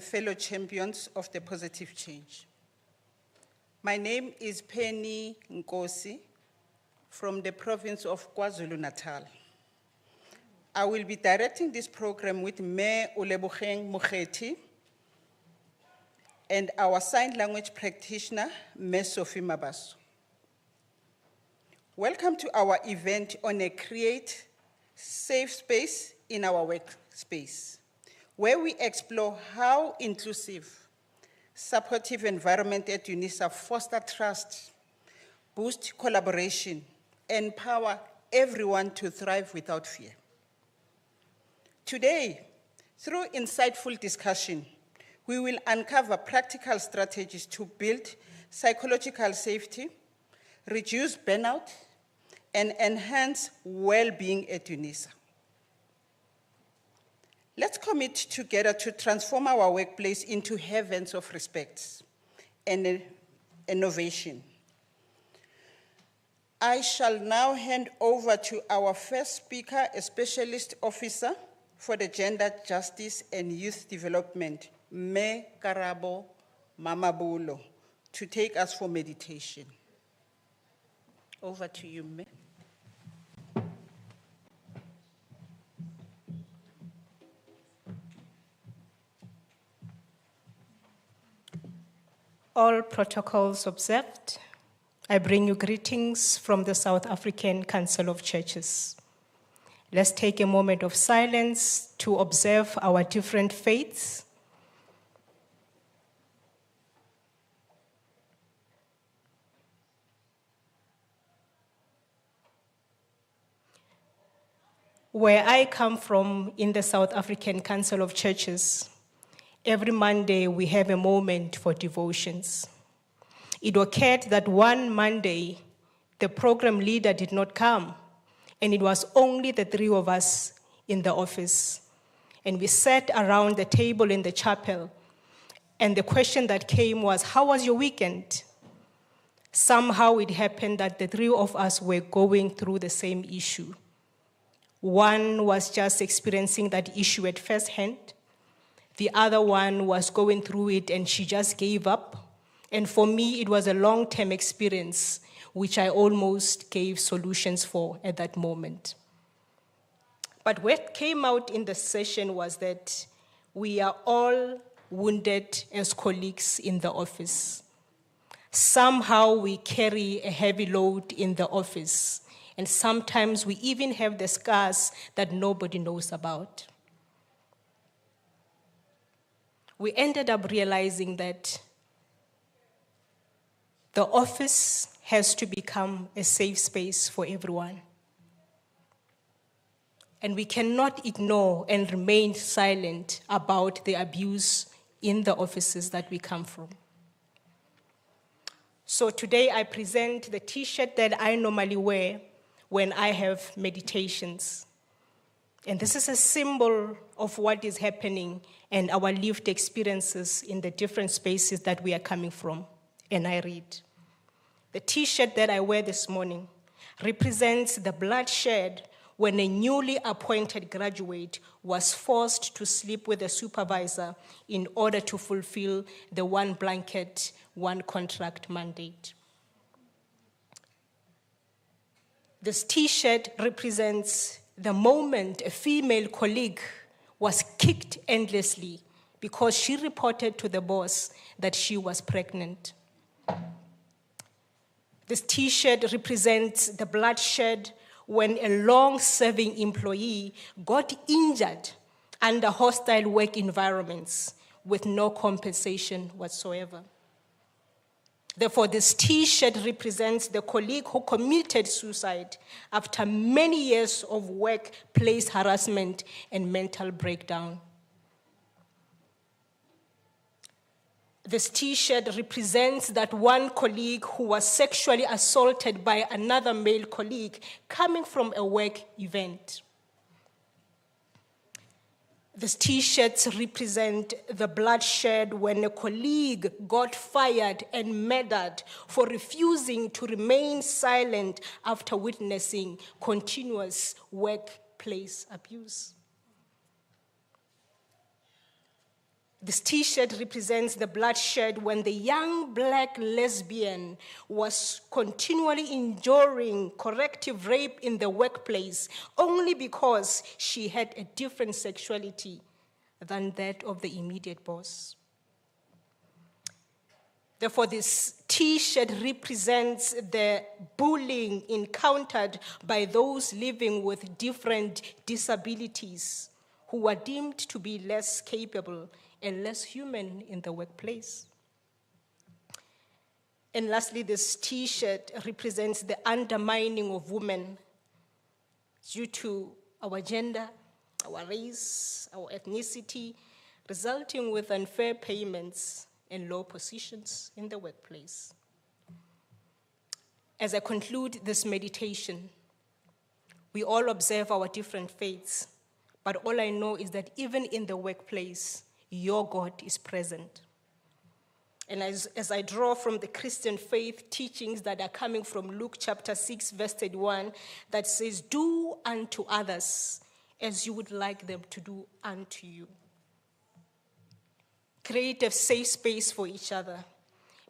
fellow champions of the positive change. My name is Penny Nkosi from the province of KwaZulu-Natal. I will be directing this program with Mayor Uleboheng Mokgethi and our sign language practitioner, Ms. Sophie Mabaso. Welcome to our event on a create safe space in our workspace, where we explore how inclusive, supportive environment at Unisa foster trust, boost collaboration, empower everyone to thrive without fear. Today, through insightful discussion, we will uncover practical strategies to build psychological safety, reduce burnout, and enhance well-being at Unisa. Let's commit together to transform our workplace into heavens of respect and innovation. I shall now hand over to our first speaker, a specialist officer for the Gender Justice and Youth Development, Me Karabo Mamabulo, to take us for meditation. Over to you, Me. All protocols observed. I bring you greetings from the South African Council of Churches. Let's take a moment of silence to observe our different faiths. Where I come from in the South African Council of Churches, every Monday we have a moment for devotions. It occurred that one Monday, the program leader did not come, and it was only the three of us in the office. And we sat around the table in the chapel, and the question that came was, how was your weekend? Somehow it happened that the three of us were going through the same issue. One was just experiencing that issue at first hand. The other one was going through it and she just gave up. And for me, it was a long-term experience, which I almost gave solutions for at that moment. But what came out in the session was that we are all wounded as colleagues in the office. Somehow we carry a heavy load in the office, and sometimes we even have the scars that nobody knows about. We ended up realizing that the office has to become a safe space for everyone. And we cannot ignore and remain silent about the abuse in the offices that we come from. So today I present the T-shirt that I normally wear when I have meditations. And this is a symbol of what is happening and our lived experiences in the different spaces that we are coming from. And I read. The T-shirt that I wear this morning represents the bloodshed when a newly appointed graduate was forced to sleep with a supervisor in order to fulfill the one blanket, one contract mandate. This T-shirt represents the moment a female colleague was kicked endlessly because she reported to the boss that she was pregnant. This T-shirt represents the bloodshed when a long-serving employee got injured under hostile work environments with no compensation whatsoever. Therefore, this T-shirt represents the colleague who committed suicide after many years of workplace harassment and mental breakdown. This T-shirt represents that one colleague who was sexually assaulted by another male colleague coming from a work event. These T-shirts represent the bloodshed when a colleague got fired and murdered for refusing to remain silent after witnessing continuous workplace abuse. This t-shirt represents the bloodshed when the young black lesbian was continually enduring corrective rape in the workplace only because she had a different sexuality than that of the immediate boss. Therefore, this t-shirt represents the bullying encountered by those living with different disabilities who are deemed to be less capable and less human in the workplace. And lastly, this t-shirt represents the undermining of women due to our gender, our race, our ethnicity, resulting with unfair payments and low positions in the workplace. As I conclude this meditation, we all observe our different faiths, but all I know is that even in the workplace, your God is present. And as I draw from the Christian faith teachings that are coming from Luke chapter 6, verse 31, that says, "Do unto others as you would like them to do unto you." Create a safe space for each other.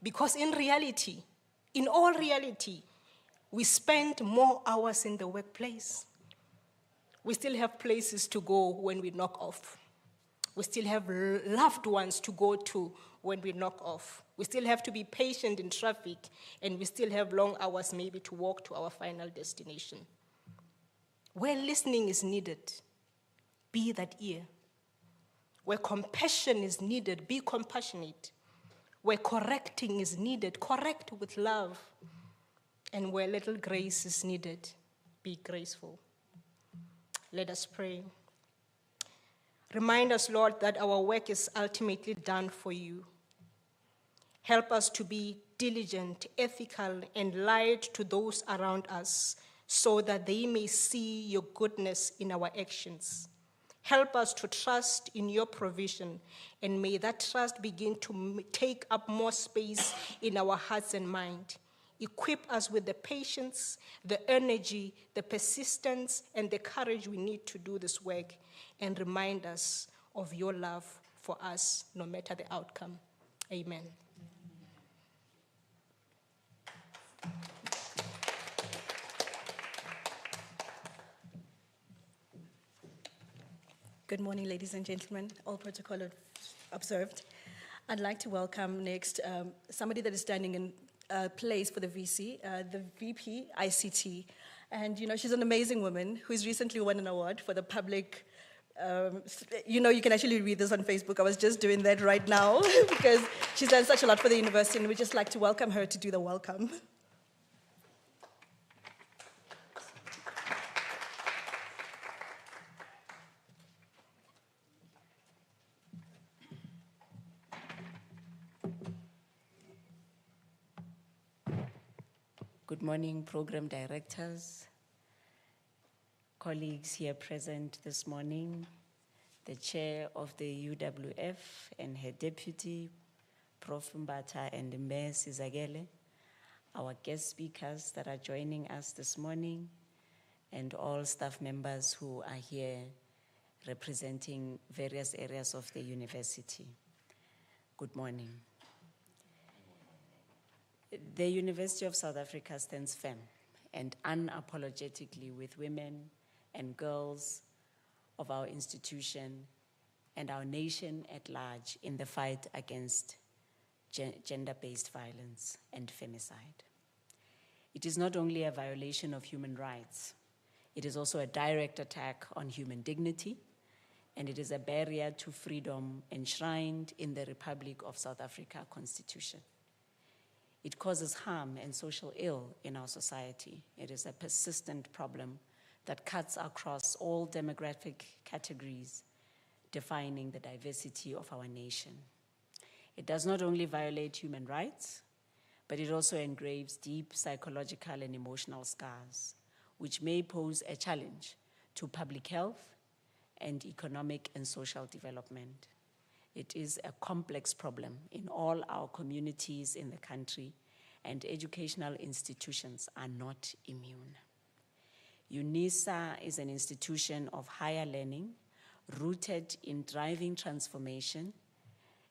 Because in reality, in all reality, we spend more hours in the workplace. We still have places to go when we knock off. We still have loved ones to go to when we knock off. We still have to be patient in traffic, and we still have long hours maybe to walk to our final destination. Where listening is needed, be that ear. Where compassion is needed, be compassionate. Where correcting is needed, correct with love. And where little grace is needed, be graceful. Let us pray. Remind us, Lord, that our work is ultimately done for you. Help us to be diligent, ethical, and light to those around us so that they may see your goodness in our actions. Help us to trust in your provision, and may that trust begin to take up more space in our hearts and mind. Equip us with the patience, the energy, the persistence, and the courage we need to do this work, and remind us of your love for us, no matter the outcome. Amen. Good morning, ladies and gentlemen. All protocol observed. I'd like to welcome next somebody that is standing in place for the VC, the VP ICT. And she's an amazing woman who's recently won an award for the public. You can actually read this on Facebook. I was just doing that right now because she's done such a lot for the university, and we'd just like to welcome her to do the welcome. Good morning, program directors, colleagues here present this morning, the chair of the UWF and her deputy, Prof. Mbata and Mayor Sizagele, our guest speakers that are joining us this morning, and all staff members who are here representing various areas of the university. Good morning. The University of South Africa stands firm and unapologetically with women and girls of our institution and our nation at large in the fight against gender-based violence and femicide. It is not only a violation of human rights, it is also a direct attack on human dignity, and it is a barrier to freedom enshrined in the Republic of South Africa Constitution. It causes harm and social ill in our society. It is a persistent problem that cuts across all demographic categories, defining the diversity of our nation. It does not only violate human rights, but it also engraves deep psychological and emotional scars, which may pose a challenge to public health and economic and social development. It is a complex problem in all our communities in the country, and educational institutions are not immune. Unisa is an institution of higher learning rooted in driving transformation,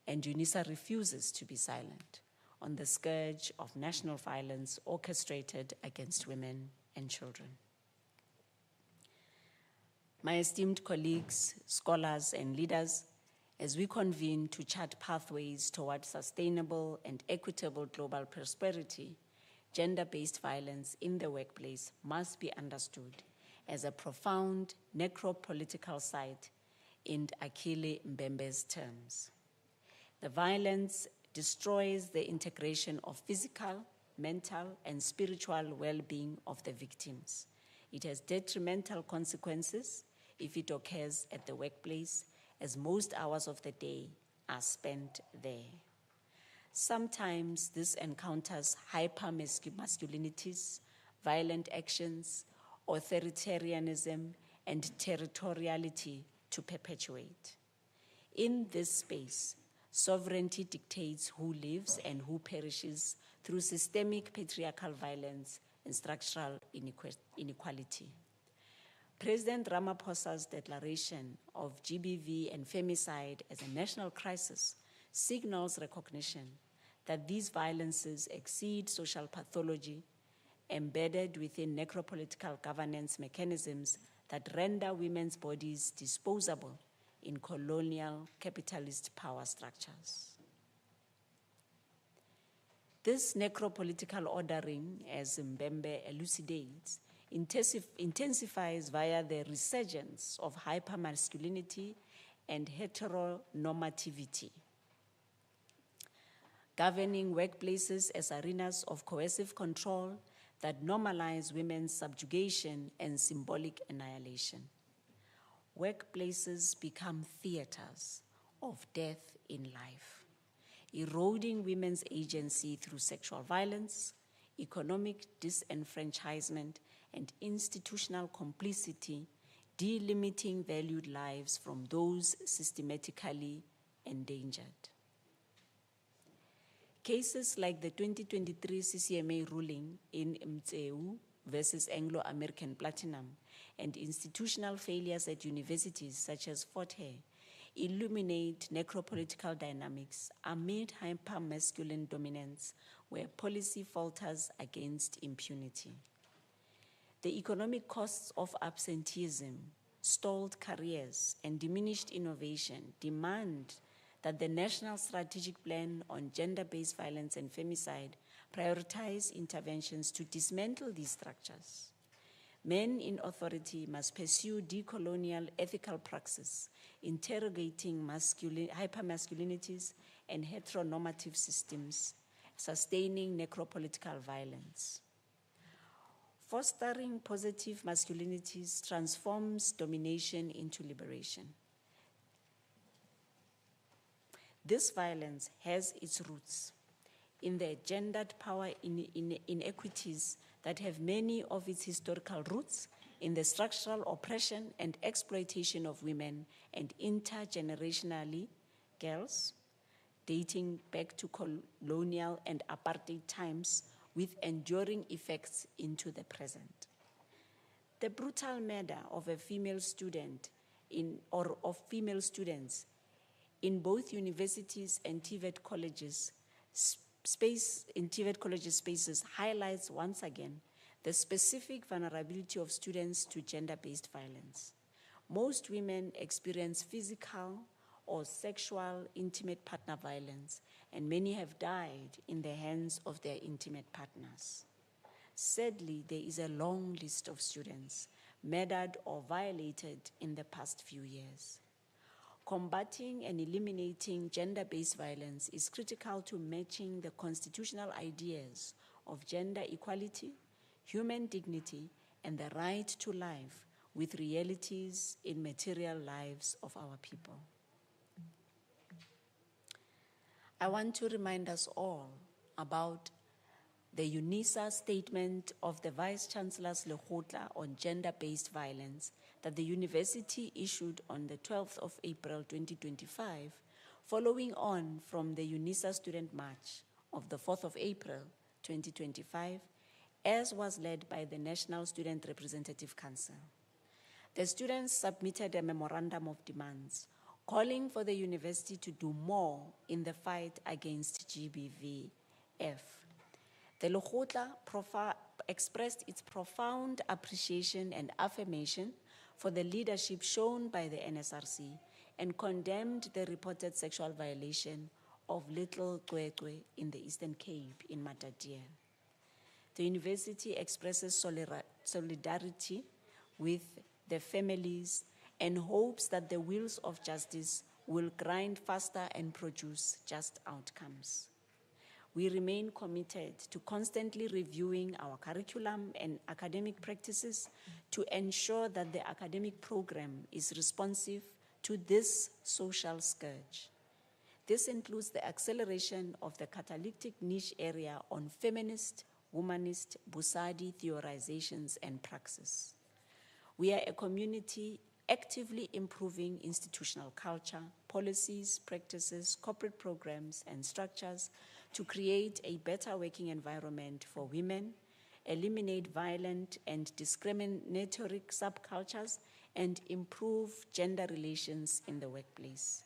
and Unisa refuses to be silent on the scourge of national violence orchestrated against women and children. My esteemed colleagues, scholars, and leaders, as we convene to chart pathways towards sustainable and equitable global prosperity, gender-based violence in the workplace must be understood as a profound necropolitical site in Akile Mbembe's terms. The violence destroys the integration of physical, mental, and spiritual well-being of the victims. It has detrimental consequences if it occurs at the workplace, as most hours of the day are spent there. Sometimes this encounters hyper-masculinities, violent actions, authoritarianism, and territoriality to perpetuate. In this space, sovereignty dictates who lives and who perishes through systemic patriarchal violence and structural inequality. President Ramaphosa's declaration of GBV and femicide as a national crisis signals recognition that these violences exceed social pathology embedded within necropolitical governance mechanisms that render women's bodies disposable in colonial capitalist power structures. This necropolitical ordering, as Mbembe elucidates, intensifies via the resurgence of hypermasculinity and heteronormativity, governing workplaces as arenas of coercive control that normalize women's subjugation and symbolic annihilation. Workplaces become theaters of death in life, eroding women's agency through sexual violence, economic disenfranchisement, and institutional complicity, delimiting valued lives from those systematically endangered. Cases like the 2023 CCMA ruling in Mtseu versus Anglo-American Platinum and institutional failures at universities such as Fort Hare illuminate necropolitical dynamics amid hyper-masculine dominance where policy falters against impunity. The economic costs of absenteeism, stalled careers, and diminished innovation demand that the National Strategic Plan on Gender-Based Violence and Femicide prioritize interventions to dismantle these structures. Men in authority must pursue decolonial ethical praxis, interrogating hypermasculinities and heteronormative systems, sustaining necropolitical violence. Fostering positive masculinities transforms domination into liberation. This violence has its roots in the gendered power inequities that have many of its historical roots in the structural oppression and exploitation of women and intergenerationally girls, dating back to colonial and apartheid times with enduring effects into the present. The brutal murder of a female student of female students in both universities and TVET colleges spaces highlights once again the specific vulnerability of students to gender-based violence. Most women experience physical or sexual intimate partner violence, and many have died in the hands of their intimate partners. Sadly, there is a long list of students murdered or violated in the past few years. Combating and eliminating gender-based violence is critical to matching the constitutional ideas of gender equality, human dignity, and the right to life with realities in material lives of our people. I want to remind us all about the Unisa statement of the Vice-Chancellor's Lekgotla on gender-based violence that the university issued on the 12th of April 2025, following on from the Unisa Student March of the 4th of April 2025, as was led by the National Student Representative Council. The students submitted a memorandum of demands calling for the university to do more in the fight against GBVF. The Lekgotla expressed its profound appreciation and affirmation for the leadership shown by the NSRC and condemned the reported sexual violation of little Kwekwe in the Eastern Cape in Matatiele. The university expresses solidarity with the families and hopes that the wheels of justice will grind faster and produce just outcomes. We remain committed to constantly reviewing our curriculum and academic practices to ensure that the academic program is responsive to this social scourge. This includes the acceleration of the catalytic niche area on feminist, womanist, Busadi theorizations and praxis. We are a community actively improving institutional culture, policies, practices, corporate programs, and structures to create a better working environment for women, eliminate violent and discriminatory subcultures, and improve gender relations in the workplace.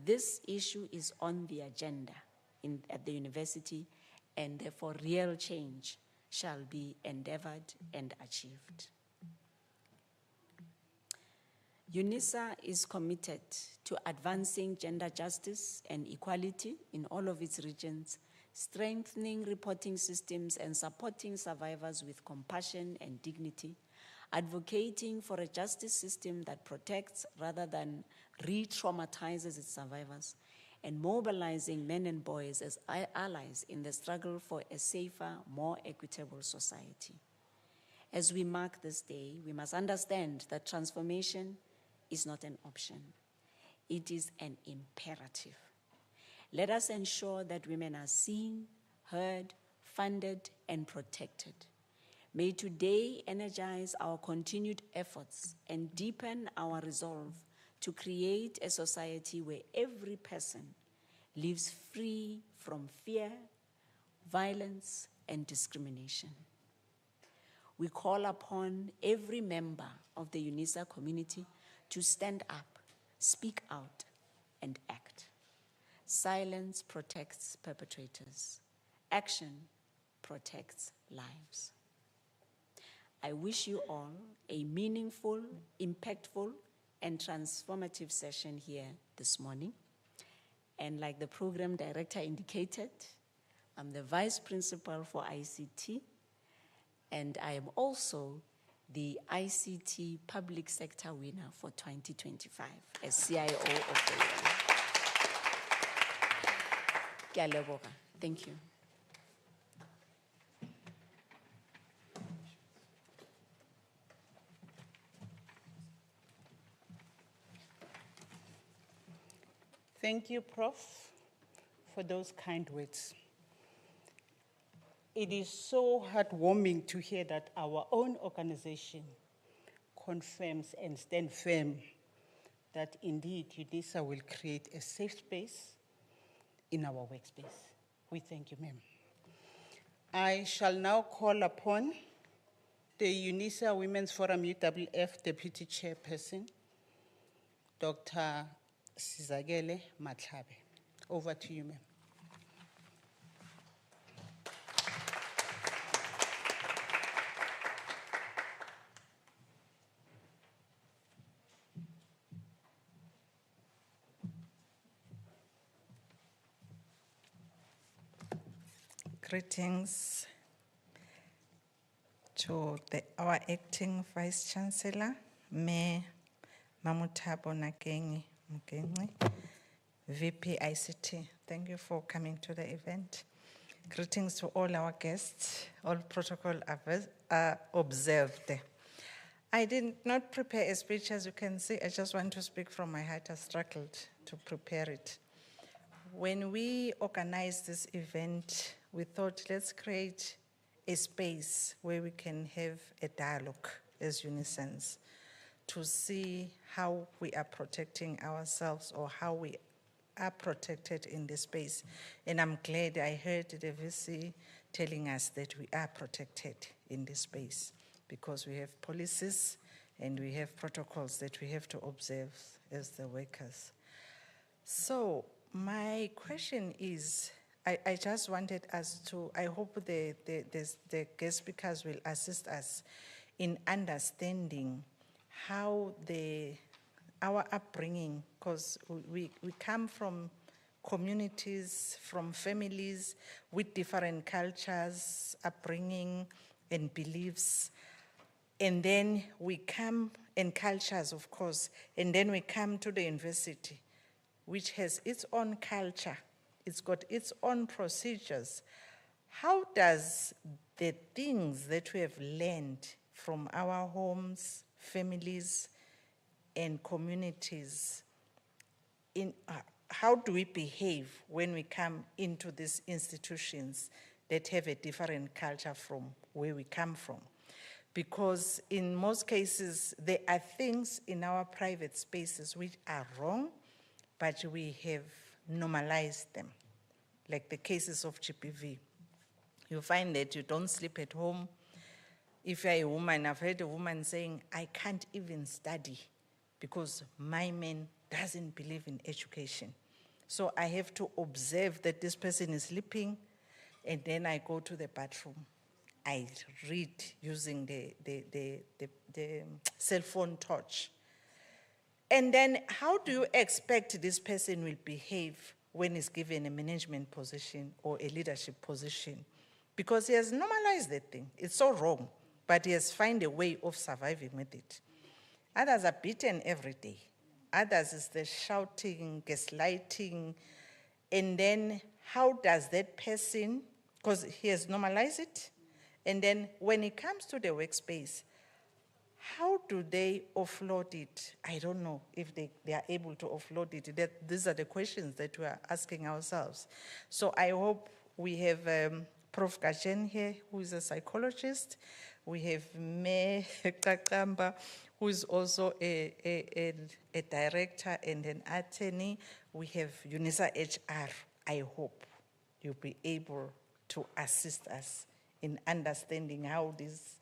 This issue is on the agenda at the university, and therefore real change shall be endeavored and achieved. Unisa is committed to advancing gender justice and equality in all of its regions, strengthening reporting systems and supporting survivors with compassion and dignity, advocating for a justice system that protects rather than re-traumatizes its survivors, and mobilizing men and boys as allies in the struggle for a safer, more equitable society. As we mark this day, we must understand that transformation is not an option. It is an imperative. Let us ensure that women are seen, heard, funded, and protected. May today energize our continued efforts and deepen our resolve to create a society where every person lives free from fear, violence, and discrimination. We call upon every member of the Unisa community to stand up, speak out, and act. Silence protects perpetrators. Action protects lives. I wish you all a meaningful, impactful, and transformative session here this morning. And like the program director indicated, I'm the vice principal for ICT, and I am also the ICT Public Sector winner for 2025 as CIO of the year. Ke a leboga. Thank you. Thank you, Prof, for those kind words. It is so heartwarming to hear that our own organization confirms and stands firm that indeed Unisa will create a safe space in our workspace. We thank you, ma'am. I shall now call upon the Unisa Women's Forum UWF Deputy Chairperson, Dr. Sizakele Matlabe. Over to you, ma'am. Greetings to our acting Vice Chancellor, Mayor Mamutabo Nakengi Mukengi, VP ICT. Thank you for coming to the event. Greetings to all our guests. All protocol are observed. I did not prepare a speech, as you can see. I just want to speak from my heart. I struggled to prepare it. When we organized this event, we thought, let's create a space where we can have a dialogue as Unisans to see how we are protecting ourselves or how we are protected in this space. And I'm glad I heard the VC telling us that we are protected in this space because we have policies and we have protocols that we have to observe as the workers. So my question is, I just wanted us to, I hope the guest speakers will assist us in understanding how our upbringing, because we come from communities, from families with different cultures, upbringing and beliefs, and then we come, and cultures of course, and then we come to the university, which has its own culture, it's got its own procedures. How does the things that we have learned from our homes, families, and communities, how do we behave when we come into these institutions that have a different culture from where we come from? Because in most cases, there are things in our private spaces which are wrong, but we have normalized them, like the cases of GBV. You find that you don't sleep at home. If you're a woman, I've heard a woman saying, I can't even study because my man doesn't believe in education. So I have to observe that this person is sleeping, and then I go to the bathroom. I read using the cell phone torch. And then how do you expect this person will behave when he's given a management position or a leadership position? Because he has normalized that thing. It's so wrong, but he has found a way of surviving with it. Others are beaten every day. Others is the shouting, gaslighting, and then how does that person, because he has normalized it, and then when it comes to the workspace, how do they offload it? I don't know if they are able to offload it. These are the questions that we are asking ourselves. So I hope we have Prof. Gajen here, who is a psychologist. We have Me Kakamba, who is also a director and an attorney. We have Unisa HR. I hope you'll be able to assist us in understanding how these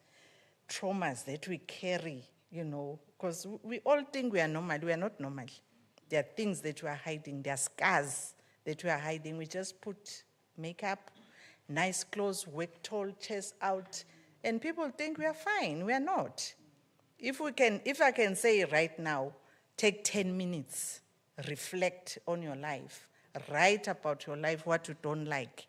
traumas that we carry, you know, because we all think we are normal. We are not normal. There are things that we are hiding. There are scars that we are hiding. We just put makeup, nice clothes, work tall, chest out, and people think we are fine. We are not. If I can say right now, take 10 minutes, reflect on your life, write about your life, what you don't like,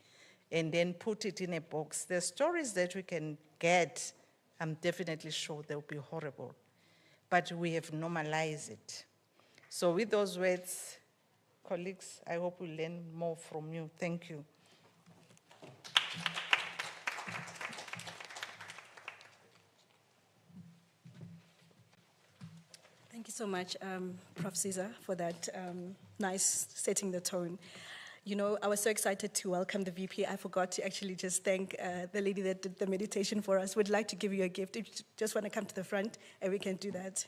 and then put it in a box. The stories that we can get, I'm definitely sure they'll be horrible. But we have normalized it. So with those words, colleagues, I hope we'll learn more from you. Thank you. Thank you so much, Prof. Caesar, for that nice setting the tone. You know, I was so excited to welcome the VP. I forgot to actually just thank the lady that did the meditation for us. We'd like to give you a gift. If you just want to come to the front, and we can do that.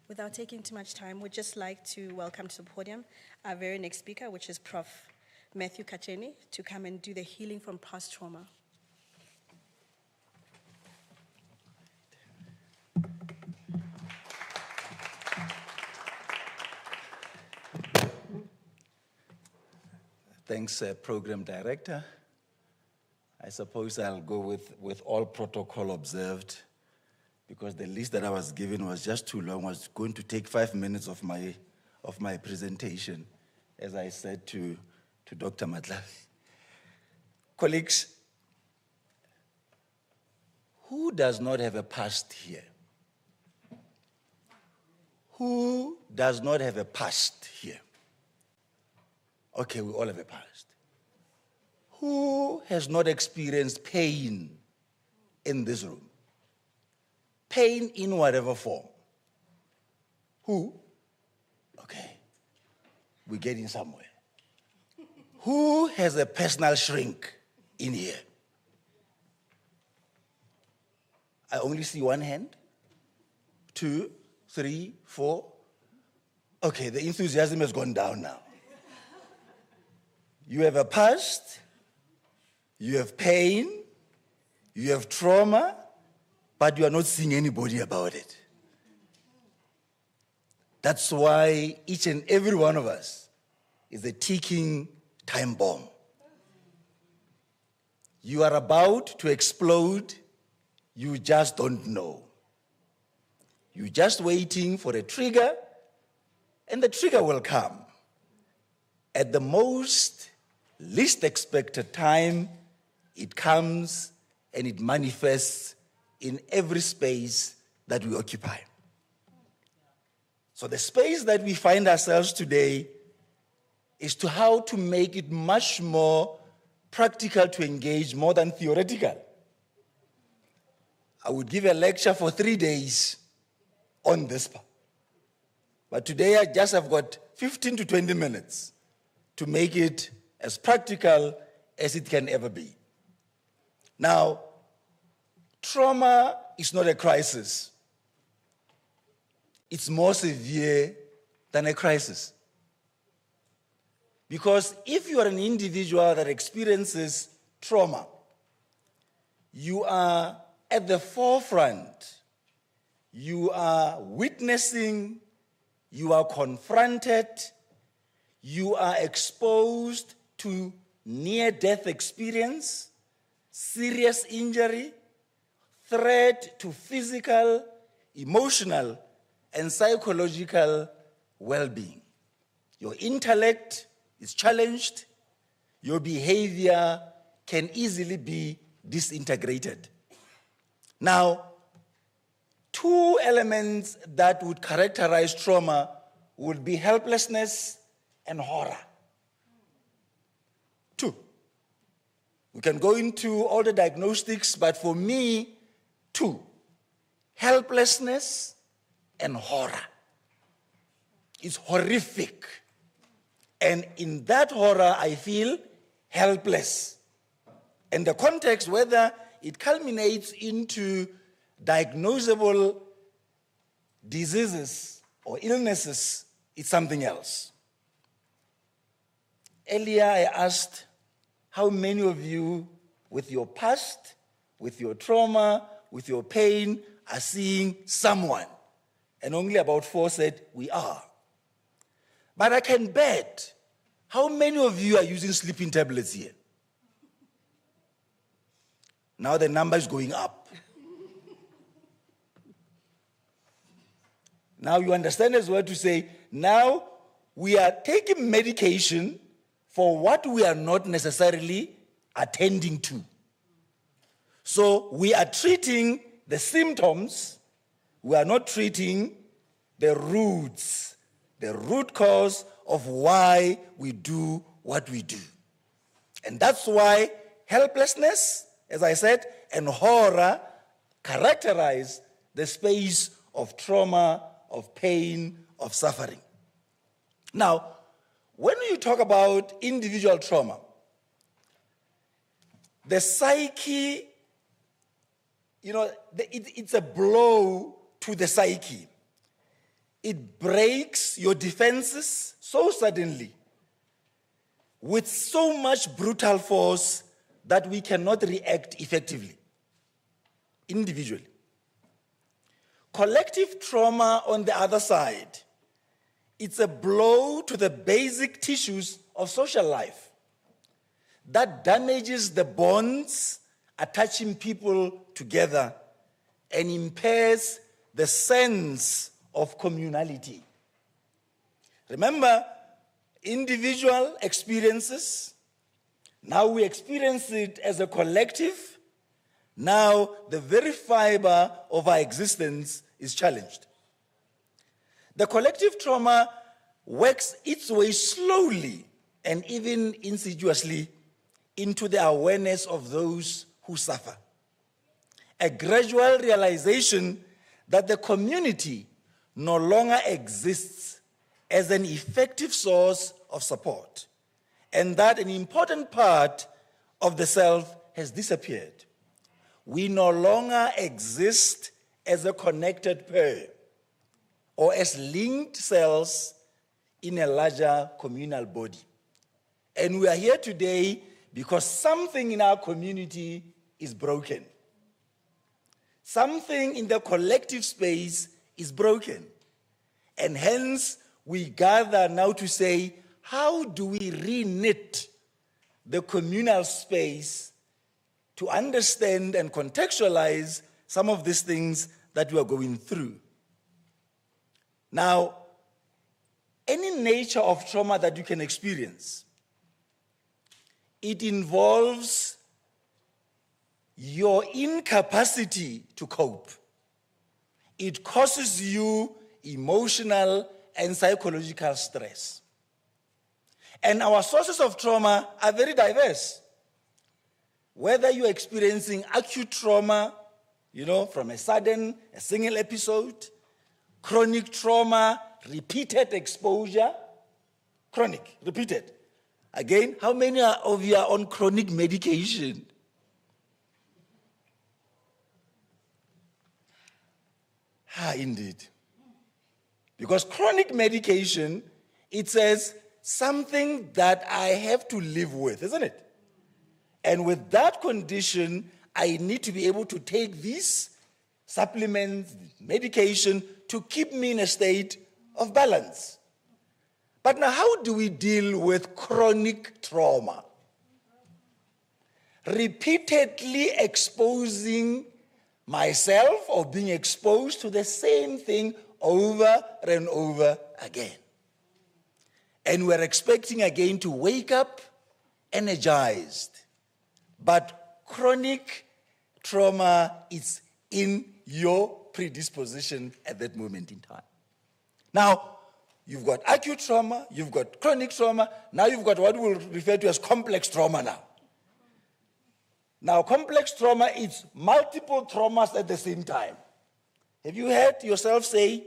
Without taking too much time, we'd just like to welcome to the podium our very next speaker, which is Prof. Matthew Kacheni, to come and do the healing from past trauma. Thanks, Program Director. I suppose I'll go with all protocol observed, because the list that I was given was just too long. It was going to take 5 minutes of my presentation, as I said to Dr. Matlavi. Colleagues, who does not have a past here? Who does not have a past here? Okay, we all have a past. Who has not experienced pain in this room? Pain in whatever form. Who? Okay, we're getting somewhere. Who has a personal shrink in here? I only see one hand. 2, 3, 4. Okay, the enthusiasm has gone down now. You have a past, you have pain, you have trauma, but you are not seeing anybody about it. That's why each and every one of us is a ticking time bomb. You are about to explode, you just don't know. You're just waiting for a trigger, and the trigger will come. At the most least expected time, it comes and it manifests in every space that we occupy. So the space that we find ourselves today is to how to make it much more practical to engage more than theoretical. I would give a lecture for 3 days on this part. But today I just have got 15 to 20 minutes to make it as practical as it can ever be. Now, trauma is not a crisis. It's more severe than a crisis. Because if you are an individual that experiences trauma, you are at the forefront. You are witnessing, you are confronted, you are exposed to near-death experience, serious injury, threat to physical, emotional, and psychological well-being. Your intellect is challenged, your behavior can easily be disintegrated. Now, 2 elements that would characterize trauma would be helplessness and horror. 2. We can go into all the diagnostics, but for me, 2. Helplessness and horror. It's horrific. And in that horror, I feel helpless. And the context, whether it culminates into diagnosable diseases or illnesses, it's something else. Earlier, I asked how many of you, with your past, with your trauma, with your pain, are seeing someone. And only about 4 said, we are. But I can bet, how many of you are using sleeping tablets here? Now the number is going up. Now you understand as well to say, now we are taking medication for what we are not necessarily attending to. So we are treating the symptoms, we are not treating the roots, the root cause of why we do what we do. And that's why helplessness, as I said, and horror characterize the space of trauma, of pain, of suffering. Now, when you talk about individual trauma, the psyche, it's a blow to the psyche. It breaks your defenses so suddenly, with so much brutal force that we cannot react effectively, individually. Collective trauma, on the other side, it's a blow to the basic tissues of social life. that damages the bonds attaching people together and impairs the sense of communality. Remember, individual experiences, now we experience it as a collective. Now the very fiber of our existence is challenged. The collective trauma works its way slowly and even insidiously into the awareness of those who suffer. A gradual realization that the community no longer exists as an effective source of support, and that an important part of the self has disappeared. We no longer exist as a connected pair or as linked cells in a larger communal body. And we are here today because something in our community is broken. Something in the collective space is broken. And hence, we gather now to say, how do we re-knit the communal space to understand and contextualize some of these things that we are going through? Now, any nature of trauma that you can experience, it involves your incapacity to cope. It causes you emotional and psychological stress. And our sources of trauma are very diverse. Whether you're experiencing acute trauma, from a single episode, chronic trauma, repeated exposure, chronic, repeated. Again, how many of you are on chronic medication? Indeed. Because chronic medication, it says something that I have to live with, isn't it? And with that condition, I need to be able to take these supplements, medication, to keep me in a state of balance. But now, how do we deal with chronic trauma? Repeatedly exposing myself or being exposed to the same thing over and over again. And we're expecting again to wake up energized. But chronic trauma is in your predisposition at that moment in time. Now, you've got acute trauma, you've got chronic trauma, now you've got what we'll refer to as complex trauma now. Now, complex trauma is multiple traumas at the same time. Have you heard yourself say,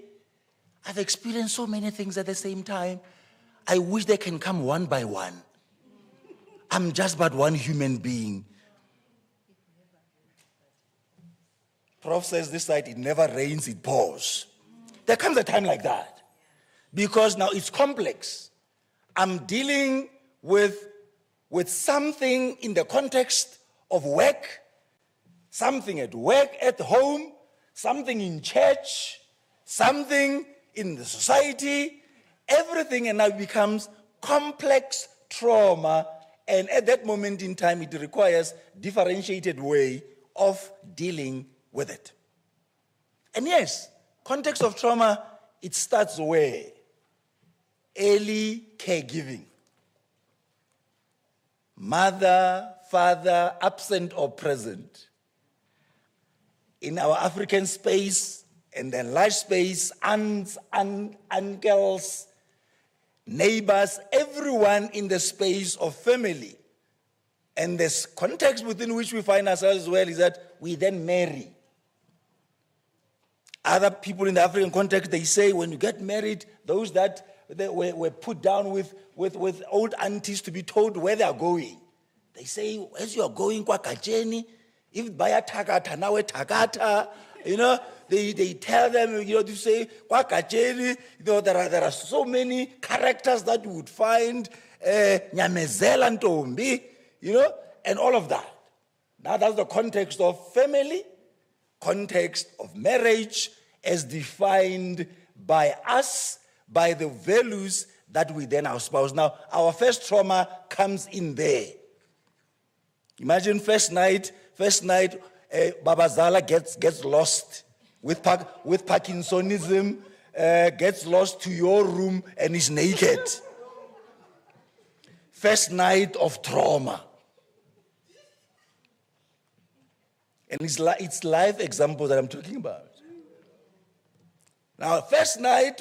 I've experienced so many things at the same time. I wish they can come one by one. I'm just but one human being. Prof says this side, it never rains, it pours. There comes a time like that. Because now it's complex. I'm dealing with something in the context of work, something at work, at home, something in church, something in the society, everything, and now becomes complex trauma, and at that moment in time, it requires differentiated way of dealing with it. And yes, context of trauma, it starts where? Early caregiving. Mother, father, absent or present. In our African space and then large space, aunts, uncles, neighbors, everyone in the space of family. And this context within which we find ourselves as well is that we then marry. Other people in the African context, they say when you get married, those that were put down with old aunties to be told where they are going. They say, as you are going, kwa kajeni, if baya takata, nawe takata, they tell them, to say, kwa kajeni, there are so many characters that you would find, nyamezela ntombi, and all of that. Now that's the context of family, context of marriage, as defined by us, by the values that we then espouse. Now, our first trauma comes in there. Imagine first night, Babazala gets lost with Parkinsonism, gets lost to your room and is naked. First night of trauma. And it's life example that I'm talking about. Now, first night,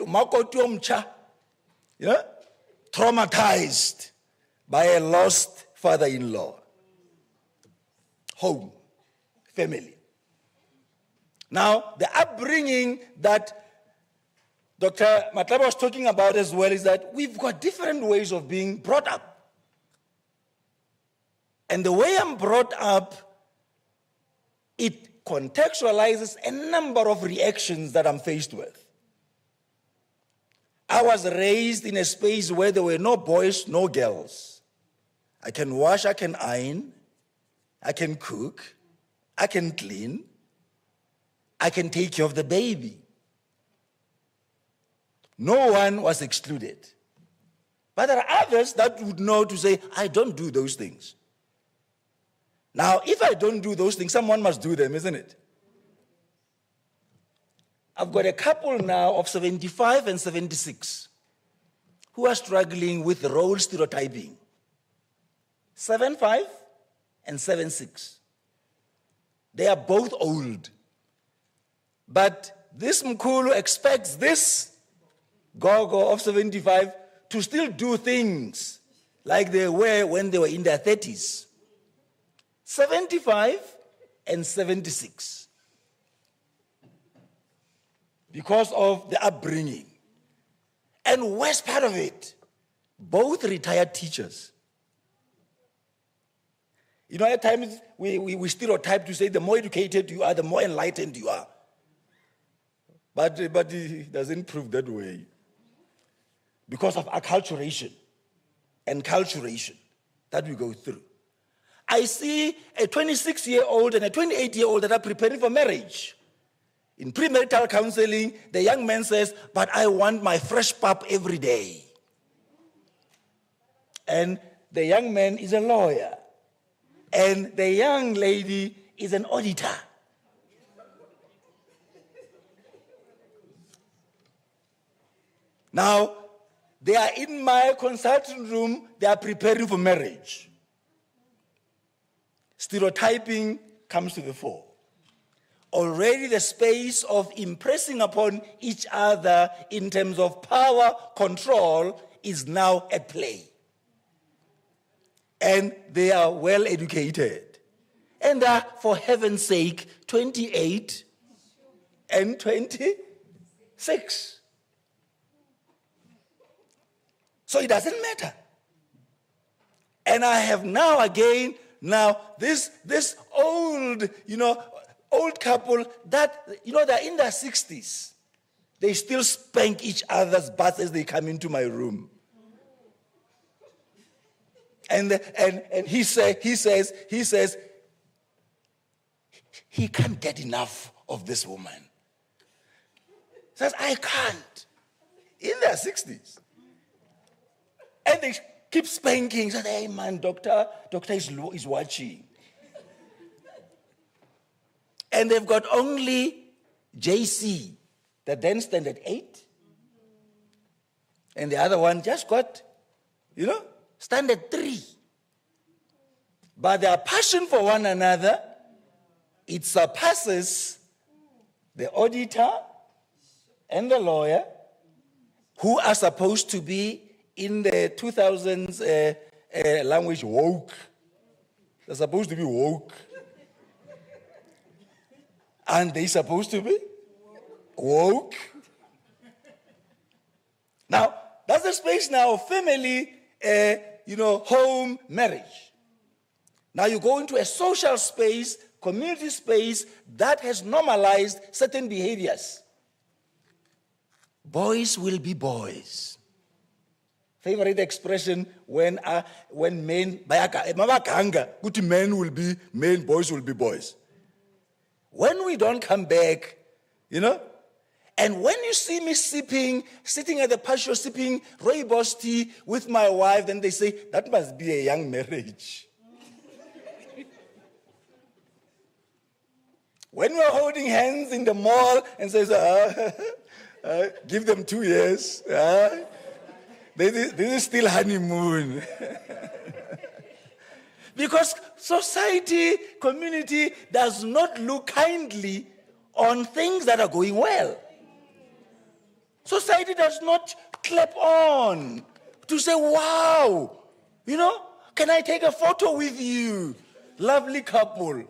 traumatized by a lost father-in-law. Home, family. Now, the upbringing that Dr. Matlaba was talking about as well is that we've got different ways of being brought up. And the way I'm brought up, it contextualizes a number of reactions that I'm faced with. I was raised in a space where there were no boys, no girls. I can wash, I can iron, I can cook, I can clean, I can take care of the baby. No one was excluded. But there are others that would know to say, I don't do those things. Now, if I don't do those things, someone must do them, isn't it? I've got a couple now of 75 and 76 who are struggling with role stereotyping. 75 and 76. They are both old. But this Mkulu expects this Gogo of 75 to still do things like they were when they were in their 30s. 75 and 76. Because of the upbringing. And worst part of it, both retired teachers. You know, at times we stereotype to say the more educated you are, the more enlightened you are. But it doesn't prove that way. Because of acculturation and culturation that we go through. I see a 26-year-old and a 28-year-old that are preparing for marriage. In premarital counseling, the young man says, but I want my fresh pap every day. And the young man is a lawyer. And the young lady is an auditor. Now, they are in my consulting room, they are preparing for marriage. Stereotyping comes to the fore. Already the space of impressing upon each other in terms of power, control, is now at play. And they are well educated. And are, for heaven's sake, 28 and 26. So it doesn't matter. And I have now again, this old, old couple that, they're in their 60s. They still spank each other's butts as they come into my room. And he says, he can't get enough of this woman. He says, I can't. In their 60s. And they keep spanking. Says, hey man, doctor is watching. And they've got only JC, the then standard 8. And the other one just got, standard 3. But their passion for one another, it surpasses the auditor and the lawyer, who are supposed to be in the 2000s language woke. They're supposed to be woke. And they're supposed to be woke. Now, that's the space now of family, home, marriage. Now you go into a social space, community space that has normalized certain behaviors. Boys will be boys. Favorite expression when men, men will be men, boys will be boys. When we don't come back, and when you see me sitting at the patio sipping rooibos tea with my wife, then they say, that must be a young marriage. When we're holding hands in the mall and says, give them 2 years. This is still honeymoon. Because society, community does not look kindly on things that are going well. Society does not clap on to say, wow, can I take a photo with you? Lovely couple.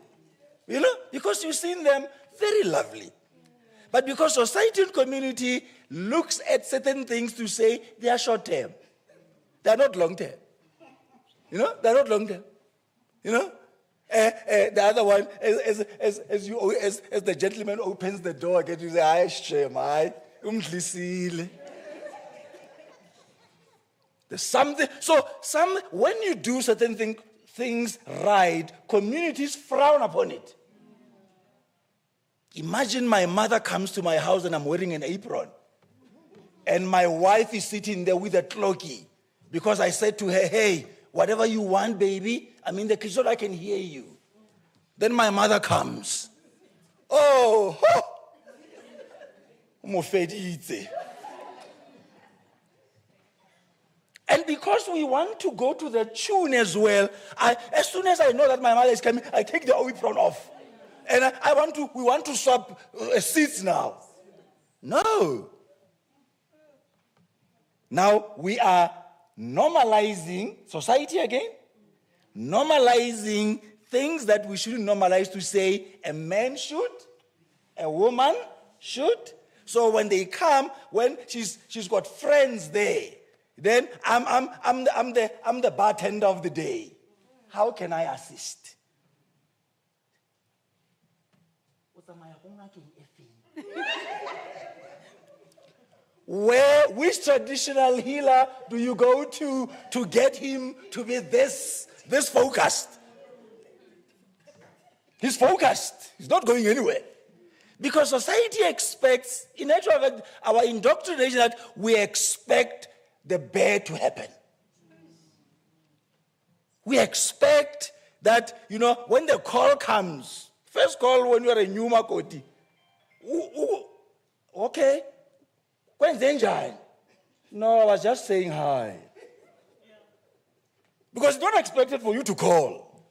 Because you've seen them very lovely. But because society and community looks at certain things to say they are short term. They are not long term. They are not long term. The other one, as the gentleman opens the door, again, you say, "Hi, Shem, hi, umdlisile." There's something. So, when you do certain things right, communities frown upon it. Imagine my mother comes to my house and I'm wearing an apron, and my wife is sitting there with a cloaky because I said to her, "Hey, whatever you want, baby, I'm in the kitchen so I can hear you." Then my mother comes. Oh, mofeditse. And because we want to go to the tune as well, as soon as I know that my mother is coming, I take the apron off. And we want to swap seats now. No. Now we are normalizing society again, normalizing things that we shouldn't normalize, to say a man should, a woman should. So when they come, when she's got friends there, then I'm the bartender of the day. How can I assist? Which traditional healer do you go to get him to be this focused? He's focused. He's not going anywhere. Because society expects, in actual fact, our indoctrination, that we expect the bad to happen. We expect that, when the call comes, first call when you're a new Makoti, okay, when's the engine? No, I was just saying hi. Because it's not expected for you to call.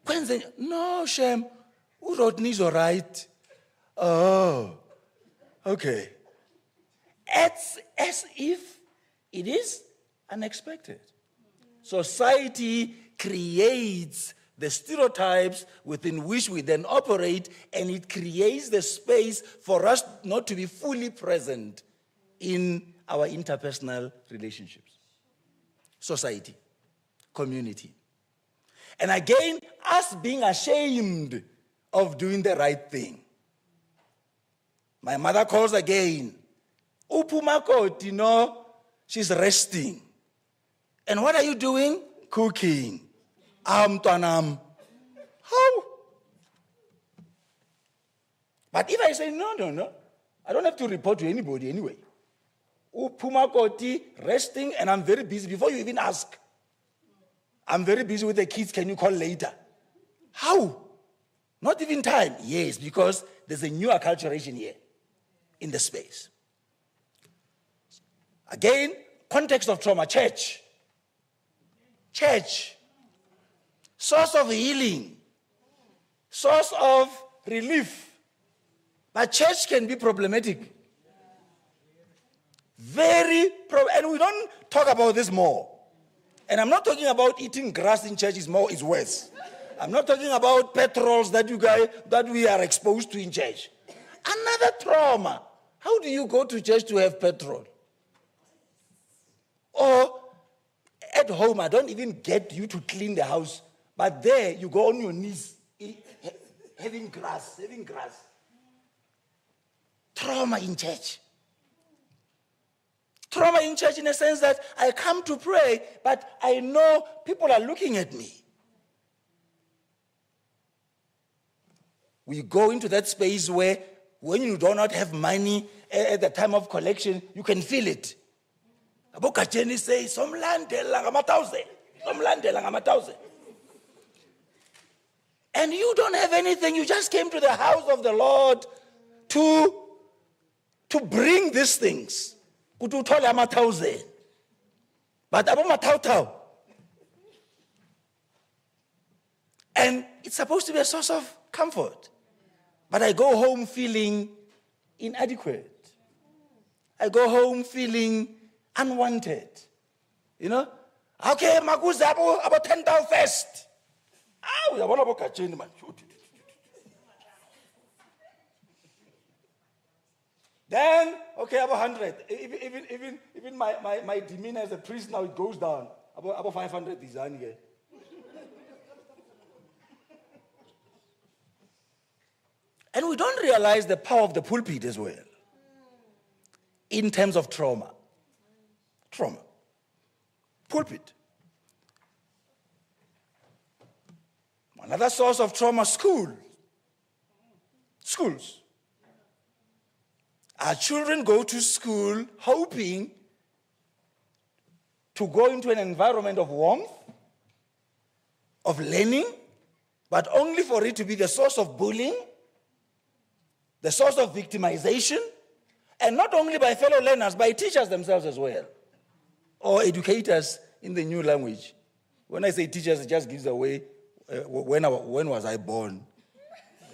When's the, no, Shem, Rodney's all right. Oh, okay. As if it is unexpected. Society creates the stereotypes within which we then operate, and it creates the space for us not to be fully present in our interpersonal relationships. Society, community. And again, us being ashamed of doing the right thing. My mother calls again. Upumakot, she's resting. And what are you doing? Cooking. Tanam. How? But if I say, no, I don't have to report to anybody anyway. Upumakoti, resting, and I'm very busy. Before you even ask, I'm very busy with the kids, can you call later? How? Not even time. Yes, because there's a new acculturation here in the space. Again, context of trauma, church. Church. Source of healing. Source of relief. But church can be problematic. And we don't talk about this more. And I'm not talking about eating grass in church is worse. I'm not talking about petrols that we are exposed to in church. Another trauma. How do you go to church to have petrol? Or at home, I don't even get you to clean the house. But there, you go on your knees, having grass. Trauma in church. Trauma in church in a sense that I come to pray, but I know people are looking at me. We go into that space where when you do not have money at the time of collection, you can feel it. Abokacheni say, somlandela ngama 1,000. And you don't have anything. You just came to the house of the Lord to bring these things. Kutu uthole ama-1,000. But aboma-1,000. And it's supposed to be a source of comfort. But I go home feeling inadequate. I go home feeling unwanted. You know? Okay, makuze about 10,000 first. Uyabona bogatsheni man. Then, okay, about 100. Even my demeanor as a priest now, it goes down. About 500 is on here. And we don't realize the power of the pulpit as well. In terms of trauma. Trauma. Pulpit. Another source of trauma, schools. Our children go to school hoping to go into an environment of warmth, of learning, but only for it to be the source of bullying, the source of victimization, and not only by fellow learners, by teachers themselves as well, or educators in the new language. When I say teachers, it just gives away when was I born.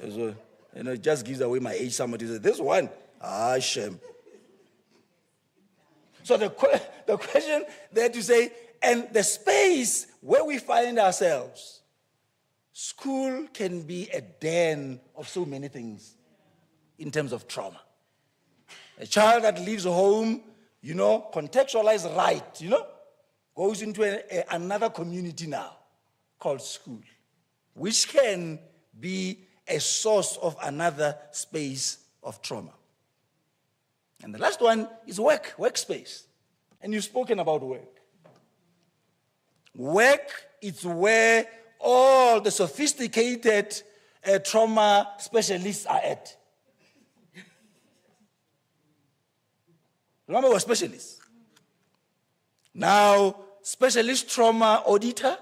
So, it just gives away my age. Somebody says, this one, shame. So the question there to say, and the space where we find ourselves, school can be a den of so many things in terms of trauma. A child that leaves home, contextualized right, goes into another community now called school, which can be a source of another space of trauma. And the last one is workspace. And you've spoken about work. Work is where all the sophisticated trauma specialists are at. Remember, we're specialists. Now, specialist trauma auditor,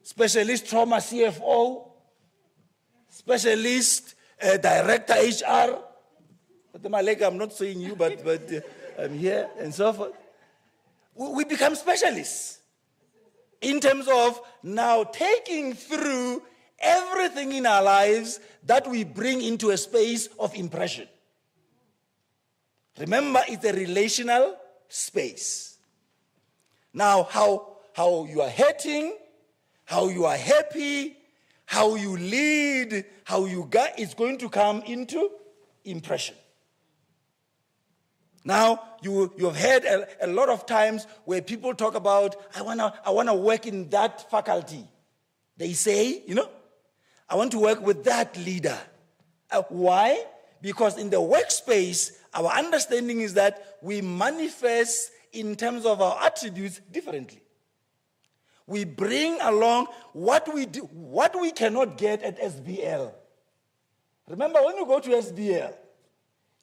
specialist trauma CFO, specialist director HR. I'm not saying you, but I'm here and so forth. We become specialists in terms of now taking through everything in our lives that we bring into a space of impression. Remember, it's a relational space. Now, how you are hurting, how you are happy, how you lead, how you got, it's going to come into impression. Now, you have heard a lot of times where people talk about, I wanna work in that faculty. They say, I want to work with that leader. Why? Because in the workspace, our understanding is that we manifest in terms of our attributes differently. We bring along what we do, what we cannot get at SBL. Remember, when you go to SBL,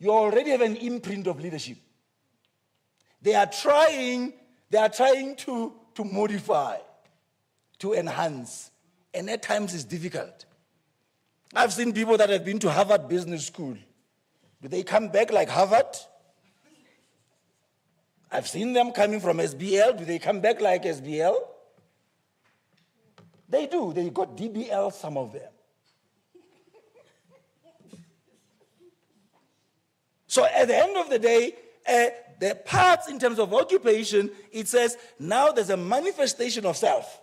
you already have an imprint of leadership. They are trying to modify, to enhance, and at times it's difficult. I've seen people that have been to Harvard Business School. Do they come back like Harvard? I've seen them coming from SBL. Do they come back like SBL? They do. They got DBL, some of them. So at the end of the day, the parts in terms of occupation, it says now there's a manifestation of self.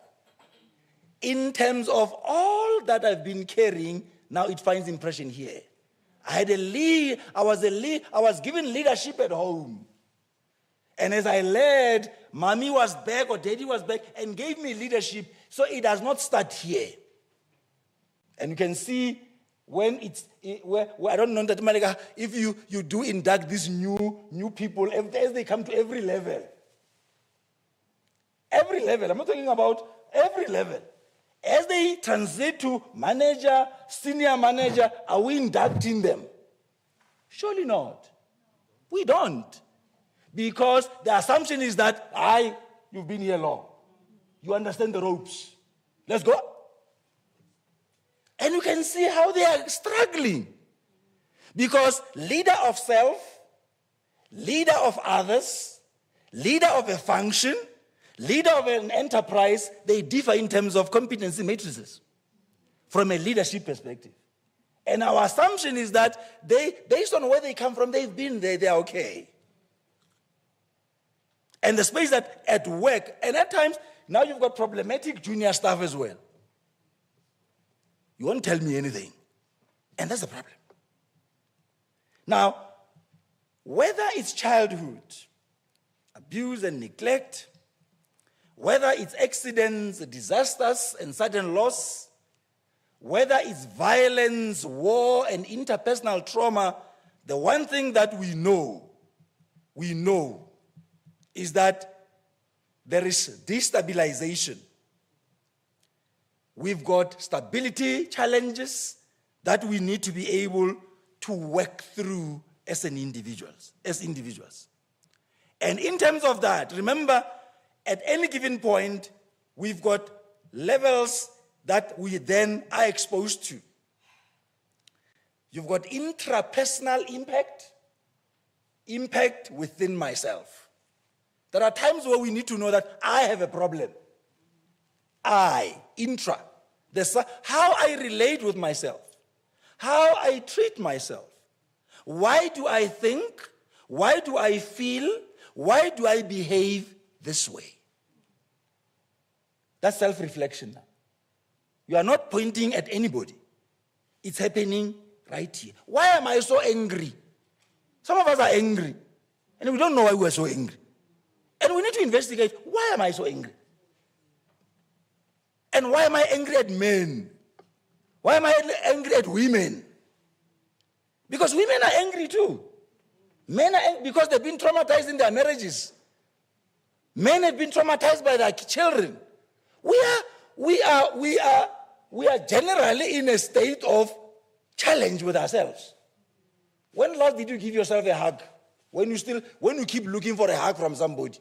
In terms of all that I've been carrying, now it finds impression here. I had a lead, I was given leadership at home. And as I led, mommy was back or daddy was back and gave me leadership. So it does not start here. And you can see when I don't know that if you do induct these new people, as they come to every level. Every level, I'm not talking about every level. As they transit to manager, senior manager, are we inducting them? Surely not. We don't. Because the assumption is that, you've been here long. You understand the ropes. Let's go. And you can see how they are struggling. Because leader of self, leader of others, leader of a function, leader of an enterprise, they differ in terms of competency matrices from a leadership perspective. And our assumption is that they, based on where they come from, they've been there, they're okay. And the space that at work, and at times, now you've got problematic junior staff as well. You won't tell me anything. And that's the problem. Now, whether it's childhood, abuse and neglect, whether it's accidents, disasters, and sudden loss, whether it's violence, war, and interpersonal trauma, the one thing that we know is that there is destabilization. We've got stability challenges that we need to be able to work through as individuals. And in terms of that, remember, at any given point, we've got levels that we then are exposed to. You've got intrapersonal impact within myself. There are times where we need to know that I have a problem. Intra. How I relate with myself. How I treat myself. Why do I think? Why do I feel? Why do I behave this way? That's self-reflection now. You are not pointing at anybody. It's happening right here. Why am I so angry? Some of us are angry, and we don't know why we're so angry. And we need to investigate, why am I so angry? And why am I angry at men? Why am I angry at women? Because women are angry too. Men are angry because they've been traumatized in their marriages. Men have been traumatized by their children. We are generally in a state of challenge with ourselves. When last did you give yourself a hug? When you keep looking for a hug from somebody?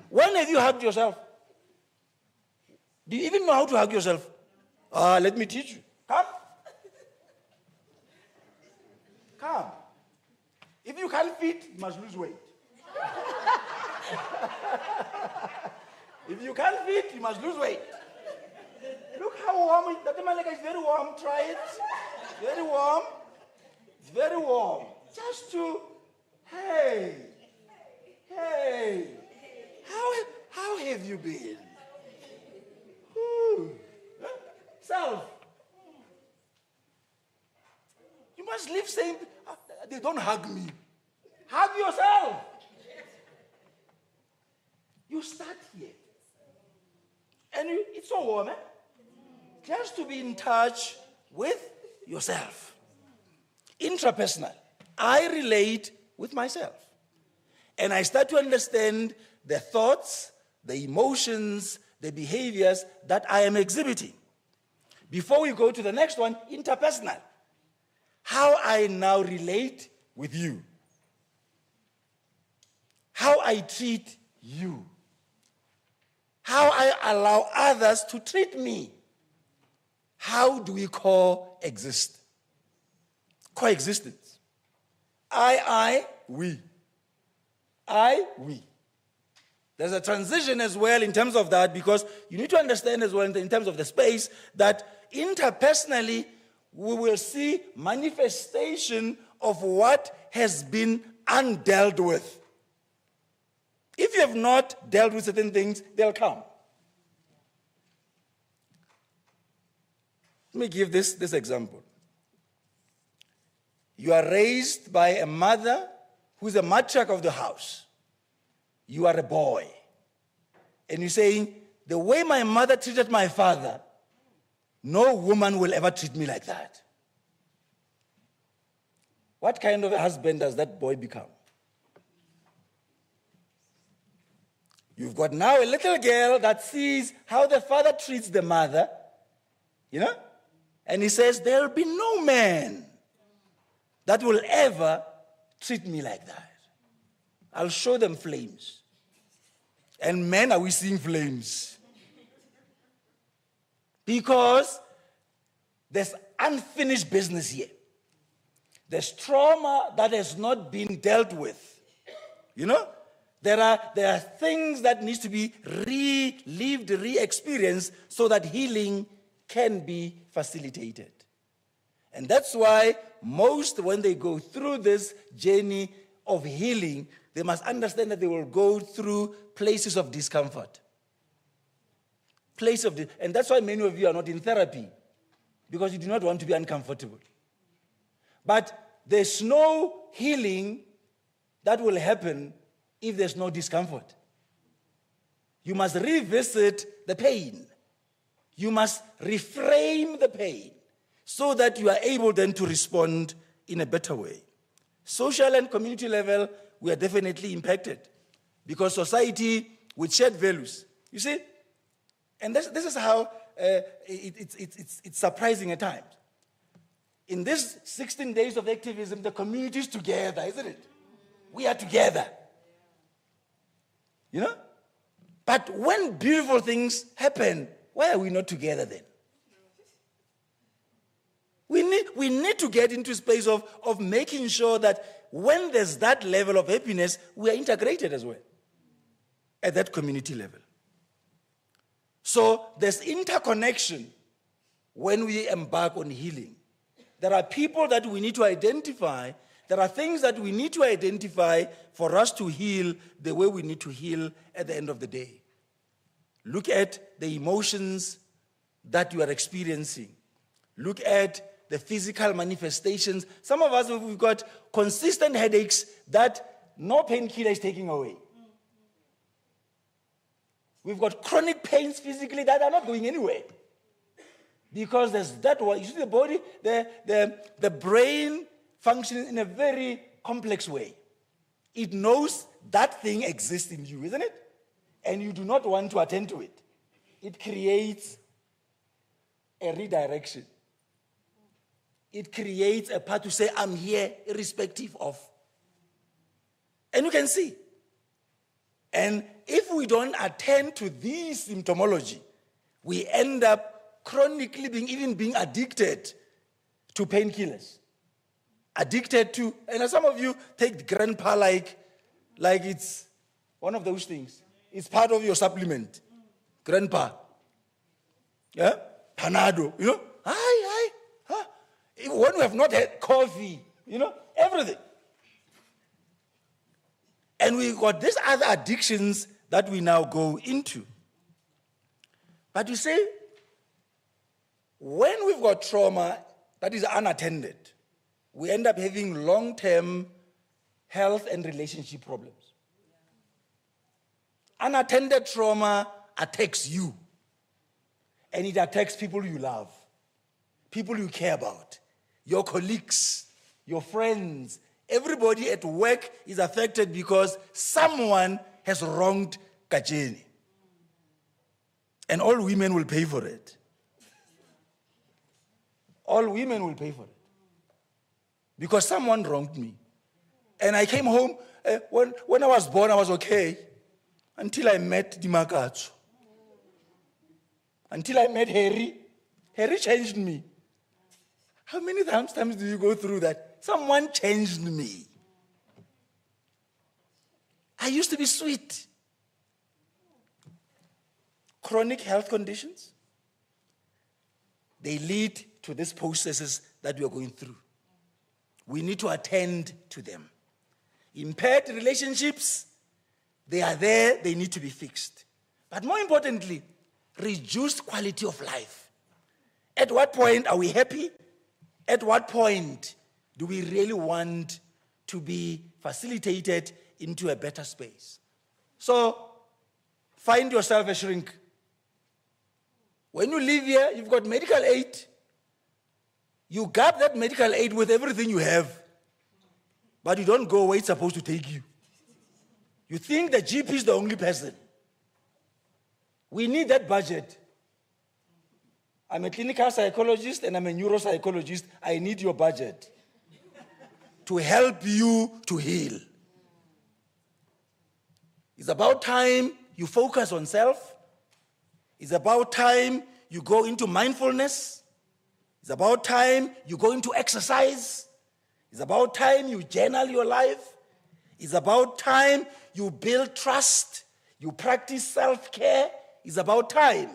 When have you hugged yourself? Do you even know how to hug yourself? Let me teach you. Come. If you can't fit, you must lose weight. If you can't fit, you must lose weight. Look how warm it is. That man is very warm. Try it. Very warm. It's very warm. Just to, hey, how have you been? Self. You must live saying, they don't hug me. Hug yourself. You start here. And it's so warm, just to be in touch with yourself. Intrapersonal. I relate with myself. And I start to understand the thoughts, the emotions, the behaviors that I am exhibiting. Before we go to the next one, interpersonal. How I now relate with you. How I treat you. How I allow others to treat me. How do we coexist? Coexistence. We. We. There's a transition as well in terms of that, because you need to understand as well in terms of the space that interpersonally we will see manifestation of what has been undealt with. If you have not dealt with certain things, they'll come. Let me give this example. You are raised by a mother who's a matriarch of the house. You are a boy. And you're saying, the way my mother treated my father, no woman will ever treat me like that. What kind of a husband does that boy become? You've got now a little girl that sees how the father treats the mother, and he says, there'll be no man that will ever treat me like that. I'll show them flames. And men, are we seeing flames? Because there's unfinished business here. There's trauma that has not been dealt with. You know? There are things that needs to be relived, re-experienced so that healing can be facilitated. And that's why most, when they go through this journey of healing, they must understand that they will go through places of discomfort. And that's why many of you are not in therapy, because you do not want to be uncomfortable. But there's no healing that will happen if there's no discomfort. You must revisit the pain. You must reframe the pain so that you are able then to respond in a better way. Social and community level, we are definitely impacted because society with shared values. You see? And this is how it's surprising at times. In this 16 days of activism, the community is together, isn't it? We are together. You know? But when beautiful things happen, why are we not together then? We need to get into a space of making sure that when there's that level of happiness, we are integrated as well at that community level. So there's interconnection when we embark on healing. There are people that we need to identify. There are things that we need to identify for us to heal the way we need to heal at the end of the day. Look at the emotions that you are experiencing. Look at the physical manifestations. Some of us, we've got consistent headaches that no painkiller is taking away. We've got chronic pains physically that are not going anywhere. Because there's that one. You see the body, the brain functions in a very complex way. It knows that thing exists in you, isn't it? And you do not want to attend to it. It creates a redirection. It creates a path to say, I'm here irrespective of. And you can see. And if we don't attend to this symptomology, we end up chronically being addicted to painkillers. Addicted to, and some of you take grandpa like it's one of those things. It's part of your supplement. Grandpa. Yeah? Panado. You know? Hi. Huh? When we have not had coffee, you know, everything. And we got these other addictions that we now go into. But you see, when we've got trauma that is unattended, we end up having long-term health and relationship problems. Unattended trauma attacks you. And it attacks people you love, people you care about, your colleagues, your friends. Everybody at work is affected because someone has wronged Kajeni. And all women will pay for it. All women will pay for it. Because someone wronged me. And I came home, when I was born, I was okay. Until I met Dimakatsu. Until I met Harry. Harry changed me. How many times do you go through that? Someone changed me. I used to be sweet. Chronic health conditions, they lead to these processes that we are going through. We need to attend to them. Impaired relationships, they are there, they need to be fixed. But more importantly, reduced quality of life. At what point are we happy? At what point do we really want to be facilitated into a better space? So, find yourself a shrink. When you live here, you've got medical aid. You gap that medical aid with everything you have, but you don't go where it's supposed to take you. You think the GP is the only person. We need that budget. I'm a clinical psychologist and I'm a neuropsychologist. I need your budget to help you to heal. It's about time you focus on self. It's about time you go into mindfulness. It's about time you go into exercise. It's about time you journal your life. It's about time you build trust. You practice self-care. It's about time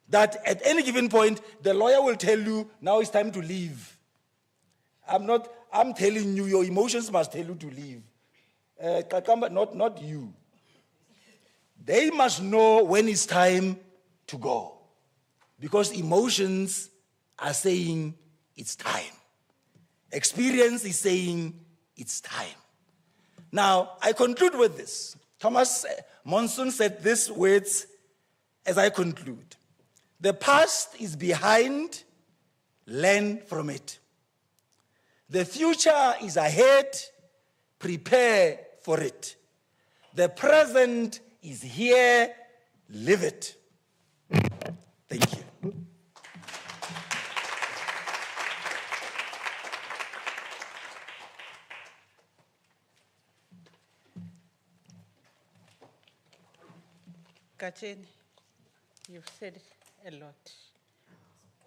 that at any given point, the lawyer will tell you, now it's time to leave. I'm telling you, your emotions must tell you to leave. Kakamba, not you. They must know when it's time to go. Because emotions are saying it's time. Experience is saying it's time. Now, I conclude with this. Thomas Monson said these words as I conclude. The past is behind, learn from it. The future is ahead, prepare for it. The present is here, live it. Thank you. Katsheni, you've said a lot.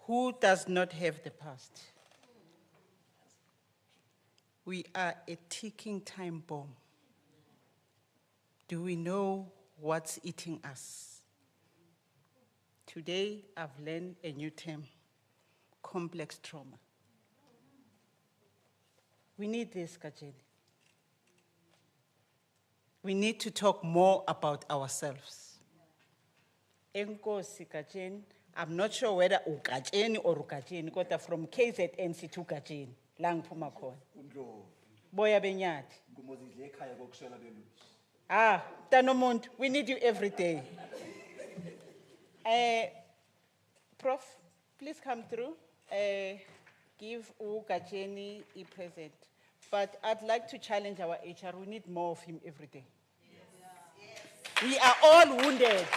Who does not have the past? We are a ticking time bomb. Do we know what's eating us? Today, I've learned a new term, complex trauma. We need this, Katsheni. We need to talk more about ourselves. Enkosi Katsheni, I'm not sure whether uKatsheni or uKatsheni, but from KZNC to Katsheni, lang phuma khona. Boya benyathi. Tanomuntu, we need you every day. Prof, please come through. Give uKatsheni a present. But I'd like to challenge our HR. We need more of him every day. Yes. We are all wounded.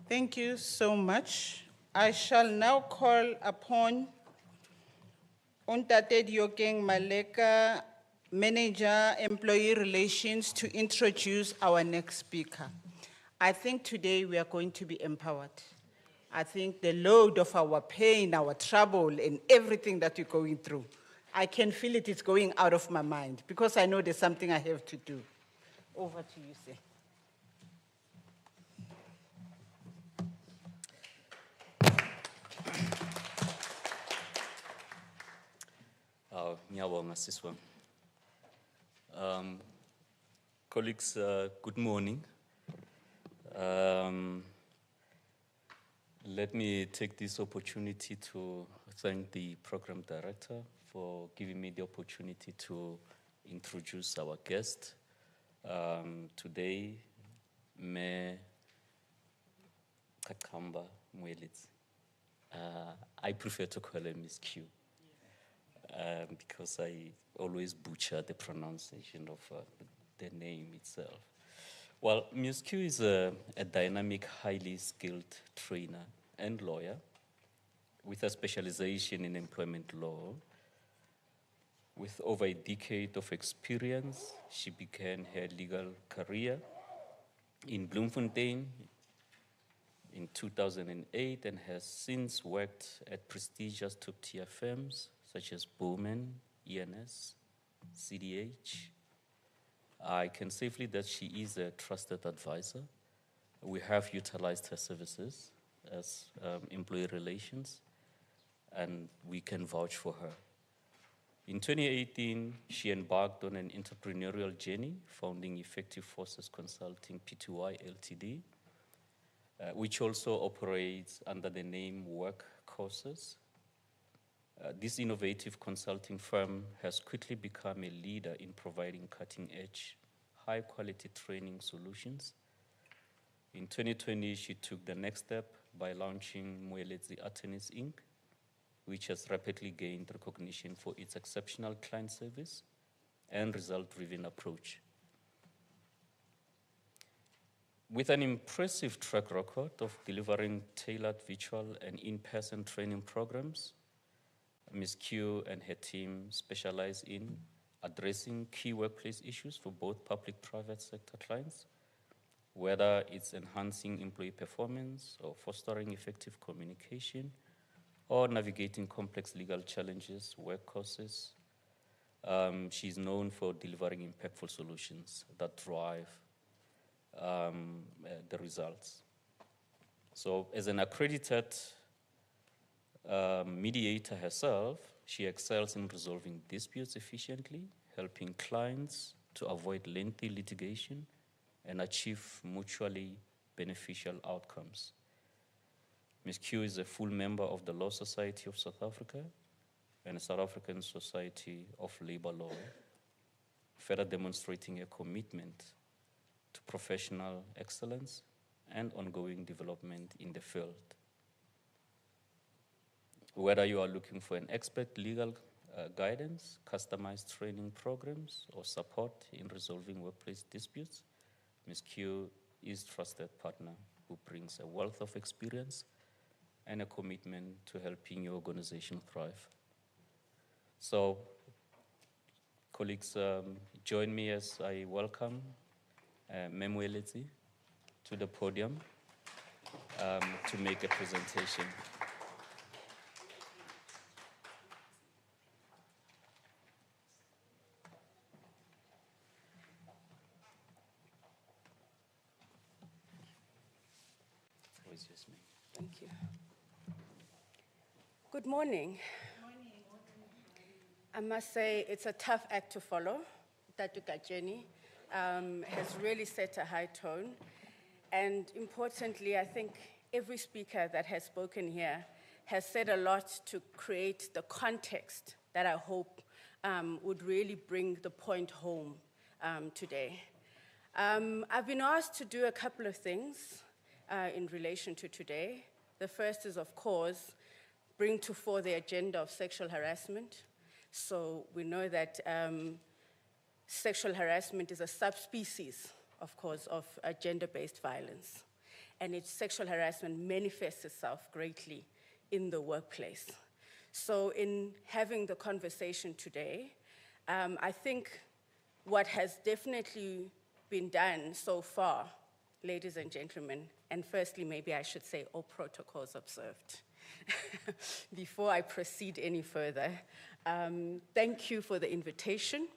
Thank you so much. I shall now call upon Untate Diokeng Maleka, Manager, Employee Relations, to introduce our next speaker. I think today we are going to be empowered. I think the load of our pain, our trouble, and everything that we're going through, I can feel it is going out of my mind because I know there's something I have to do. Over to you, sir. Ngiyabonga siswa. Colleagues, good morning. Let me take this opportunity to thank the program director for giving me the opportunity to introduce our guest. Today, Me Kakamba Mwelitz. I prefer to call her Miss Q. Because I always butcher the pronunciation of the name itself. Well, Ms. Q is a dynamic, highly skilled trainer and lawyer with a specialization in employment law. With over a decade of experience, she began her legal career in Bloemfontein in 2008 and has since worked at prestigious top-tier firms such as Bowman, ENS, CDH. I can safely that she is a trusted advisor. We have utilized her services as employee relations, and we can vouch for her. In 2018, she embarked on an entrepreneurial journey, founding Effective Forces Consulting Pty Ltd. which also operates under the name Work Courses. This innovative consulting firm has quickly become a leader in providing cutting-edge, high-quality training solutions. In 2020, she took the next step by launching Moeletsi Attorneys Inc., which has rapidly gained recognition for its exceptional client service and result-driven approach. With an impressive track record of delivering tailored virtual and in-person training programs, Ms. Q and her team specialize in addressing key workplace issues for both public-private sector clients, whether it's enhancing employee performance or fostering effective communication or navigating complex legal challenges, work courses. She's known for delivering impactful solutions that drive the results. So as an accredited mediator herself, she excels in resolving disputes efficiently, helping clients to avoid lengthy litigation and achieve mutually beneficial outcomes. Ms. Q is a full member of the Law Society of South Africa and the South African Society of Labor Law, further demonstrating a commitment to professional excellence and ongoing development in the field. Whether you are looking for an expert legal guidance, customized training programs, or support in resolving workplace disputes, Ms. Q is a trusted partner who brings a wealth of experience and a commitment to helping your organization thrive. So, colleagues, join me as I welcome Moeletsi to the podium to make a presentation. Thank you. Good morning. I must say it's a tough act to follow. Tatuka Jenny has really set a high tone. And importantly, I think every speaker that has spoken here has said a lot to create the context that I hope would really bring the point home today. I've been asked to do a couple of things in relation to today. The first is, of course, bring to fore the agenda of sexual harassment. So we know that sexual harassment is a subspecies, of course, of gender-based violence. And sexual harassment manifests itself greatly in the workplace. So in having the conversation today, I think what has definitely been done so far, ladies and gentlemen, and firstly, maybe I should say all protocols observed. Before I proceed any further, thank you for the invitation.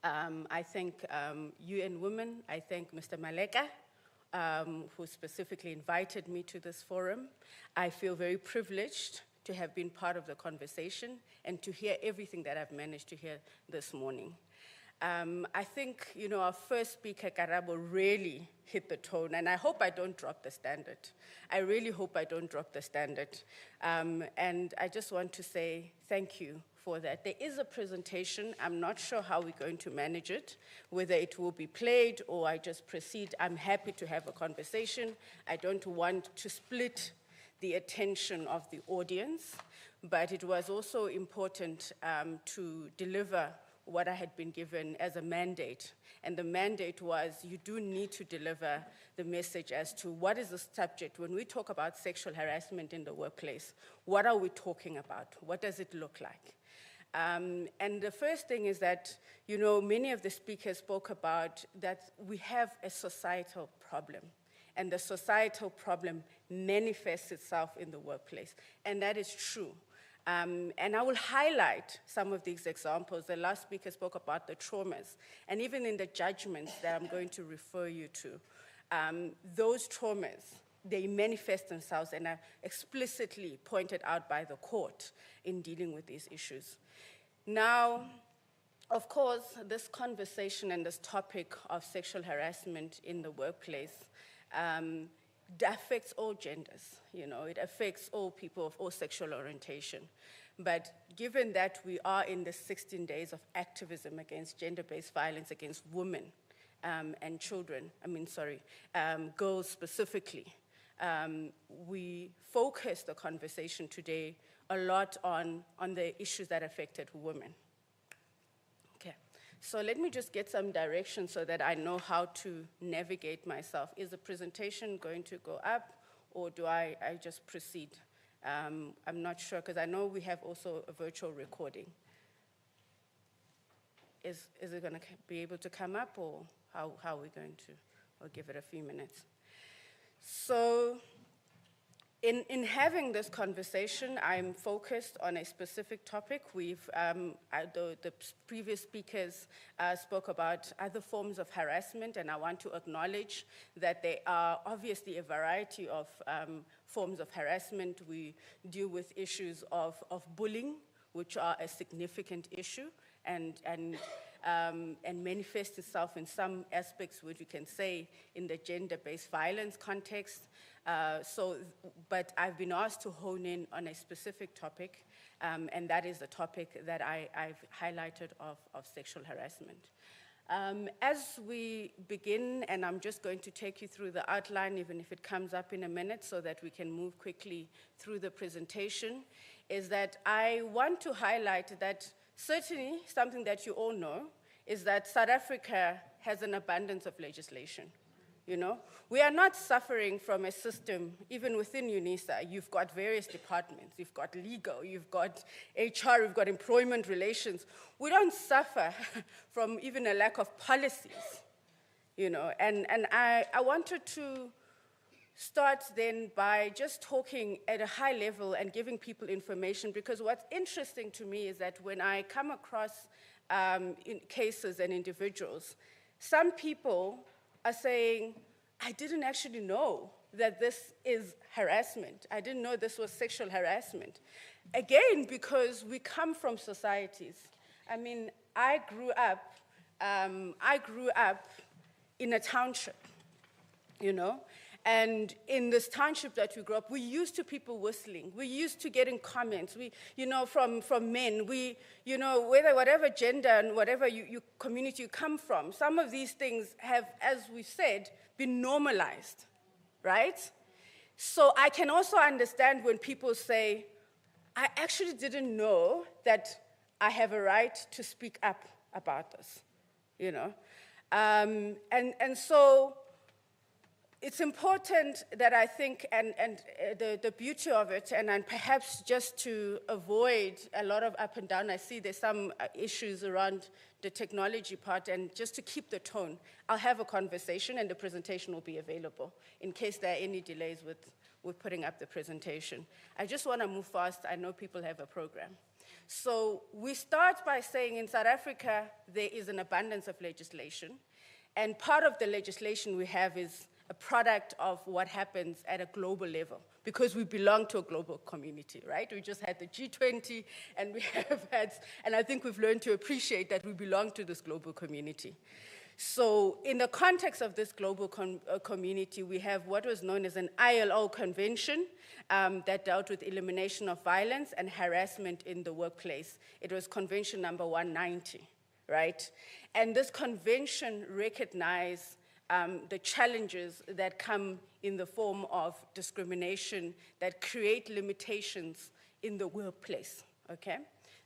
I thank UN Women. I thank Mr. Maleka, who specifically invited me to this forum. I feel very privileged to have been part of the conversation and to hear everything that I've managed to hear this morning. I think, our first speaker, Karabo, really hit the tone, and I hope I don't drop the standard. I really hope I don't drop the standard. And I just want to say thank you for that. There is a presentation. I'm not sure how we're going to manage it, whether it will be played or I just proceed. I'm happy to have a conversation. I don't want to split the attention of the audience, but it was also important to deliver what I had been given as a mandate. And the mandate was you do need to deliver the message as to what is the subject. When we talk about sexual harassment in the workplace, what are we talking about? What does it look like? And the first thing is that, many of the speakers spoke about that we have a societal problem. And the societal problem manifests itself in the workplace. And that is true. And I will highlight some of these examples. The last speaker spoke about the traumas. And even in the judgments that I'm going to refer you to, those traumas, they manifest themselves and are explicitly pointed out by the court in dealing with these issues. Now, of course, this conversation and this topic of sexual harassment in the workplace affects all genders, you know, it affects all people of all sexual orientation. But given that we are in the 16 days of activism against gender-based violence against women and children, girls specifically, we focus the conversation today a lot on the issues that affected women. Okay, so let me just get some direction so that I know how to navigate myself. Is the presentation going to go up, or do I just proceed? I'm not sure, because I know we have also a virtual recording. Is it going to be able to come up, or how are we going to? I'll give it a few minutes. So in having this conversation, I'm focused on a specific topic. The previous speakers spoke about other forms of harassment, and I want to acknowledge that there are obviously a variety of forms of harassment. We deal with issues of bullying, which are a significant issue, and manifest itself in some aspects, which you can say in the gender-based violence context. But I've been asked to hone in on a specific topic, and that is the topic that I've highlighted of sexual harassment. As we begin, and I'm just going to take you through the outline, even if it comes up in a minute, so that we can move quickly through the presentation, is that I want to highlight that certainly something that you all know is that South Africa has an abundance of legislation. You know, we are not suffering from a system, even within Unisa. You've got various departments. You've got legal, you've got HR, you've got employment relations. We don't suffer from even a lack of policies, you know. And I wanted to start then by just talking at a high level and giving people information, because what's interesting to me is that when I come across in cases and individuals, some people are saying, I didn't actually know that this is harassment. I didn't know this was sexual harassment. Again, because we come from societies. I mean, I grew up in a township, you know, and in this township that we grew up, we used to people whistling. We used to getting comments. We, you know, from men. We, you know, whatever gender and whatever community you come from, some of these things have, as we said, been normalized, right? So I can also understand when people say, I actually didn't know that I have a right to speak up about this, you know? And so it's important that I think, and the beauty of it, and perhaps just to avoid a lot of up and down, I see there's some issues around the technology part, and just to keep the tone, I'll have a conversation and the presentation will be available in case there are any delays with putting up the presentation. I just want to move fast. I know people have a program. So we start by saying in South Africa, there is an abundance of legislation, and part of the legislation we have is a product of what happens at a global level, because we belong to a global community, right? We just had the G20, and we have had, and I think we've learned to appreciate that we belong to this global community. So in the context of this global community, we have what was known as an ILO convention that dealt with elimination of violence and harassment in the workplace. It was convention number 190, right? And this convention recognized the challenges that come in the form of discrimination that create limitations in the workplace, okay?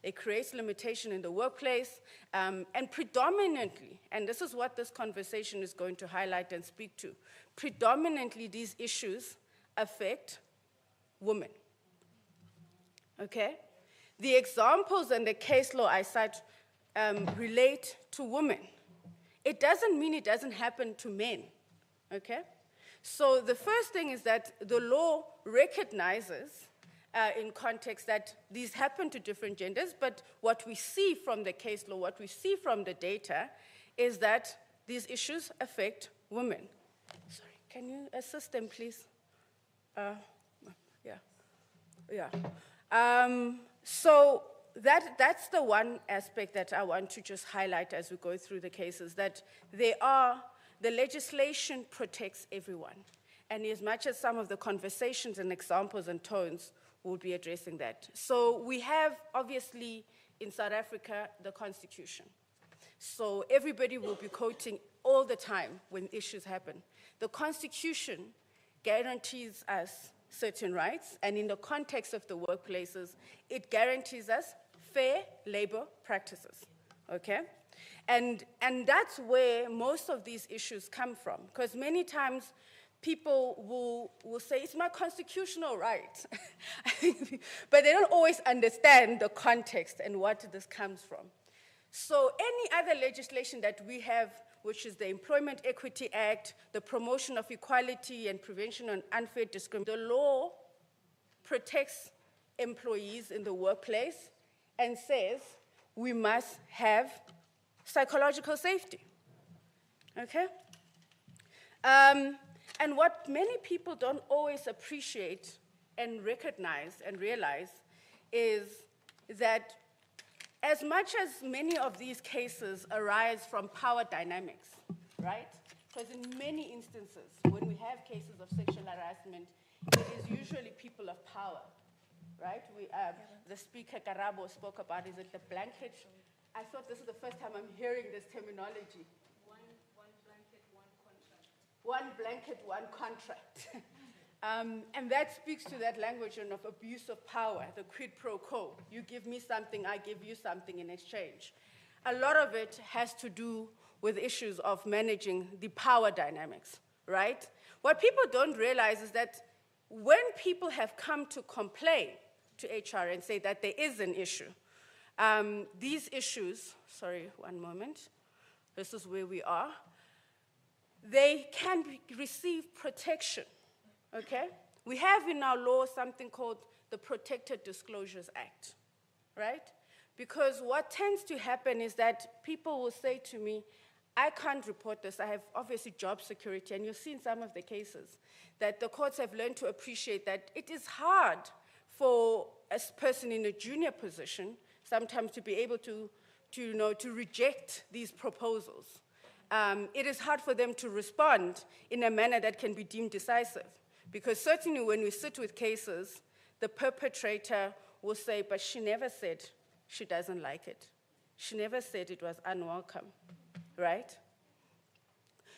It creates limitation in the workplace, and predominantly, and this is what this conversation is going to highlight and speak to, predominantly these issues affect women, okay? The examples and the case law I cite relate to women. It doesn't mean it doesn't happen to men, okay? So the first thing is that the law recognizes in context that these happen to different genders, but what we see from the case law, what we see from the data, is that these issues affect women. Sorry, can you assist them, please? So that's the one aspect that I want to just highlight as we go through the cases, that the legislation protects everyone. And as much as some of the conversations and examples and tones, we'll be addressing that. So we have, obviously, in South Africa, the Constitution. So everybody will be quoting all the time when issues happen. The Constitution guarantees us certain rights, and in the context of the workplaces, it guarantees us fair labor practices, okay? And that's where most of these issues come from, because many times people will say, it's my constitutional right. But they don't always understand the context and what this comes from. So any other legislation that we have, which is the Employment Equity Act, the Promotion of Equality and Prevention of Unfair Discrimination, the law protects employees in the workplace and says we must have psychological safety, okay? And what many people don't always appreciate and recognize and realize is that as much as many of these cases arise from power dynamics, right? Because in many instances, when we have cases of sexual harassment, it is usually people of power, right? The speaker, Karabo, spoke about, is it the blanket? I thought this is the first time I'm hearing this terminology. One blanket, one contract. One blanket, one contract. And that speaks to that language of abuse of power, the quid pro quo. You give me something, I give you something in exchange. A lot of it has to do with issues of managing the power dynamics, right? What people don't realize is that when people have come to complain to HR and say that there is an issue, these issues, sorry, one moment, this is where we are, they can receive protection. Okay? We have in our law something called the Protected Disclosures Act, right? Because what tends to happen is that people will say to me, I can't report this. I have obviously job security, and you'll see in some of the cases that the courts have learned to appreciate that it is hard for a person in a junior position sometimes to be able to reject these proposals. It is hard for them to respond in a manner that can be deemed decisive. Because certainly when we sit with cases, the perpetrator will say, but she never said she doesn't like it. She never said it was unwelcome, right?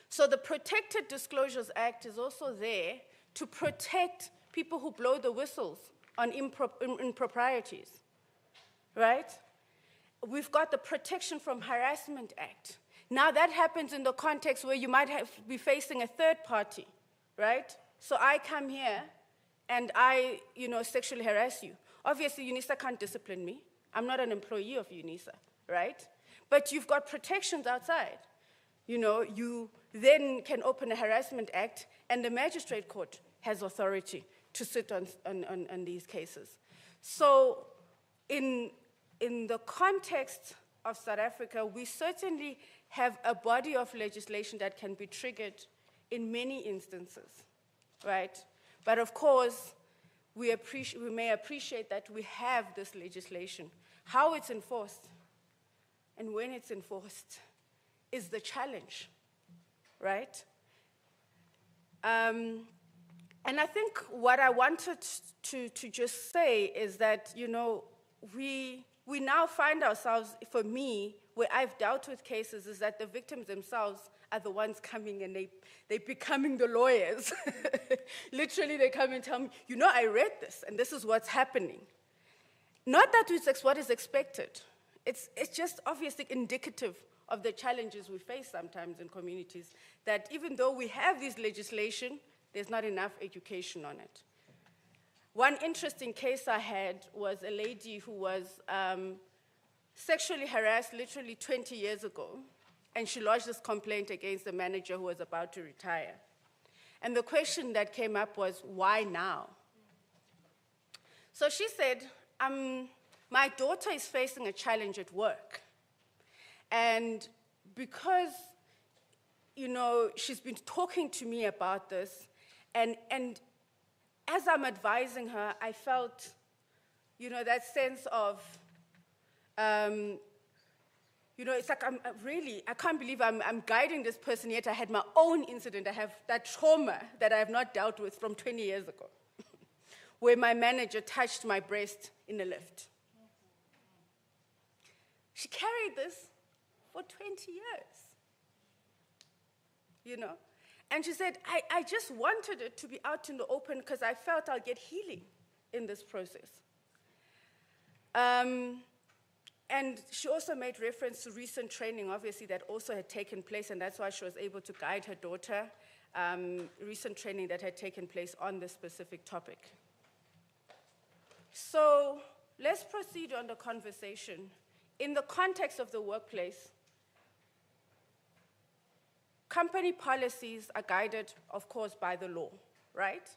So the Protected Disclosures Act is also there to protect people who blow the whistles on improprieties, right? We've got the Protection from Harassment Act. Now that happens in the context where you might be facing a third party, right? So I come here and I, sexually harass you. Obviously, Unisa can't discipline me. I'm not an employee of Unisa, right? But you've got protections outside. You then can open a harassment act, and the magistrate court has authority to sit on these cases. So in the context of South Africa, we certainly have a body of legislation that can be triggered in many instances. Right? But of course, we may appreciate that we have this legislation. How it's enforced and when it's enforced is the challenge, right? And I think what I wanted to just say is that, we now find ourselves, for me, where I've dealt with cases, is that the victims themselves are the ones coming and they're becoming the lawyers. Literally, they come and tell me, I read this, and this is what's happening. Not that it's what is expected. It's just obviously indicative of the challenges we face sometimes in communities, that even though we have this legislation, there's not enough education on it. One interesting case I had was a lady who was sexually harassed literally 20 years ago, and she lodged this complaint against the manager who was about to retire. And the question that came up was, why now? So she said, my daughter is facing a challenge at work. And because, she's been talking to me about this, and as I'm advising her, I felt, that sense of, You know, it's like I can't believe I'm guiding this person, yet I had my own incident. I have that trauma that I have not dealt with from 20 years ago, where my manager touched my breast in a lift. She carried this for 20 years, you know? And she said, I just wanted it to be out in the open because I felt I'll get healing in this process. And she also made reference to recent training, obviously, that also had taken place, and that's why she was able to guide her daughter, recent training that had taken place on this specific topic. So let's proceed on the conversation. In the context of the workplace, company policies are guided, of course, by the law, right?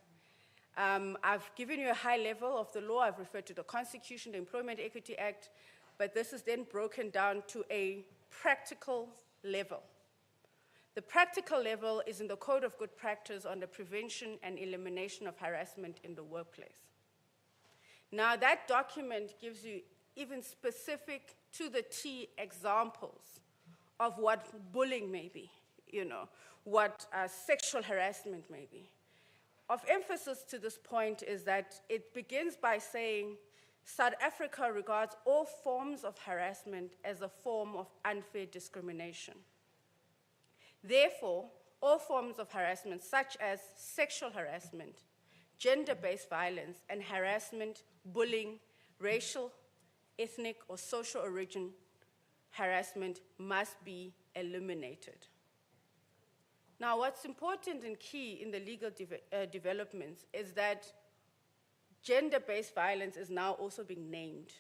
I've given you a high level of the law. I've referred to the Constitution, the Employment Equity Act, but this is then broken down to a practical level. The practical level is in the Code of Good Practice on the prevention and elimination of harassment in the workplace. Now, that document gives you even specific to the T examples of what bullying may be, you know, what sexual harassment may be. Of emphasis to this point is that it begins by saying South Africa regards all forms of harassment as a form of unfair discrimination. Therefore, all forms of harassment, such as sexual harassment, gender-based violence, and harassment, bullying, racial, ethnic, or social origin harassment must be eliminated. Now, what's important and key in the legal developments is that gender-based violence is now also being named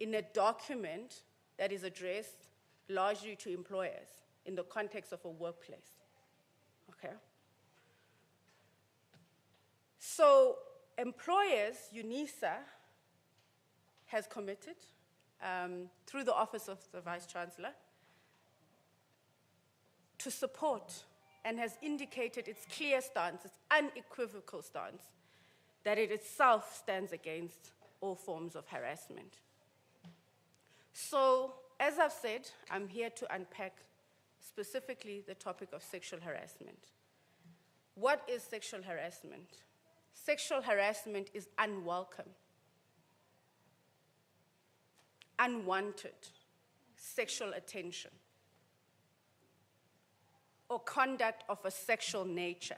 in a document that is addressed largely to employers in the context of a workplace, okay? So employers, Unisa has committed through the Office of the Vice Chancellor to support and has indicated its clear stance, its unequivocal stance, that it itself stands against all forms of harassment. So, as I've said, I'm here to unpack specifically the topic of sexual harassment. What is sexual harassment? Sexual harassment is unwelcome, unwanted sexual attention, or conduct of a sexual nature,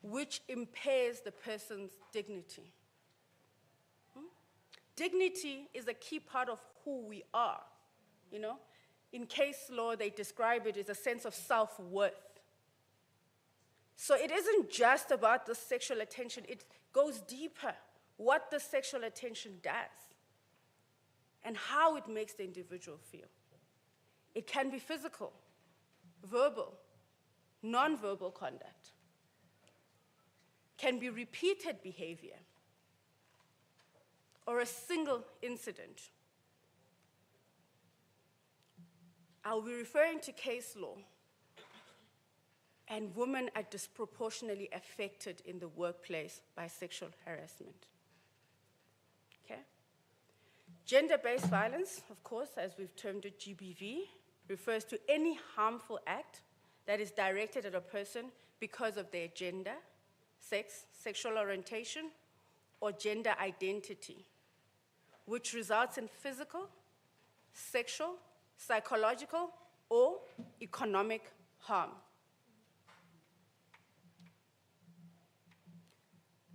which impairs the person's dignity. Dignity is a key part of who we are, you know? In case law, they describe it as a sense of self-worth. So it isn't just about the sexual attention, it goes deeper, what the sexual attention does and how it makes the individual feel. It can be physical, verbal, non-verbal conduct. Can be repeated behavior or a single incident. I'll be referring to case law, and women are disproportionately affected in the workplace by sexual harassment. Okay? Gender-based violence, of course, as we've termed it, GBV, refers to any harmful act that is directed at a person because of their gender, sex, sexual orientation, or gender identity, which results in physical, sexual, psychological, or economic harm.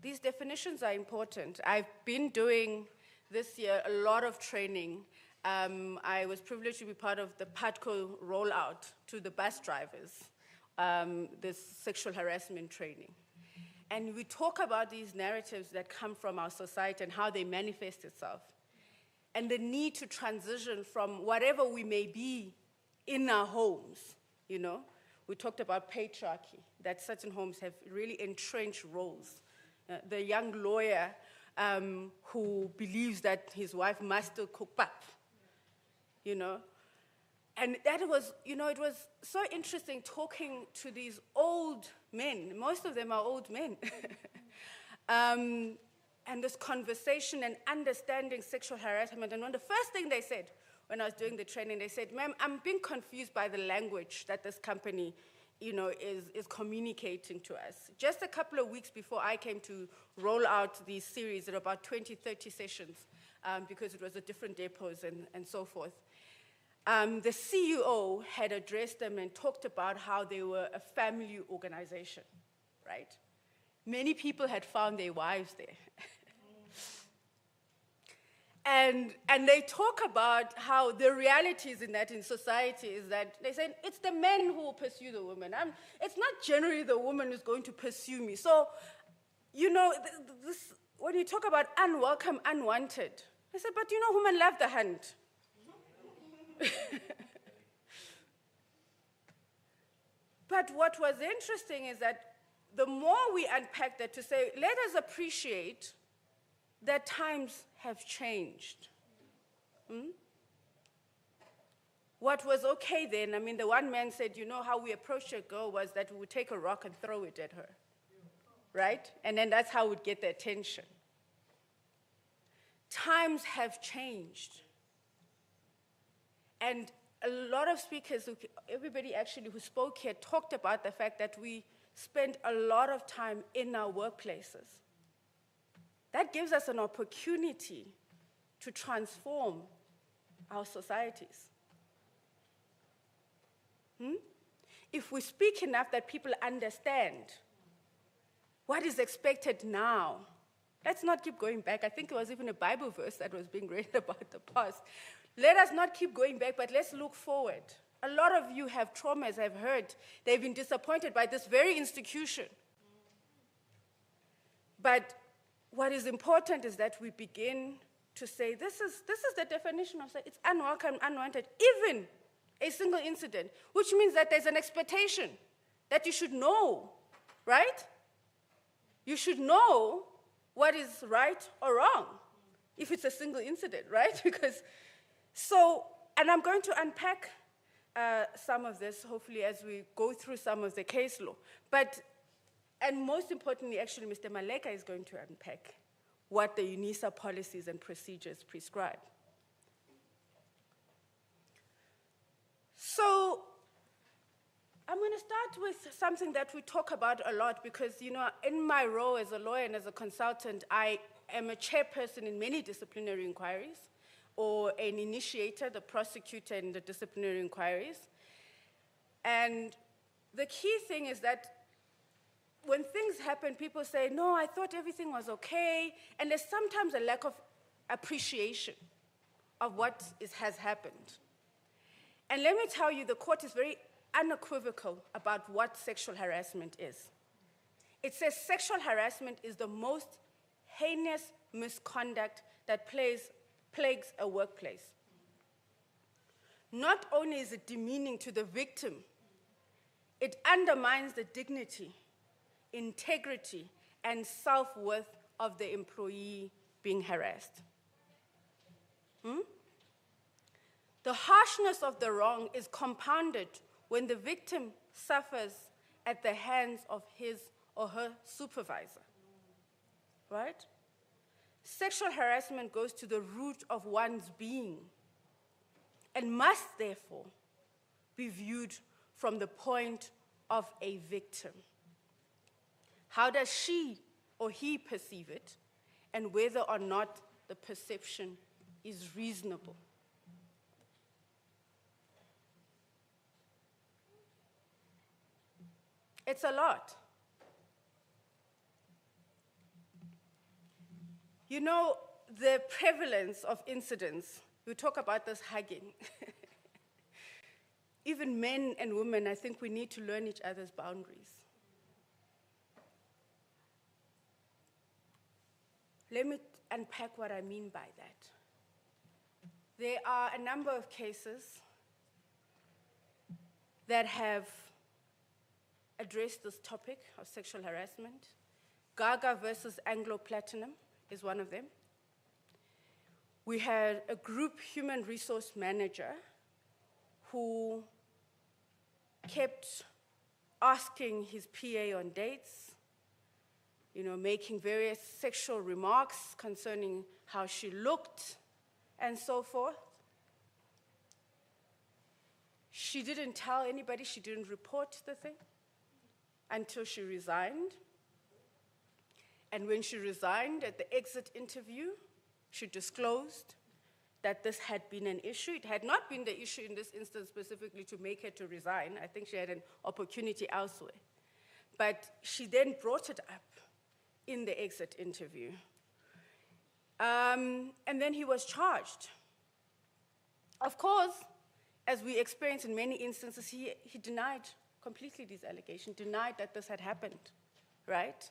These definitions are important. I've been doing this year a lot of training. I was privileged to be part of the PATCO rollout to the bus drivers, this sexual harassment training. And we talk about these narratives that come from our society and how they manifest itself, and the need to transition from whatever we may be in our homes, you know. We talked about patriarchy, that certain homes have really entrenched roles. The young lawyer who believes that his wife must still cook pap, you know. And that was, you know, it was so interesting talking to these old men. Most of them are old men. And this conversation and understanding sexual harassment. And when the first thing they said, when I was doing the training, they said, ma'am, I'm being confused by the language that this company is communicating to us. Just a couple of weeks before I came to roll out these series at about 20, 30 sessions, because it was at different depots and so forth. The CEO had addressed them and talked about how they were a family organization, right? Many people had found their wives there. And they talk about how the realities in society is that they say it's the men who will pursue the women. It's not generally the woman who's going to pursue me. So, when you talk about unwelcome, unwanted, I said, but women love the hunt. But what was interesting is that the more we unpack that to say, let us appreciate that times have changed. What was okay then, the one man said, how we approached a girl was that we would take a rock and throw it at her, right? And then that's how we'd get the attention. Times have changed. And a lot of speakers, everybody actually who spoke here, talked about the fact that we spend a lot of time in our workplaces. That gives us an opportunity to transform our societies. If we speak enough that people understand what is expected now, let's not keep going back. I think it was even a Bible verse that was being read about the past. Let us not keep going back, but let's look forward. A lot of you have traumas, I've heard. They've been disappointed by this very institution. But what is important is that we begin to say, this is the definition of, it's unwelcome, unwanted, even a single incident, which means that there's an expectation that you should know, right? You should know what is right or wrong if it's a single incident, right? And I'm going to unpack some of this, hopefully, as we go through some of the case law. And most importantly, actually, Mr. Maleka is going to unpack what the Unisa policies and procedures prescribe. So I'm going to start with something that we talk about a lot because, in my role as a lawyer and as a consultant, I am a chairperson in many disciplinary inquiries, or an initiator, the prosecutor in the disciplinary inquiries. And the key thing is that when things happen, people say, no, I thought everything was okay, and there's sometimes a lack of appreciation of what has happened. And let me tell you, the court is very unequivocal about what sexual harassment is. It says sexual harassment is the most heinous misconduct that plagues a workplace. Not only is it demeaning to the victim, it undermines the dignity, integrity, and self-worth of the employee being harassed. The harshness of the wrong is compounded when the victim suffers at the hands of his or her supervisor, right? Sexual harassment goes to the root of one's being and must therefore be viewed from the point of a victim. How does she or he perceive it, and whether or not the perception is reasonable? It's a lot. The prevalence of incidents, we talk about this hugging. Even men and women, I think we need to learn each other's boundaries. Let me unpack what I mean by that. There are a number of cases that have addressed this topic of sexual harassment. Gaga versus Anglo Platinum is one of them. We had a group human resource manager who kept asking his PA on dates, making various sexual remarks concerning how she looked and so forth. She didn't tell anybody, she didn't report the thing until she resigned. And when she resigned at the exit interview, she disclosed that this had been an issue. It had not been the issue in this instance specifically to make her to resign. I think she had an opportunity elsewhere. But she then brought it up in the exit interview. And then he was charged. Of course, as we experienced in many instances, he denied completely these allegations, denied that this had happened, right?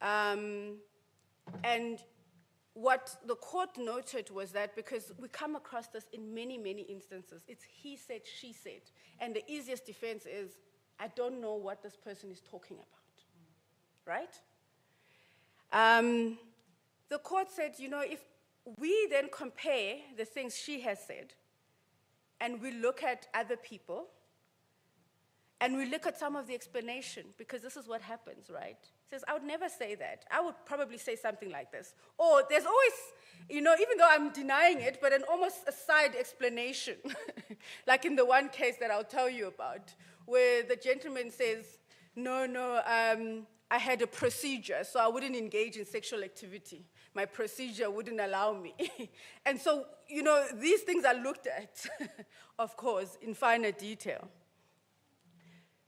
And what the court noted was that, because we come across this in many, many instances, it's he said, she said. And the easiest defense is, I don't know what this person is talking about, right? The court said, you know, if we then compare the things she has said, and we look at other people, and we look at some of the explanation, because this is what happens, right? Says, I would never say that. I would probably say something like this. Or there's always, you know, even though I'm denying it, but an almost a side explanation. Like in the one case that I'll tell you about, where the gentleman says, no, I had a procedure, so I wouldn't engage in sexual activity. My procedure wouldn't allow me. And so, you know, these things are looked at, of course, in finer detail.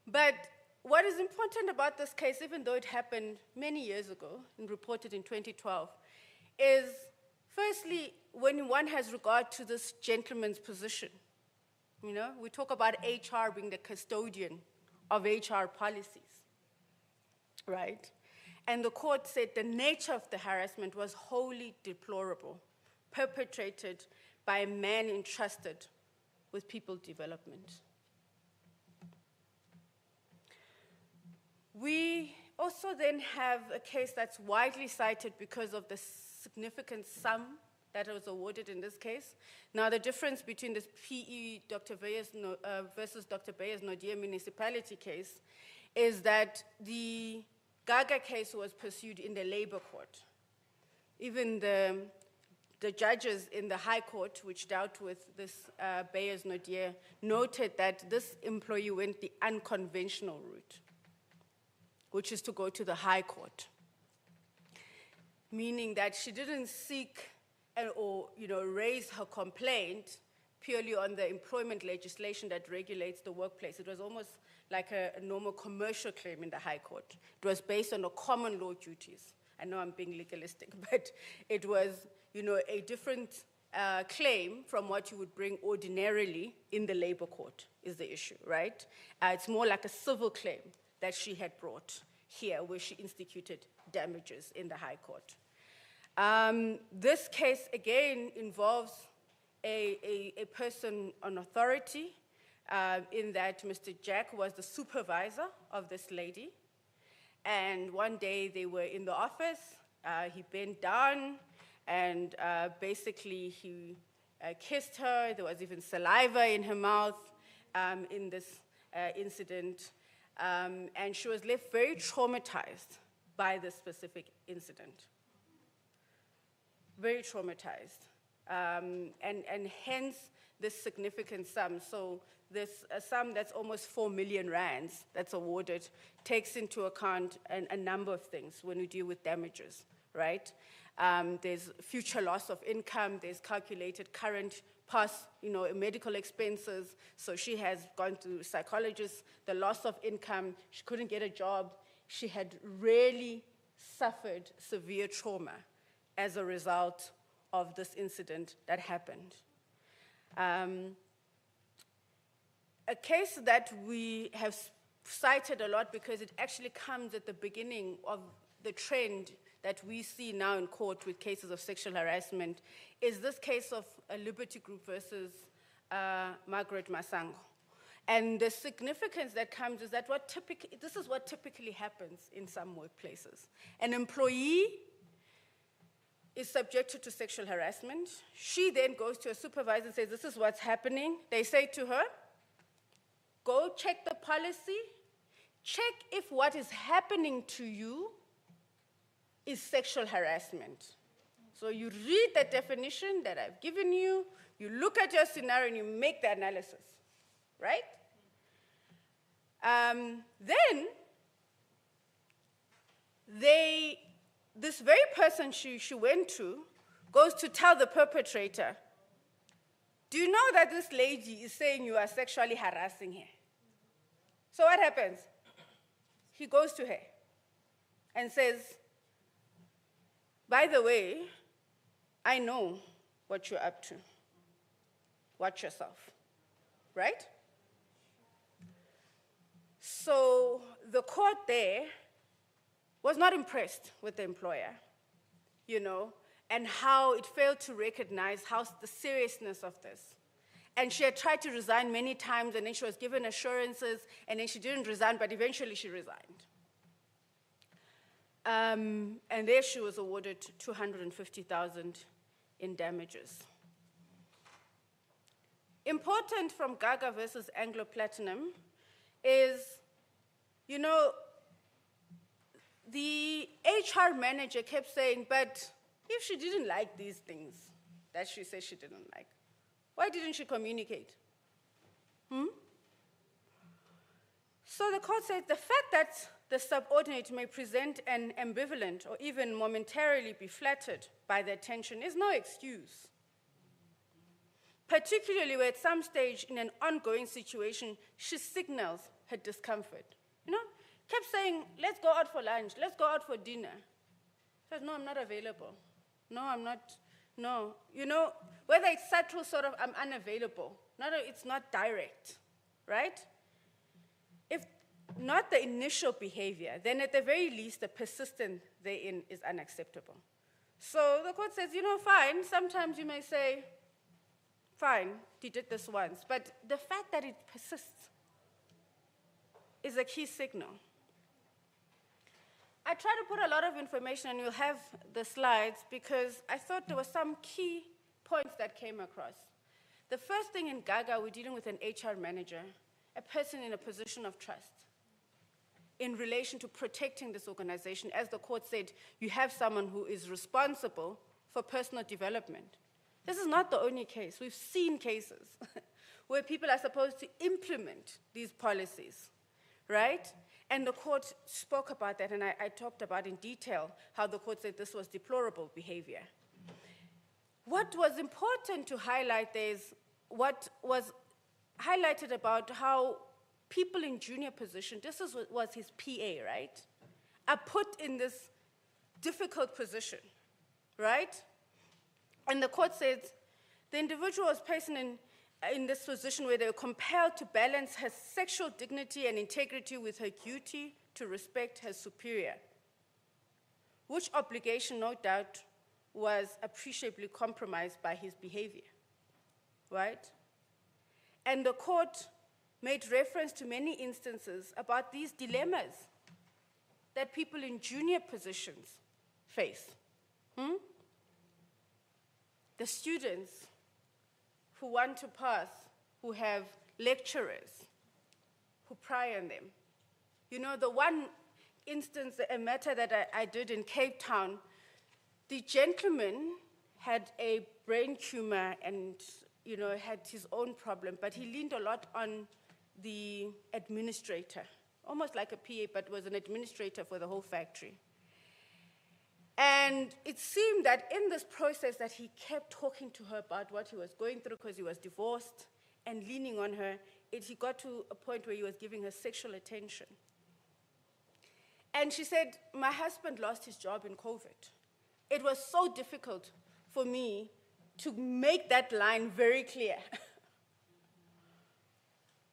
But what is important about this case, even though it happened many years ago and reported in 2012, is firstly, when one has regard to this gentleman's position, you know, we talk about HR being the custodian of HR policies, right? And the court said the nature of the harassment was wholly deplorable, perpetrated by a man entrusted with people development. We also then have a case that's widely cited because of the significant sum that was awarded in this case. Now, the difference between this PE Dr. Beyers versus Dr. Beyers Nodia municipality case is that the Gaga case was pursued in the labor court. Even the judges in the high court, which dealt with this Beyers Nodia, noted that this employee went the unconventional route, which is to go to the high court, meaning that she didn't seek or raise her complaint purely on the employment legislation that regulates the workplace. It was almost like a normal commercial claim in the high court. It was based on the common law duties. I know I'm being legalistic, but it was a different claim from what you would bring ordinarily in the labor court is the issue, right? It's more like a civil claim that she had brought here, where she instituted damages in the high court. This case, again, involves a person on authority, in that Mr. Jack was the supervisor of this lady. And one day they were in the office, he bent down, and basically he kissed her. There was even saliva in her mouth in this incident. And she was left very traumatized by this specific incident. Very traumatized. And hence this significant sum. So this sum that's almost 4 million rands that's awarded takes into account a number of things when we deal with damages, right? There's future loss of income, there's calculated current past, medical expenses. So she has gone to psychologists, the loss of income, she couldn't get a job. She had really suffered severe trauma as a result of this incident that happened. A case that we have cited a lot because it actually comes at the beginning of the trend that we see now in court with cases of sexual harassment is this case of a Liberty Group versus Margaret Masango. And the significance that comes is that this is what typically happens in some workplaces. An employee is subjected to sexual harassment. She then goes to a supervisor and says, this is what's happening. They say to her, go check the policy, check if what is happening to you is sexual harassment. So you read the definition that I've given you, you look at your scenario and you make the analysis. right? Then, this very person she went to goes to tell the perpetrator, do you know that this lady is saying you are sexually harassing her? So what happens? He goes to her and says, by the way, I know what you're up to. Watch yourself, right? So the court there was not impressed with the employer, you know, and how it failed to recognize the seriousness of this. And she had tried to resign many times, and then she was given assurances, and then she didn't resign, but eventually she resigned. And there she was awarded 250,000 in damages. Important from Gaga versus Anglo Platinum is, you know, the HR manager kept saying, but if she didn't like these things that she said she didn't like, why didn't she communicate? So the court said the fact that the subordinate may present an ambivalent or even momentarily be flattered by the attention is no excuse. Particularly where at some stage in an ongoing situation, she signals her discomfort. You know, kept saying, let's go out for lunch, let's go out for dinner. Says, no, I'm not available. No, I'm not, no. You know, whether it's subtle sort of, I'm unavailable. It's not direct, right? If not the initial behavior, then at the very least, the persistence therein is unacceptable. So the court says, you know, fine, sometimes you may say, fine, he did this once, but the fact that it persists is a key signal. I try to put a lot of information, and you'll have the slides, because I thought there were some key points that came across. The first thing in Gaga, we're dealing with an HR manager, a person in a position of trust in relation to protecting this organization. As the court said, you have someone who is responsible for personal development. This is not the only case. We've seen cases where people are supposed to implement these policies, right? And the court spoke about that, and I talked about in detail how the court said this was deplorable behavior. What was important to highlight there is what was highlighted about how people in junior position, this was his PA, right, are put in this difficult position, right? And the court said the individual was placed in this position where they were compelled to balance her sexual dignity and integrity with her duty to respect her superior, which obligation, no doubt, was appreciably compromised by his behavior, right? And the court made reference to many instances about these dilemmas that people in junior positions face. The students who want to pass, who have lecturers who pry on them. You know, the one instance, a matter that I did in Cape Town, the gentleman had a brain tumor and, you know, had his own problem, but he leaned a lot on the administrator, almost like a PA, but was an administrator for the whole factory. And it seemed that in this process that he kept talking to her about what he was going through because he was divorced and leaning on her, he got to a point where he was giving her sexual attention. And she said, my husband lost his job in COVID. It was so difficult for me to make that line very clear.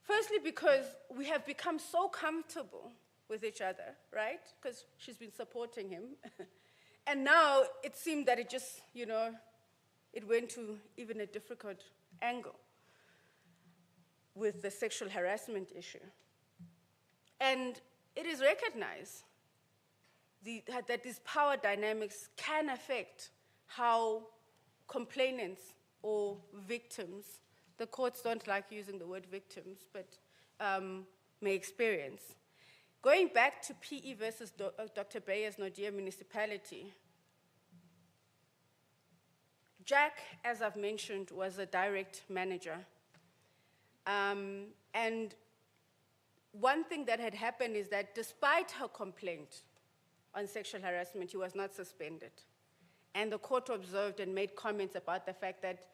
Firstly, because we have become so comfortable with each other, right? Because she's been supporting him. And now it seemed that it just, you know, it went to even a difficult angle with the sexual harassment issue. And it is recognized that these power dynamics can affect how complainants or victims, the courts don't like using the word victims, but may experience. Going back to PE versus Dr. Bayer's Nodia municipality, Jack, as I've mentioned, was a direct manager. And one thing that had happened is that despite her complaint on sexual harassment, he was not suspended. And the court observed and made comments about the fact that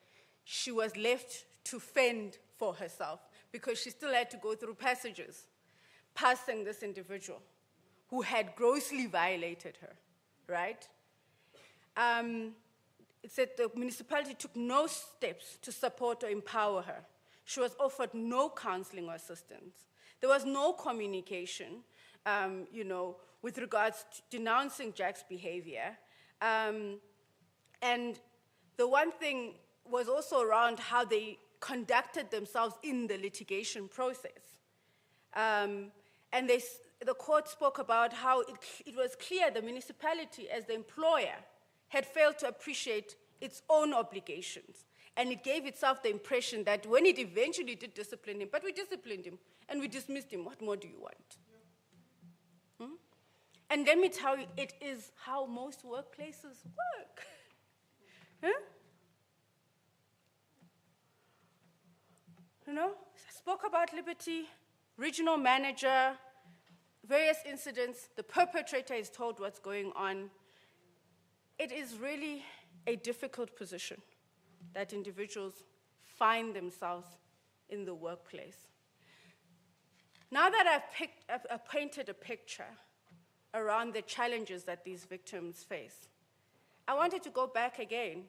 she was left to fend for herself because she still had to go through passages, passing this individual who had grossly violated her, right? It said the municipality took no steps to support or empower her. She was offered no counseling or assistance. There was no communication, with regards to denouncing Jack's behavior. And the one thing was also around how they conducted themselves in the litigation process. And the court spoke about how it was clear the municipality, as the employer, had failed to appreciate its own obligations. And it gave itself the impression that when it eventually did discipline him, but we disciplined him and we dismissed him, what more do you want? Hmm? And let me tell you, it is how most workplaces work. Huh? I spoke about Liberty, regional manager, various incidents, the perpetrator is told what's going on. It is really a difficult position that individuals find themselves in the workplace. Now that I've painted a picture around the challenges that these victims face, I wanted to go back again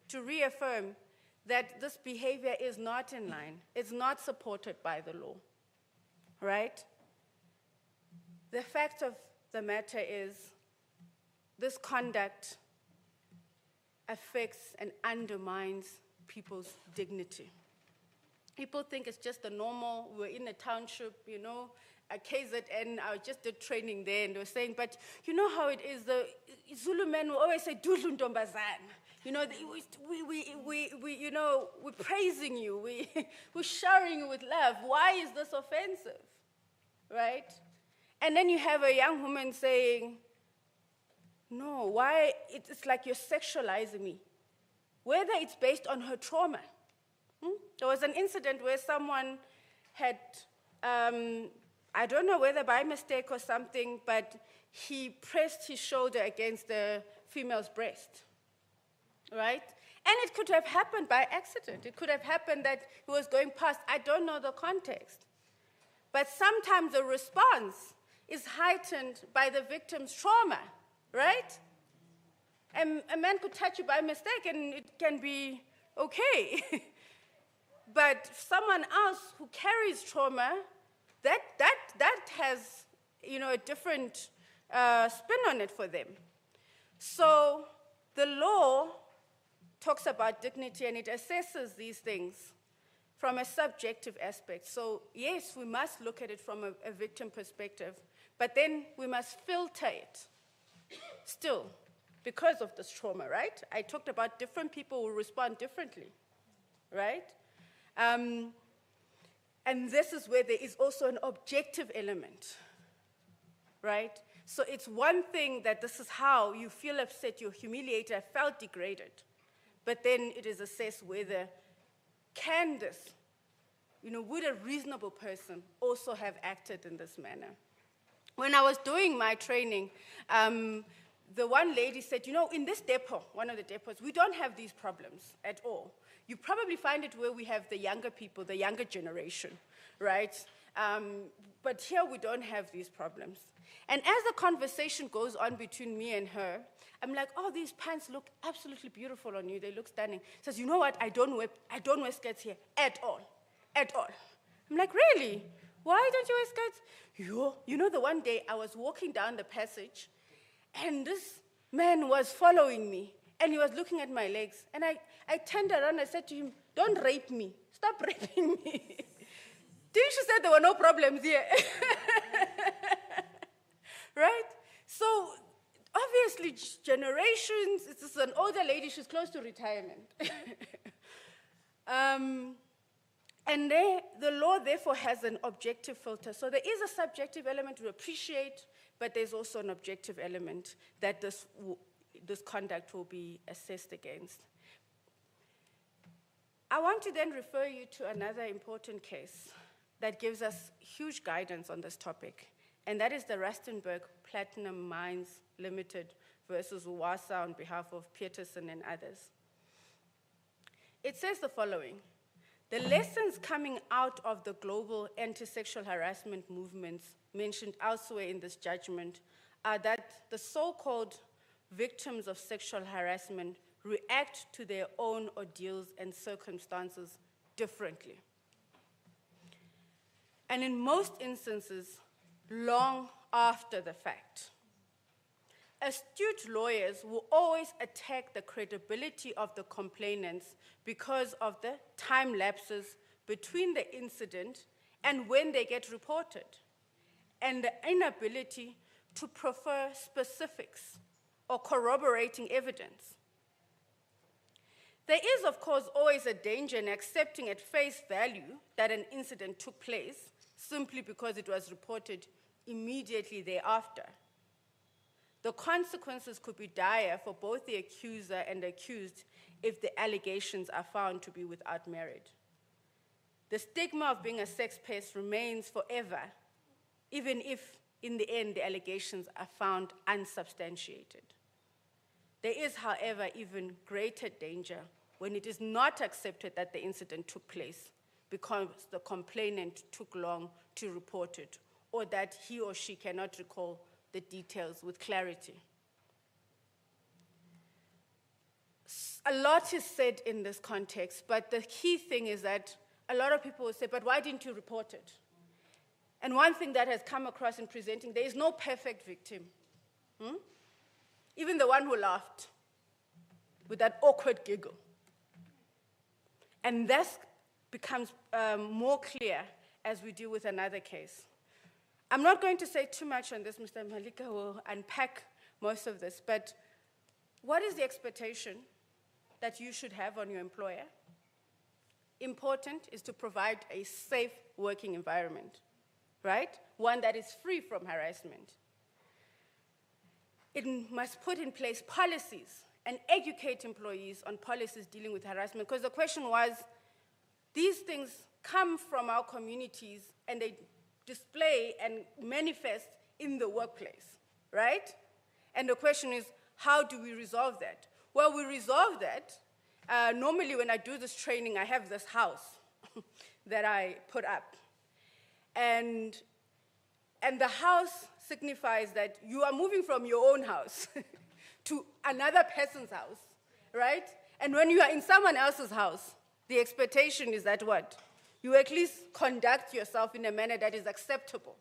to reaffirm that this behavior is not in line, it's not supported by the law, right? The fact of the matter is this conduct affects and undermines people's dignity. People think it's just a normal, we're in a township, a KZN, I just did training there, and they were saying, but you know how it is, the Zulu men will always say, "Dudlu ntombazana." We're praising you, we're showering you with love. Why is this offensive, right? And then you have a young woman saying, no, why, it's like you're sexualizing me. Whether it's based on her trauma. There was an incident where someone had, I don't know whether by mistake or something, but he pressed his shoulder against the female's breast, right? And it could have happened by accident. It could have happened that he was going past. I don't know the context. But sometimes the response is heightened by the victim's trauma, right? And a man could touch you by mistake and it can be okay. But someone else who carries trauma, that has, a different spin on it for them. So the law talks about dignity and it assesses these things from a subjective aspect. So yes, we must look at it from a victim perspective, but then we must filter it still because of this trauma, right? I talked about different people who respond differently, right? And this is where there is also an objective element, right? So it's one thing that this is how you feel upset, you're humiliated, I felt degraded. But then it is assessed whether can this, would a reasonable person also have acted in this manner? When I was doing my training, the one lady said, in this depot, one of the depots, we don't have these problems at all. You probably find it where we have the younger people, the younger generation, right? But here we don't have these problems. And as the conversation goes on between me and her, I'm like, oh, these pants look absolutely beautiful on you. They look stunning. She says, you know what? I don't wear skirts here at all. At all. I'm like, really? Why don't you wear skirts? You know the one day I was walking down the passage and this man was following me and he was looking at my legs. And I turned around and I said to him, don't rape me. Stop raping me. Didn't she say there were no problems here? Right? So obviously generations, this is an older lady, she's close to retirement. And the law therefore has an objective filter. So there is a subjective element to appreciate, but there's also an objective element that this conduct will be assessed against. I want to then refer you to another important case that gives us huge guidance on this topic, and that is the Rustenburg Platinum Mines Limited versus Wasa on behalf of Peterson and others. It says the following: the lessons coming out of the global anti-sexual harassment movements mentioned elsewhere in this judgment are that the so-called victims of sexual harassment react to their own ordeals and circumstances differently. And in most instances, long after the fact. Astute lawyers will always attack the credibility of the complainants because of the time lapses between the incident and when they get reported, and the inability to prefer specifics or corroborating evidence. There is, of course, always a danger in accepting at face value that an incident took place simply because it was reported immediately thereafter. The consequences could be dire for both the accuser and the accused if the allegations are found to be without merit. The stigma of being a sex pest remains forever, even if in the end the allegations are found unsubstantiated. There is, however, even greater danger when it is not accepted that the incident took place because the complainant took long to report it, or that he or she cannot recall the details with clarity. A lot is said in this context, but the key thing is that a lot of people will say, but why didn't you report it? And one thing that has come across in presenting, there is no perfect victim. Even the one who laughed with that awkward giggle. And this becomes more clear as we deal with another case. I'm not going to say too much on this. Mr. Malika will unpack most of this, but what is the expectation that you should have on your employer? Important is to provide a safe working environment, right? One that is free from harassment. It must put in place policies and educate employees on policies dealing with harassment, because the question was, these things come from our communities and they display and manifest in the workplace, right? And the question is, how do we resolve that? Well, we resolve that. Normally when I do this training, I have this house that I put up. And the house signifies that you are moving from your own house to another person's house, right? And when you are in someone else's house, the expectation is that what? You at least conduct yourself in a manner that is acceptable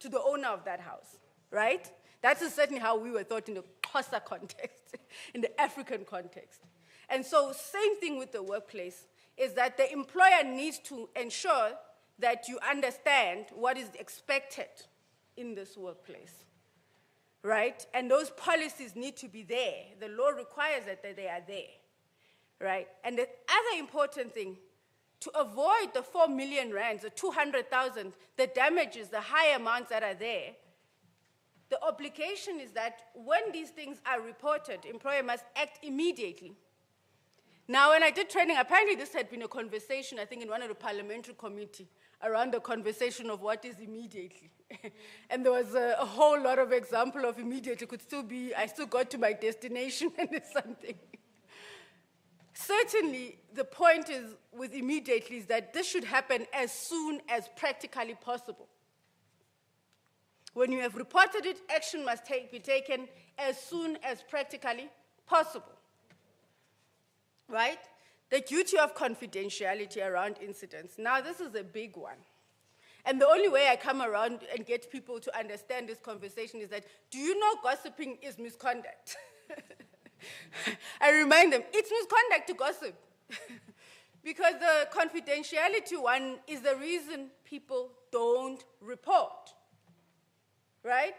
to the owner of that house, right? That is certainly how we were taught in the Xhosa context, in the African context. And so same thing with the workplace, is that the employer needs to ensure that you understand what is expected in this workplace, right? And those policies need to be there. The law requires that they are there, right? And the other important thing, to avoid the 4 million rands, the 200,000, the damages, the high amounts that are there, the obligation is that when these things are reported, employer must act immediately. Now, when I did training, apparently this had been a conversation, I think, in one of the parliamentary committee around the conversation of what is immediately. And there was a whole lot of example of immediately. Could still be, I still got to my destination and it's something. Certainly, the point is with immediately is that this should happen as soon as practically possible. When you have reported it, action must be taken as soon as practically possible, right? The duty of confidentiality around incidents. Now, this is a big one. And the only way I come around and get people to understand this conversation is that, do you know gossiping is misconduct? I remind them, it's misconduct to gossip. Because the confidentiality one is the reason people don't report, right?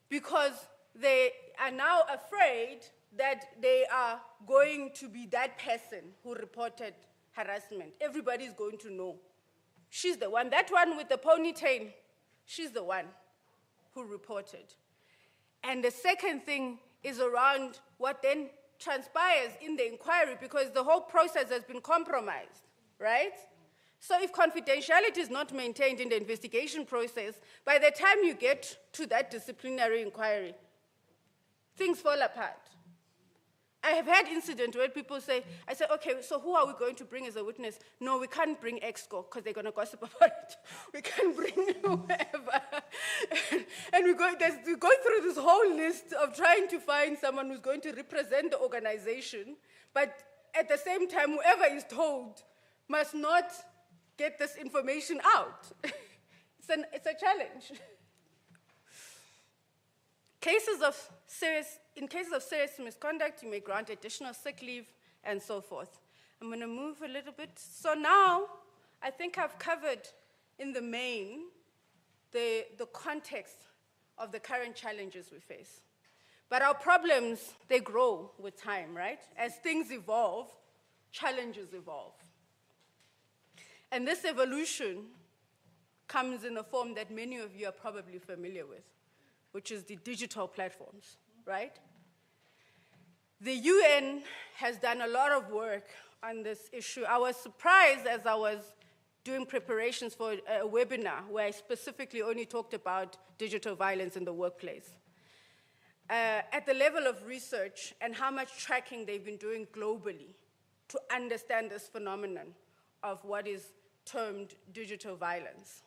Because they are now afraid that they are going to be that person who reported harassment. Everybody's going to know. She's the one. That one with the ponytail, she's the one who reported. And the second thing is around what then transpires in the inquiry, because the whole process has been compromised, right? So if confidentiality is not maintained in the investigation process, by the time you get to that disciplinary inquiry, things fall apart. I have had incidents where people say, I say, okay, so who are we going to bring as a witness? No, we can't bring EXCO because they're going to gossip about it. We can't bring whoever. And we go through this whole list of trying to find someone who's going to represent the organization, but at the same time, whoever is told must not get this information out. It's a challenge. In cases of serious misconduct, you may grant additional sick leave and so forth. I'm going to move a little bit. So now, I think I've covered in the main the context of the current challenges we face. But our problems, they grow with time, right? As things evolve, challenges evolve. And this evolution comes in a form that many of you are probably familiar with, which is the digital platforms, right? The UN has done a lot of work on this issue. I was surprised as I was doing preparations for a webinar where I specifically only talked about digital violence in the workplace. At the level of research and how much tracking they've been doing globally to understand this phenomenon of what is termed digital violence.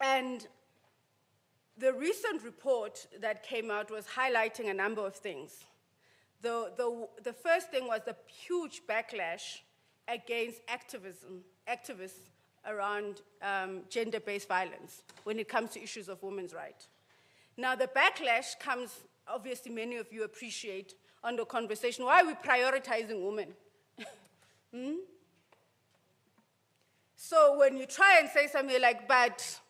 And the recent report that came out was highlighting a number of things. The first thing was the huge backlash against activists around gender-based violence when it comes to issues of women's rights. Now, the backlash comes, obviously, many of you appreciate on the conversation, why are we prioritizing women? So when you try and say something like, but,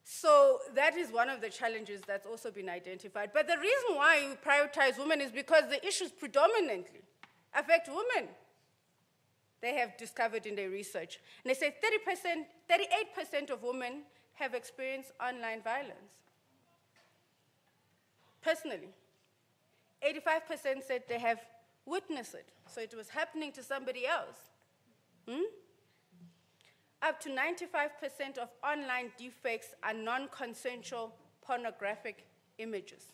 so that is one of the challenges that's also been identified. But the reason why we prioritize women is because the issues predominantly affect women. They have discovered in their research. And they say 38% of women have experienced online violence. Personally. 85% said they have witnessed it. So it was happening to somebody else. Up to 95% of online defects are non-consensual pornographic images.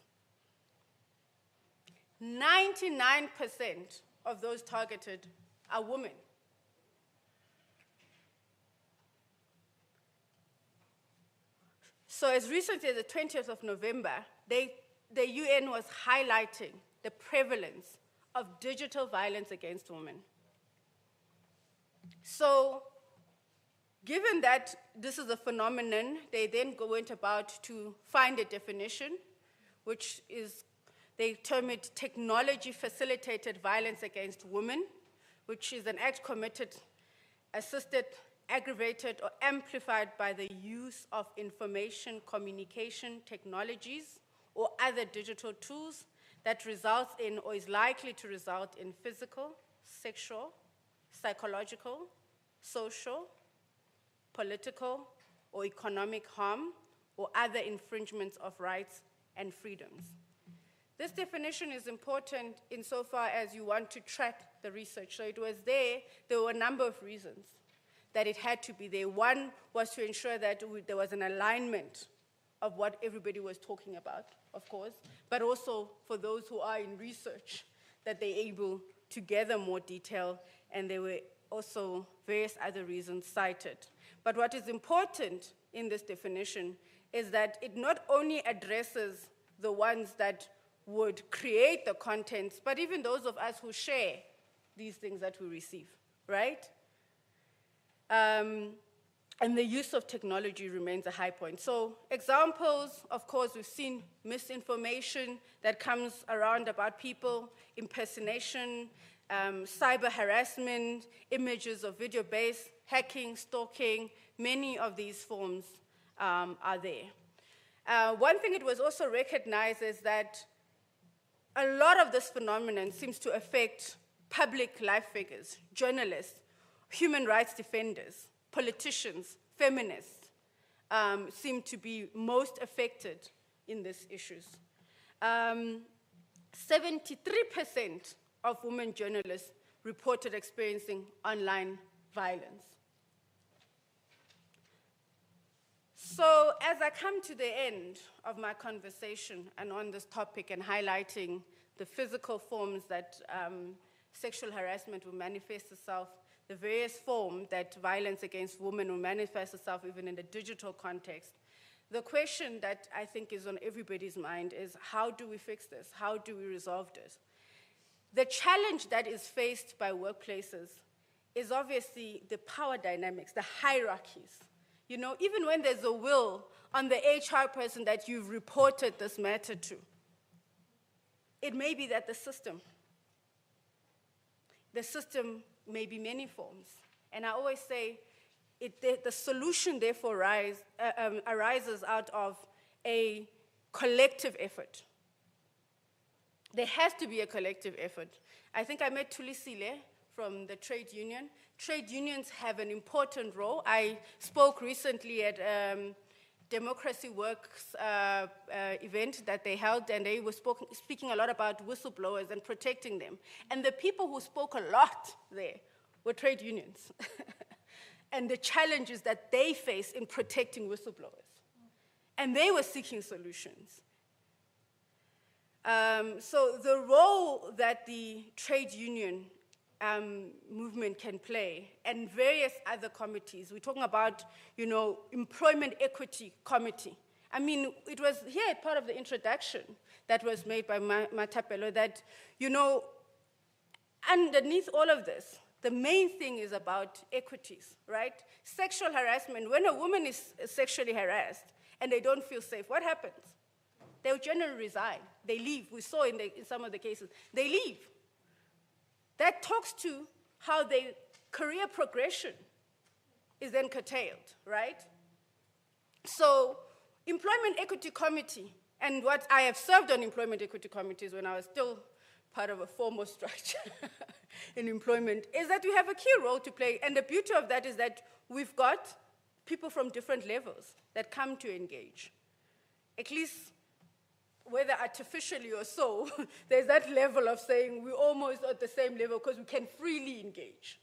99% of those targeted are women. So as recently as the 20th of November, the UN was highlighting the prevalence of digital violence against women. So given that this is a phenomenon, they then went about to find a definition, which is, they term it technology-facilitated violence against women, which is an act committed, assisted, aggravated, or amplified by the use of information communication technologies or other digital tools that results in or is likely to result in physical, sexual, psychological, social, political, or economic harm, or other infringements of rights and freedoms. This definition is important insofar as you want to track the research. So it was there were a number of reasons that it had to be there. One was to ensure that there was an alignment of what everybody was talking about, of course, but also for those who are in research, that they're able to gather more detail, and there were also various other reasons cited. But what is important in this definition is that it not only addresses the ones that would create the contents, but even those of us who share these things that we receive, right? And the use of technology remains a high point. So examples, of course, we've seen misinformation that comes around about people, impersonation, cyber harassment, images of video-based hacking, stalking, many of these forms are there. One thing it was also recognized is that a lot of this phenomenon seems to affect public life figures, journalists, human rights defenders, politicians, feminists seem to be most affected in these issues. 73% of women journalists reported experiencing online violence. So as I come to the end of my conversation and on this topic and highlighting the physical forms that sexual harassment will manifest itself, the various forms that violence against women will manifest itself even in the digital context, the question that I think is on everybody's mind is, how do we fix this? How do we resolve this? The challenge that is faced by workplaces is obviously the power dynamics, the hierarchies. You know, even when there's a will on the HR person that you've reported this matter to, it may be that the system may be many forms. And I always say, the solution therefore arises out of a collective effort. There has to be a collective effort. I think I met Tulisile from the trade union. Trade unions have an important role. I spoke recently at Democracy Works event that they held, and they were speaking a lot about whistleblowers and protecting them. And the people who spoke a lot there were trade unions and the challenges that they face in protecting whistleblowers. And they were seeking solutions. So the role that the trade union movement can play, and various other committees. We're talking about, you know, Employment Equity Committee. I mean, it was here part of the introduction that was made by Matapelo that, you know, underneath all of this, the main thing is about equities, right? Sexual harassment, when a woman is sexually harassed and they don't feel safe, what happens? They'll generally resign. They leave. We saw in some of the cases, they leave. That talks to how their career progression is then curtailed, right? So, Employment Equity Committee, and what I have served on Employment Equity Committees when I was still part of a formal structure in employment, is that we have a key role to play. And the beauty of that is that we've got people from different levels that come to engage. At least, whether artificially or so, there's that level of saying we're almost at the same level because we can freely engage.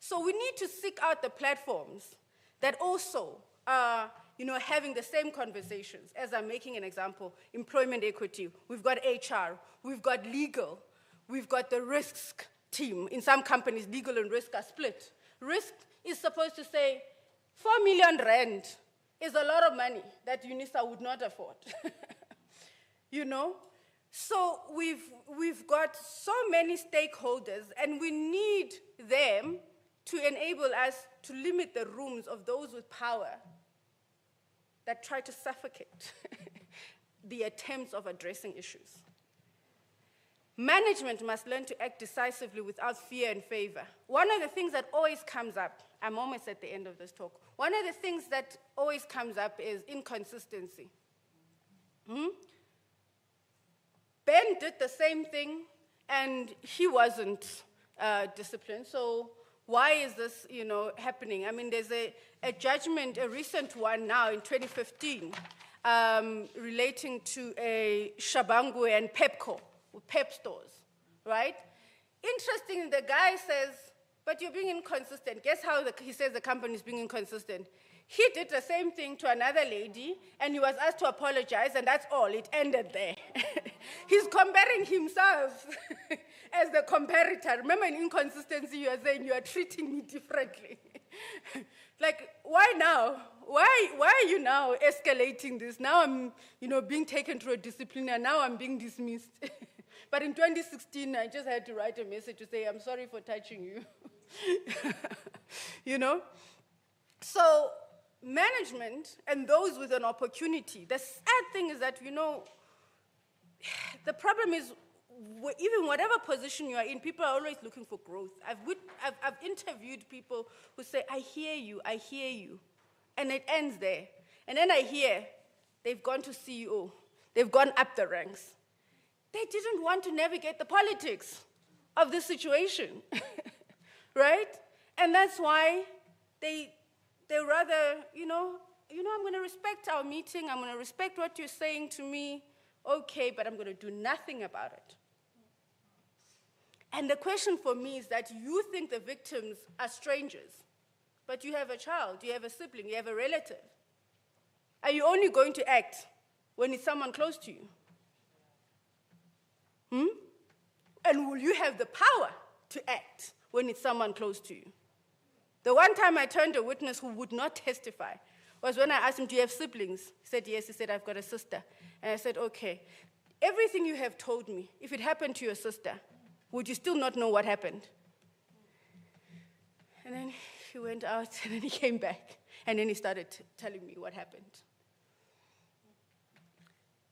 So we need to seek out the platforms that also are, you know, having the same conversations. As I'm making an example, employment equity, we've got HR, we've got legal, we've got the risk team. In some companies, legal and risk are split. Risk is supposed to say, 4 million rand is a lot of money that Unisa would not afford. You know? So we've got so many stakeholders, and we need them to enable us to limit the rooms of those with power that try to suffocate the attempts of addressing issues. Management must learn to act decisively without fear and favor. One of the things that always comes up, I'm almost at the end of this talk, one of the things that always comes up is inconsistency. Ben did the same thing, and he wasn't disciplined. So why is this, you know, happening? I mean, there's a judgment, a recent one now in 2015, relating to a Shabangu and Pepco, Pep stores, right? Interesting, the guy says, but you're being inconsistent. Guess how he says the company is being inconsistent? He did the same thing to another lady, and he was asked to apologize, and that's all. It ended there. He's comparing himself as the comparator. Remember, in inconsistency, you are saying you are treating me differently. Like, why now? Why are you now escalating this? Now I'm, you know, being taken to a disciplinary. Now I'm being dismissed. But in 2016, I just had to write a message to say, I'm sorry for touching you. You know? So, management and those with an opportunity, the sad thing is that, you know, the problem is, even whatever position you are in, people are always looking for growth. I've interviewed people who say, I hear you, and it ends there. And then I hear they've gone to CEO, they've gone up the ranks. They didn't want to navigate the politics of this situation, right? And that's why they rather, I'm going to respect our meeting, I'm going to respect what you're saying to me, okay, but I'm going to do nothing about it. And the question for me is that you think the victims are strangers. but you have a child, you have a sibling, you have a relative. Are you only going to act when it's someone close to you? And will you have the power to act when it's someone close to you? The one time I turned a witness who would not testify was when I asked him, do you have siblings? He said, yes. He said, I've got a sister. And I said, okay, everything you have told me, if it happened to your sister, would you still not know what happened? And then he went out, and then he came back, and then he started telling me what happened.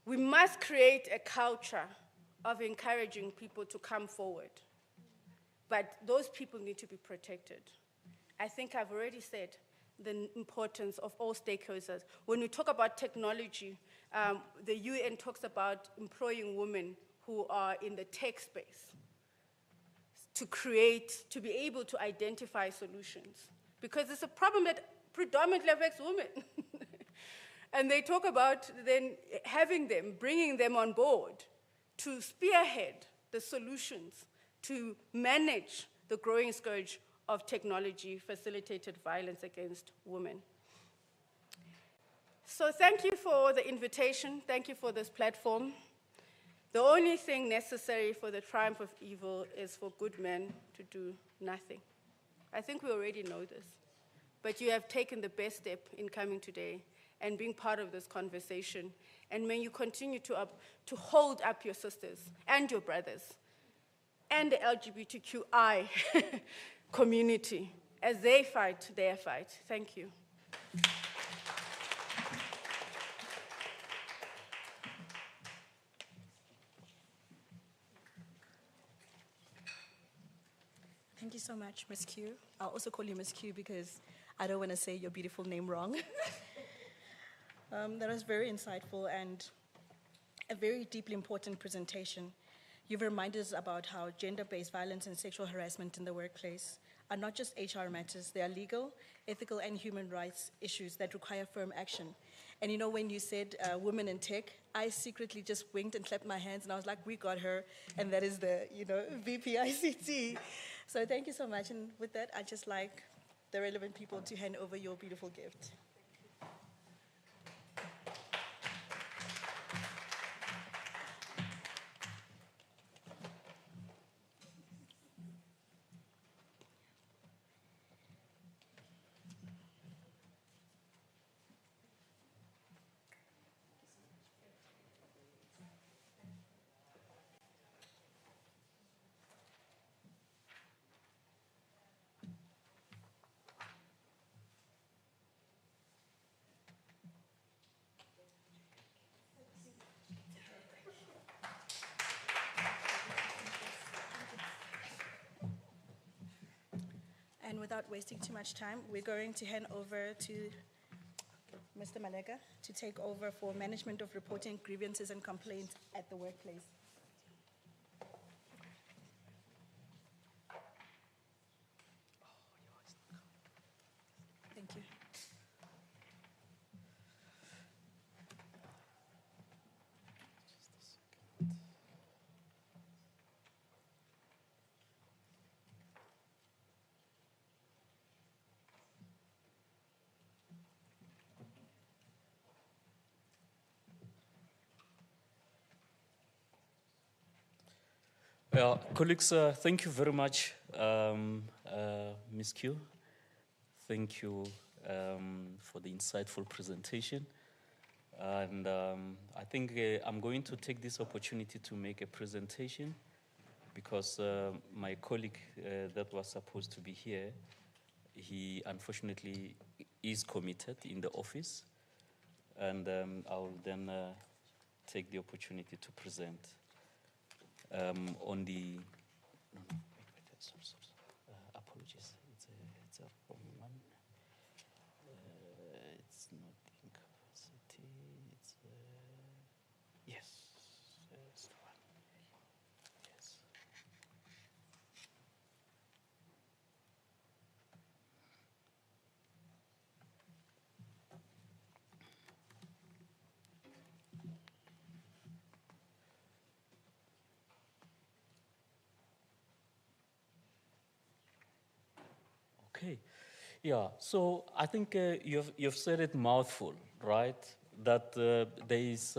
We must create a culture of encouraging people to come forward. But those people need to be protected. I think I've already said the importance of all stakeholders. When we talk about technology, the UN talks about employing women who are in the tech space to be able to identify solutions. Because it's a problem that predominantly affects women. And they talk about then bringing them on board to spearhead the solutions to manage the growing scourge of technology-facilitated violence against women. So thank you for the invitation. Thank you for this platform. The only thing necessary for the triumph of evil is for good men to do nothing. I think we already know this. But you have taken the best step in coming today and being part of this conversation. And may you continue to hold up your sisters and your brothers and the LGBTQI community as they fight their fight. Thank you. Thank you so much, Ms. Q. I'll also call you Ms. Q because I don't want to say your beautiful name wrong. That was very insightful and a very deeply important presentation. You've reminded us about how gender-based violence and sexual harassment in the workplace are not just HR matters, they are legal, ethical, and human rights issues that require firm action. And you know, when you said women in tech, I secretly just winked and clapped my hands, and I was like, we got her, and that is the, VP ICT. So thank you so much, and with that, I'd just like the relevant people to hand over your beautiful gift. And without wasting too much time, we're going to hand over to Mr. Malega to take over for management of reporting grievances and complaints at the workplace. Thank you. Well, colleagues, thank you very much, Ms. Q. Thank you for the insightful presentation. And I think I'm going to take this opportunity to make a presentation because my colleague that was supposed to be here, he unfortunately is committed in the office. And I'll then take the opportunity to present. On the, apologies, it's a wrong one. It's not in capacity, it's, yes, it's the one, yes. Okay. Yeah, so I think you've said it mouthful, right? That there is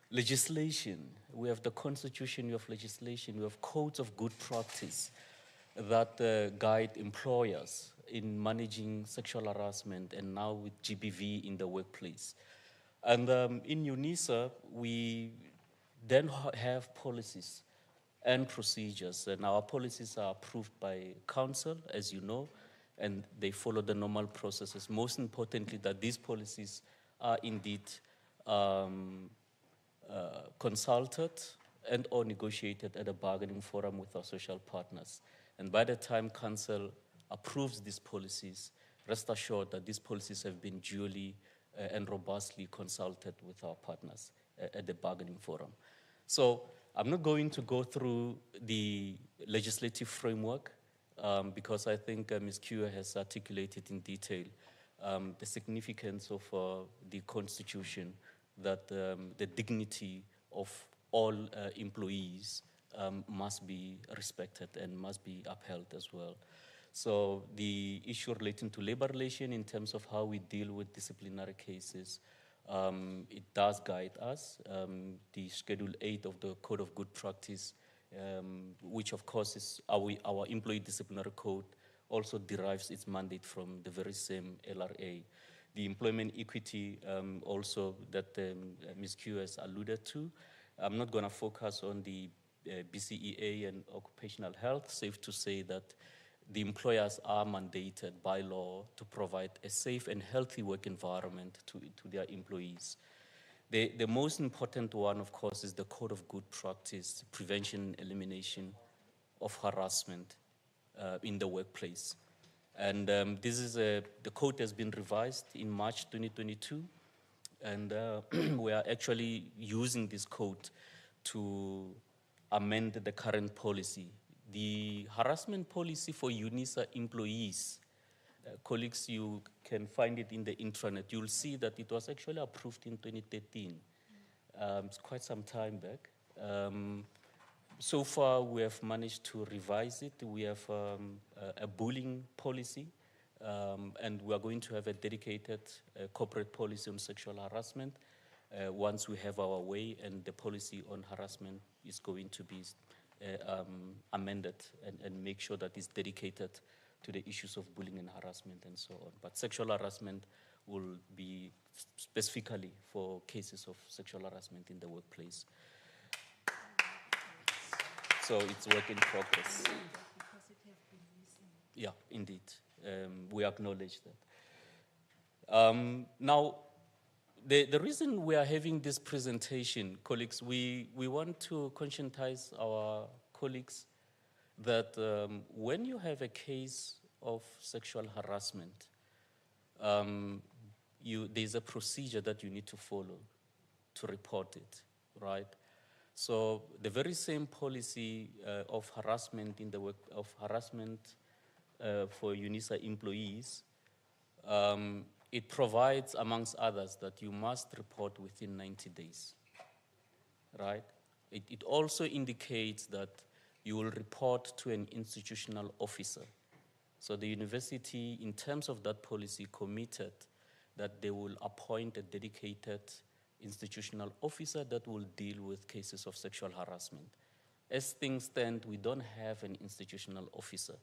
legislation. We have the constitution, we have legislation, we have codes of good practice that guide employers in managing sexual harassment, and now with GBV in the workplace. And in Unisa, we then have policies and procedures. And our policies are approved by council, as you know, and they follow the normal processes. Most importantly, that these policies are indeed consulted and or negotiated at a bargaining forum with our social partners. And by the time council approves these policies, rest assured that these policies have been duly and robustly consulted with our partners at the bargaining forum. So I'm not going to go through the legislative framework because I think Ms. Kua has articulated in detail the significance of the Constitution, that the dignity of all employees must be respected and must be upheld as well. So the issue relating to labor relation in terms of how we deal with disciplinary cases, it does guide us. The Schedule 8 of the Code of Good Practice, which of course is our employee disciplinary code, also derives its mandate from the very same LRA. The employment equity also that Ms. Q has alluded to. I'm not going to focus on the BCEA and occupational health. Safe to say that the employers are mandated by law to provide a safe and healthy work environment to their employees. The most important one, of course, is the Code of Good Practice, prevention and elimination of harassment in the workplace. And this is the code has been revised in March 2022, and we are actually using this code to amend the current policy. The harassment policy for Unisa employees, colleagues, you can find it in the intranet. You'll see that it was actually approved in 2013. It's quite some time back. So far, we have managed to revise it. We have a bullying policy, and we are going to have a dedicated corporate policy on sexual harassment once we have our way, and the policy on harassment is going to be amended and make sure that it's dedicated to the issues of bullying and harassment and so on. But sexual harassment will be specifically for cases of sexual harassment in the workplace. So it's work in progress. Yeah, indeed. We acknowledge that. Now, the reason we are having this presentation, colleagues, we want to conscientize our colleagues that when you have a case of sexual harassment, there's a procedure that you need to follow to report it, right? So the very same policy of harassment in the work of harassment for Unisa employees, it provides, amongst others, that you must report within 90 days, right? It also indicates that you will report to an institutional officer. So the university, in terms of that policy, committed that they will appoint a dedicated institutional officer that will deal with cases of sexual harassment. As things stand, we don't have an institutional officer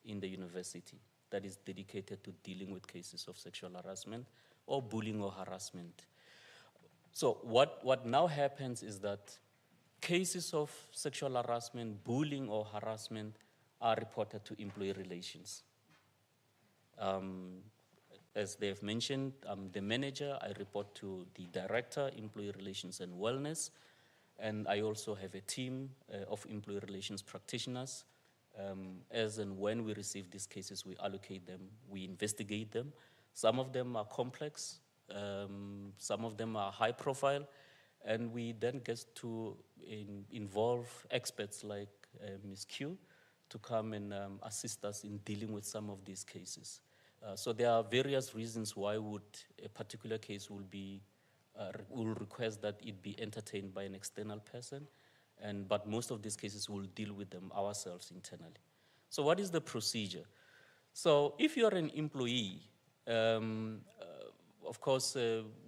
in the university that is dedicated to dealing with cases of sexual harassment or bullying or harassment. So what now happens is that cases of sexual harassment, bullying or harassment are reported to employee relations. As they've mentioned, I'm the manager. I report to the director, employee relations and wellness. And I also have a team of employee relations practitioners. As and when we receive these cases, we allocate them, we investigate them. Some of them are complex, some of them are high profile, and we then get to involve experts like Ms. Q to come and assist us in dealing with some of these cases. So there are various reasons why a particular case will request that it be entertained by an external person, but most of these cases we'll deal with them ourselves internally. So what is the procedure? So if you're an employee, of course,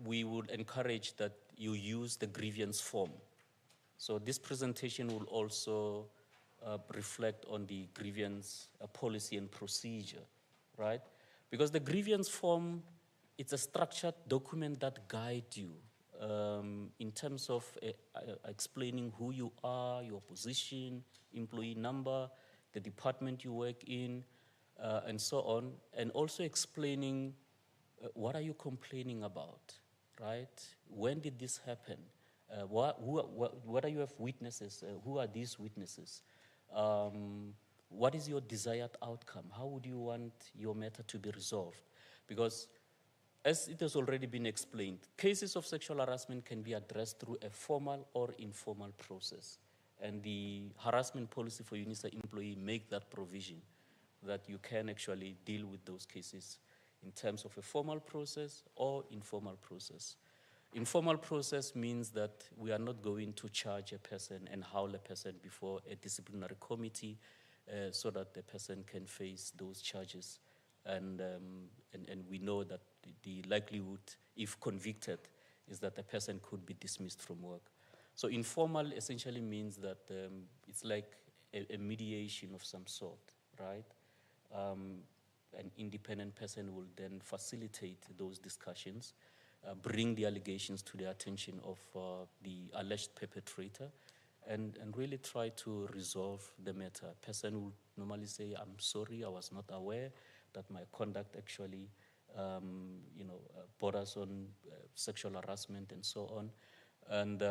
we would encourage that you use the grievance form. So this presentation will also reflect on the grievance policy and procedure, right? Because the grievance form, it's a structured document that guides you in terms of explaining who you are, your position, employee number, the department you work in, and so on, and also explaining what are you complaining about, right? When did this happen? What are you have witnesses? Who are these witnesses? What is your desired outcome? How would you want your matter to be resolved? Because as it has already been explained, cases of sexual harassment can be addressed through a formal or informal process. And the harassment policy for Unisa employee make that provision that you can actually deal with those cases in terms of a formal process or informal process. Informal process means that we are not going to charge a person and howl a person before a disciplinary committee so that the person can face those charges. And we know that the likelihood, if convicted, is that the person could be dismissed from work. So informal essentially means that it's like a mediation of some sort, right? An independent person will then facilitate those discussions, bring the allegations to the attention of the alleged perpetrator, and really try to resolve the matter. A person will normally say, I'm sorry, I was not aware that my conduct actually borders on sexual harassment and so on, and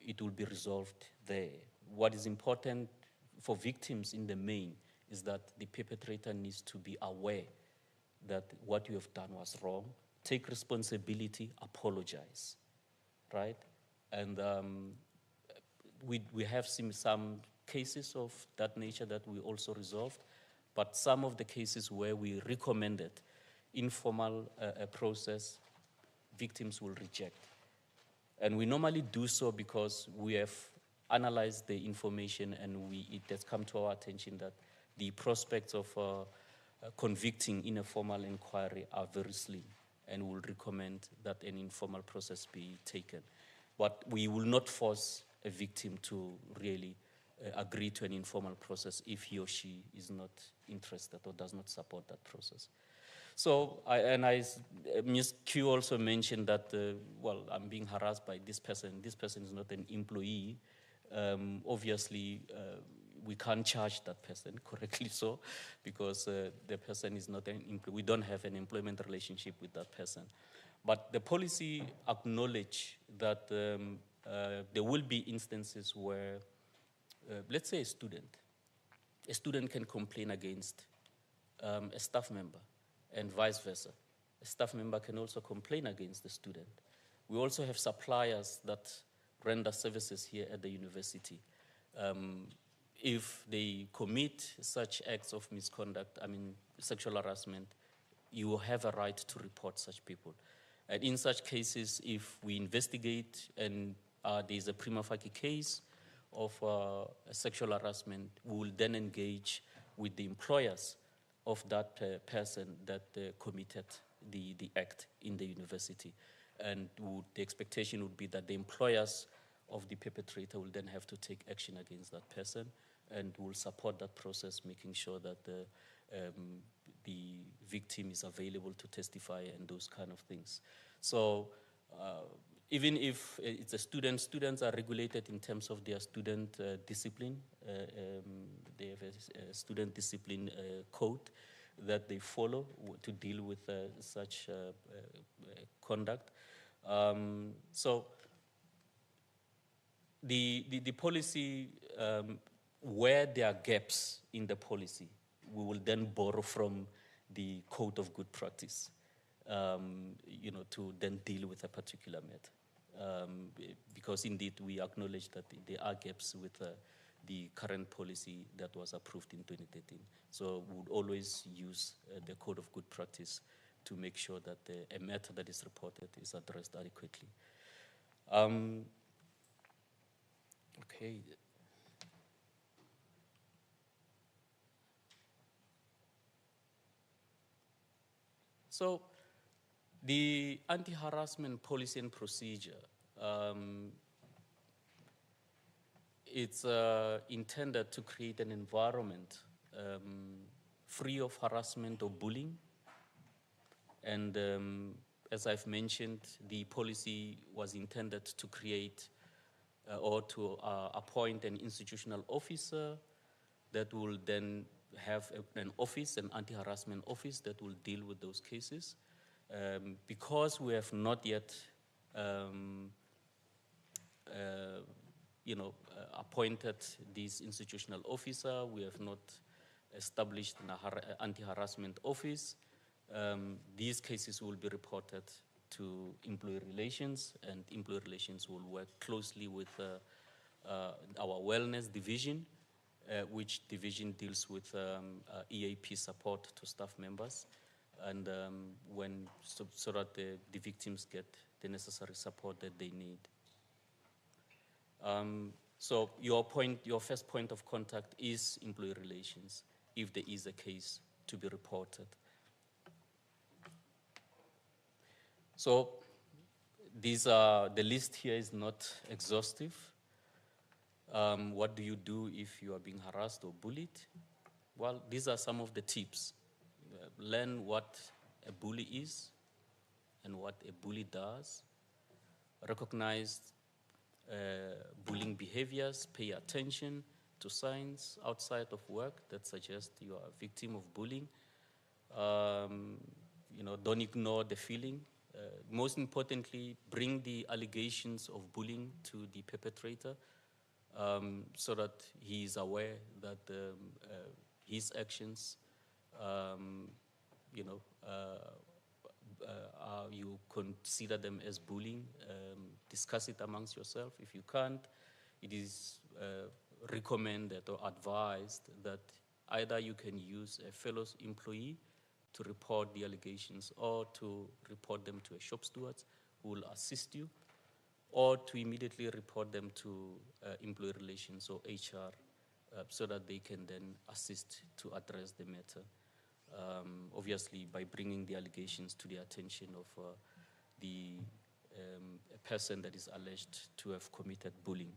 it will be resolved there. What is important for victims in the main is that the perpetrator needs to be aware that what you have done was wrong, take responsibility, apologize, right? And we have seen some cases of that nature that we also resolved, but some of the cases where we recommended informal process, victims will reject. And we normally do so because we have analyzed the information and it has come to our attention that the prospects of convicting in a formal inquiry are very slim, and will recommend that an informal process be taken. But we will not force a victim to really agree to an informal process if he or she is not interested or does not support that process. So, Ms. Q also mentioned that, well, I'm being harassed by this person. This person is not an employee. Obviously, we can't charge that person, correctly so, because the person is not an employee. We don't have an employment relationship with that person. But the policy acknowledge that there will be instances where, let's say a student can complain against a staff member, and vice versa. A staff member can also complain against the student. We also have suppliers that render services here at the university. If they commit such acts of misconduct, sexual harassment, you have a right to report such people. And in such cases, if we investigate and there's a prima facie case of sexual harassment, we will then engage with the employers of that person that committed the act in the university. And the expectation would be that the employers of the perpetrator will then have to take action against that person and will support that process, making sure that the victim is available to testify and those kind of things. So even if it's a student, students are regulated in terms of their student discipline. They have a student discipline code that they follow to deal with such conduct. So the policy, where there are gaps in the policy, we will then borrow from the code of good practice, to then deal with a particular matter. Because indeed we acknowledge that there are gaps with the current policy that was approved in 2013. So we would always use the code of good practice to make sure that a matter that is reported is addressed adequately. Okay. So the anti-harassment policy and procedure, it's intended to create an environment free of harassment or bullying. And as I've mentioned, the policy was intended to create or to appoint an institutional officer that will then have an office, an anti-harassment office that will deal with those cases. Because we have not yet appointed this institutional officer, we have not established an anti-harassment office. These cases will be reported to employee relations, and employee relations will work closely with our wellness division, which division deals with EAP support to staff members, and so that the victims get the necessary support that they need. So your first point of contact is employee relations if there is a case to be reported. So the list here is not exhaustive. What do you do if you are being harassed or bullied? Well, these are some of the tips. Learn what a bully is and what a bully does. Recognize bullying behaviors, pay attention to signs outside of work that suggest you are a victim of bullying. Don't ignore the feeling. Most importantly, bring the allegations of bullying to the perpetrator so that he is aware that his actions, you consider them as bullying. Discuss it amongst yourself. If you can't, it is recommended or advised that either you can use a fellow employee to report the allegations or to report them to a shop steward who will assist you, or to immediately report them to employee relations or HR so that they can then assist to address the matter. Obviously, by bringing the allegations to the attention of the person that is alleged to have committed bullying.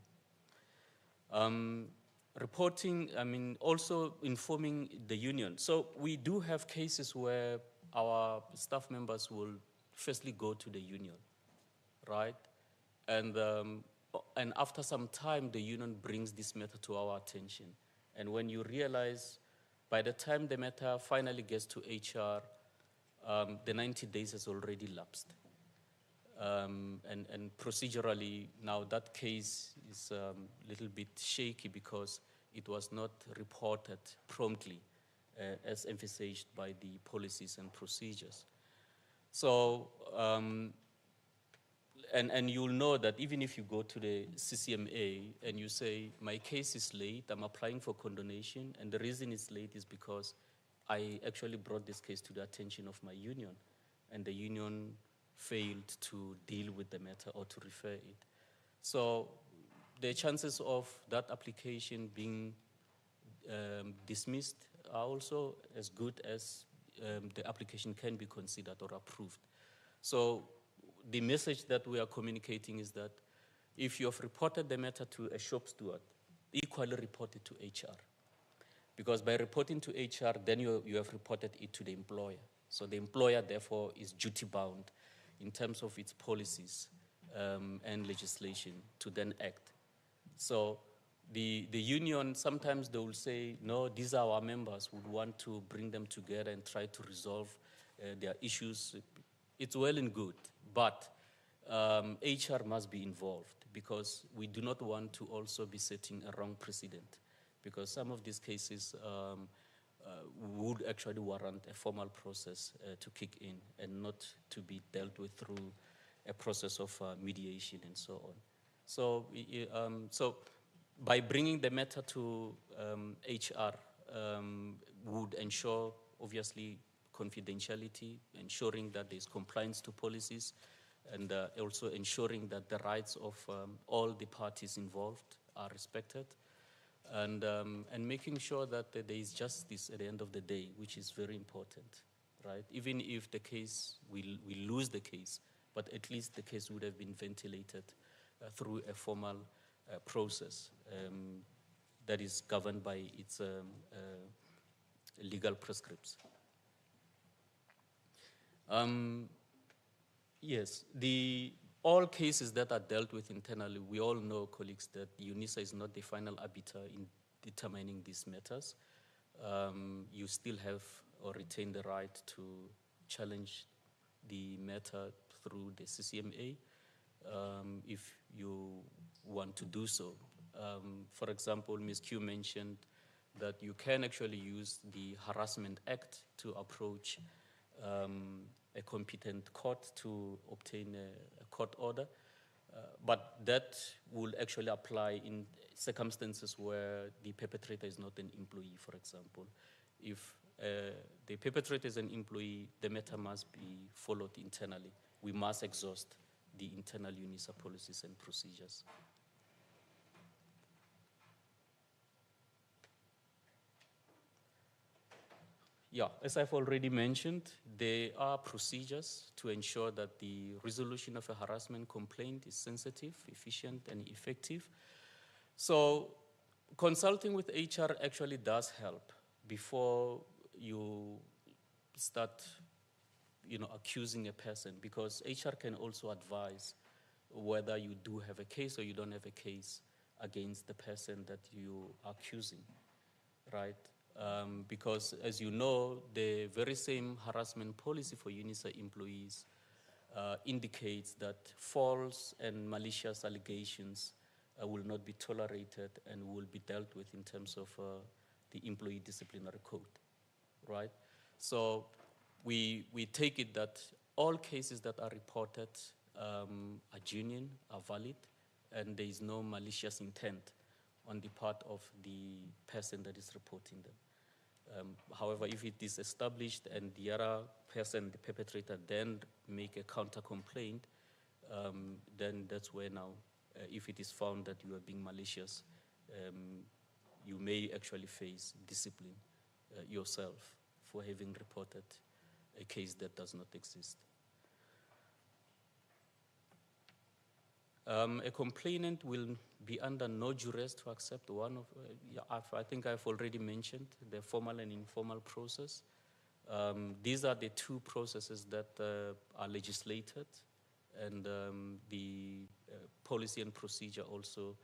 Reporting, also informing the union. So we do have cases where our staff members will firstly go to the union, right? And after some time, the union brings this matter to our attention. And when you realize, by the time the matter finally gets to HR, the 90 days has already lapsed. And procedurally, now that case is a little bit shaky because it was not reported promptly, as emphasized by the policies and procedures. So, and you'll know that even if you go to the CCMA and you say, my case is late, I'm applying for condonation, and the reason it's late is because I actually brought this case to the attention of my union, and the union failed to deal with the matter or to refer it. So the chances of that application being dismissed are also as good as the application can be considered or approved. So the message that we are communicating is that if you have reported the matter to a shop steward, equally report it to HR. Because by reporting to HR, then you have reported it to the employer. So the employer, therefore, is duty-bound in terms of its policies and legislation to then act. So the union, sometimes they will say, no, these are our members, would want to bring them together and try to resolve their issues. It's well and good, but HR must be involved because we do not want to also be setting a wrong precedent, because some of these cases would actually warrant a formal process to kick in and not to be dealt with through a process of mediation and so on. So, so by bringing the matter to HR would ensure, obviously, confidentiality, ensuring that there's compliance to policies, and also ensuring that the rights of all the parties involved are respected, and making sure that there is justice at the end of the day, which is very important. right? Even if the case, we lose the case, but at least the case would have been ventilated through a formal process that is governed by its legal prescripts. Yes, all cases that are dealt with internally, we all know, colleagues, that Unisa is not the final arbiter in determining these matters. You still have or retain the right to challenge the matter through the CCMA if you want to do so. For example, Ms. Q mentioned that you can actually use the Harassment Act to approach a competent court to obtain a court order. But that will actually apply in circumstances where the perpetrator is not an employee, for example. If the perpetrator is an employee, the matter must be followed internally. We must exhaust the internal Unisa policies and procedures. Yeah, as I've already mentioned, there are procedures to ensure that the resolution of a harassment complaint is sensitive, efficient, and effective. So consulting with HR actually does help before you start accusing a person, because HR can also advise whether you do have a case or you don't have a case against the person that you are accusing, right? Because as you know, the very same harassment policy for Unisa employees indicates that false and malicious allegations will not be tolerated and will be dealt with in terms of the employee disciplinary code, right? So we take it that all cases that are reported are genuine, are valid, and there is no malicious intent on the part of the person that is reporting them. However, if it is established and the other person, the perpetrator, then make a counter complaint, then that's where now, if it is found that you are being malicious, you may actually face discipline yourself for having reported a case that does not exist. A complainant will be under no duress to accept one of, I think I've already mentioned the formal and informal process. These are the two processes that are legislated, and the policy and procedure also,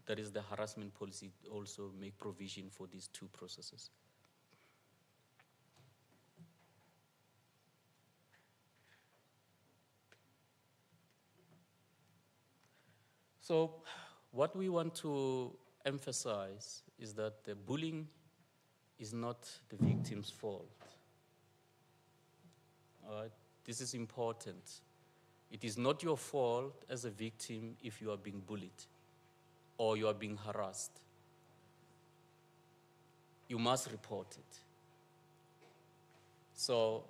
that is the harassment policy, also make provision for these two processes. So what we want to emphasize is that the bullying is not the victim's fault. All right? This is important. It is not your fault as a victim if you are being bullied or you are being harassed. You must report it. So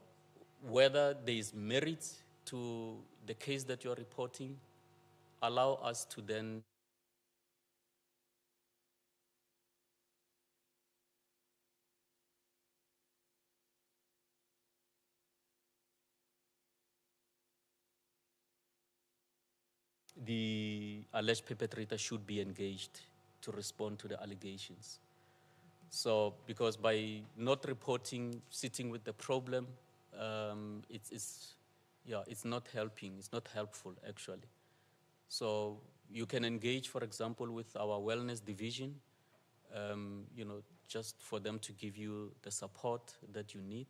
whether there is merit to the case that you are reporting, allow us to then the alleged perpetrator should be engaged to respond to the allegations. So, because by not reporting, sitting with the problem, it's not helping, it's not helpful actually. So you can engage, for example, with our wellness division, just for them to give you the support that you need,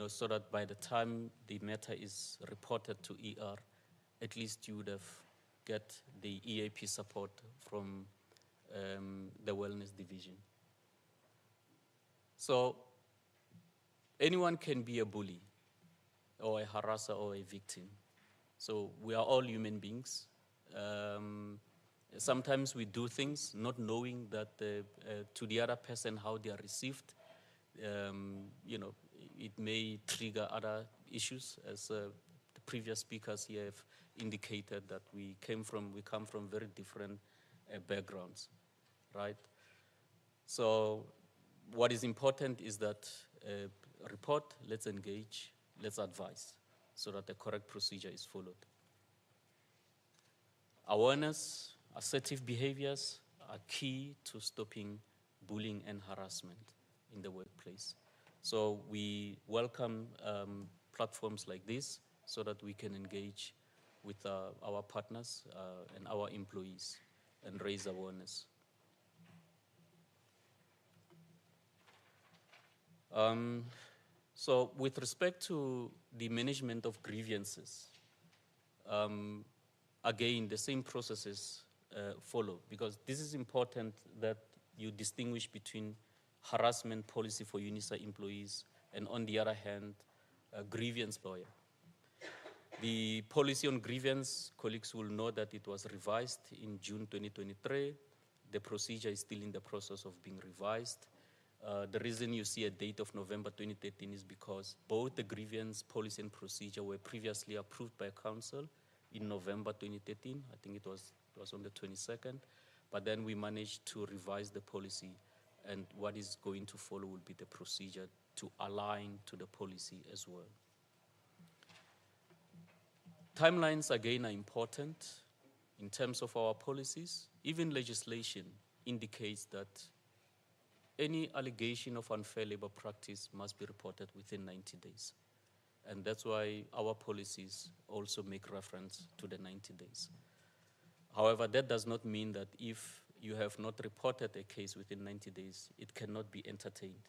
so that by the time the matter is reported to ER, at least you would have get the EAP support from the wellness division. So anyone can be a bully or a harasser or a victim. So we are all human beings. Sometimes we do things not knowing that to the other person how they are received. It may trigger other issues, as the previous speakers here have indicated that we come from very different backgrounds, right? So what is important is that report, let's engage, let's advise, so that the correct procedure is followed. Awareness, assertive behaviors are key to stopping bullying and harassment in the workplace. So we welcome platforms like this so that we can engage with our partners and our employees and raise awareness. So with respect to the management of grievances, again, the same processes follow, because this is important that you distinguish between harassment policy for Unisa employees and, on the other hand, grievance lawyer. The policy on grievance, colleagues will know that it was revised in June 2023. The procedure is still in the process of being revised. The reason you see a date of November 2013 is because both the grievance policy and procedure were previously approved by council in November 2013. I think it was on the 22nd. But then we managed to revise the policy, and what is going to follow will be the procedure to align to the policy as well. Timelines, again, are important in terms of our policies. Even legislation indicates that any allegation of unfair labor practice must be reported within 90 days. And that's why our policies also make reference to the 90 days. However, that does not mean that if you have not reported a case within 90 days, it cannot be entertained.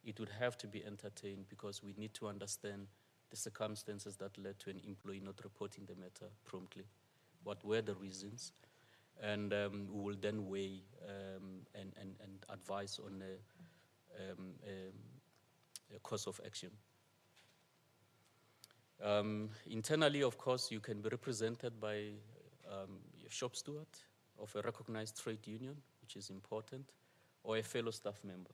It would have to be entertained because we need to understand the circumstances that led to an employee not reporting the matter promptly. What were the reasons? And we will then weigh and advise on a course of action. Internally, of course, you can be represented by a shop steward of a recognized trade union, which is important, or a fellow staff member.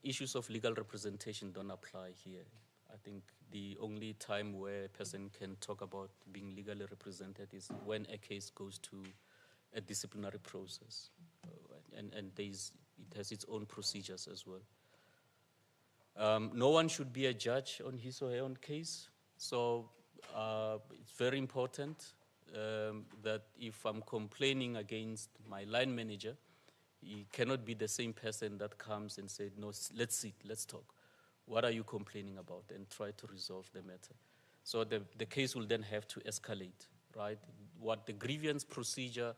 Issues of legal representation don't apply here. I think the only time where a person can talk about being legally represented is when a case goes to a disciplinary process. And it has its own procedures as well. No one should be a judge on his or her own case. So it's very important that if I'm complaining against my line manager, he cannot be the same person that comes and says, no, let's sit, let's talk. What are you complaining about? And try to resolve the matter. So the case will then have to escalate, right? What the grievance procedure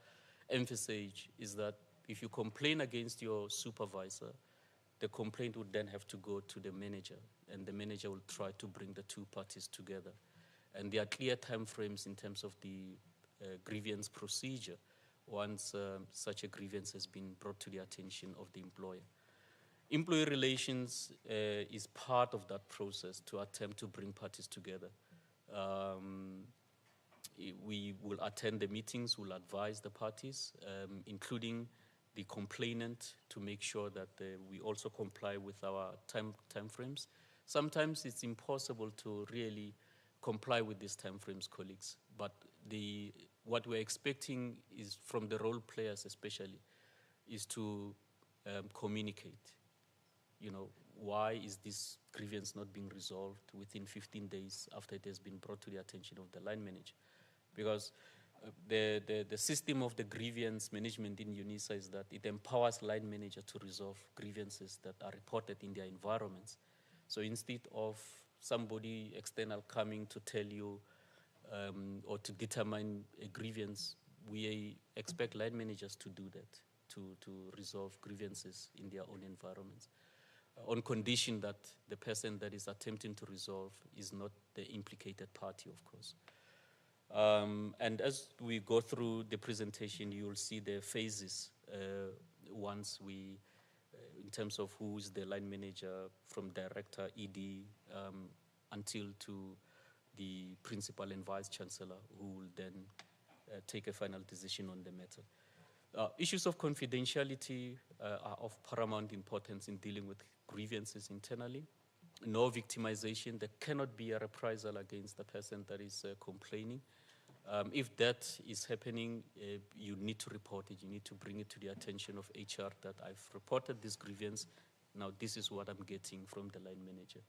emphasizes is that if you complain against your supervisor, the complaint would then have to go to the manager, and the manager will try to bring the two parties together. And there are clear timeframes in terms of the grievance procedure once such a grievance has been brought to the attention of the employer. Employee relations is part of that process to attempt to bring parties together. We will attend the meetings, we'll advise the parties, including the complainant, to make sure that we also comply with our time frames. Sometimes it's impossible to really comply with these time frames, colleagues, but what we're expecting is from the role players especially, is to communicate. You know, why is this grievance not being resolved within 15 days after it has been brought to the attention of the line manager? Because the system of the grievance management in Unisa is that it empowers line managers to resolve grievances that are reported in their environments. So instead of somebody external coming to tell you or to determine a grievance, we expect line managers to do that, to resolve grievances in their own environments, on condition that the person that is attempting to resolve is not the implicated party, of course. And as we go through the presentation, you will see the phases once we, in terms of who's the line manager, from director, ED, until to the principal and vice chancellor, who will then take a final decision on the matter. Issues of confidentiality are of paramount importance in dealing with grievances internally. No victimization. There cannot be a reprisal against the person that is complaining. If that is happening, you need to report it. You need to bring it to the attention of HR that I've reported this grievance. Now this is what I'm getting from the line manager.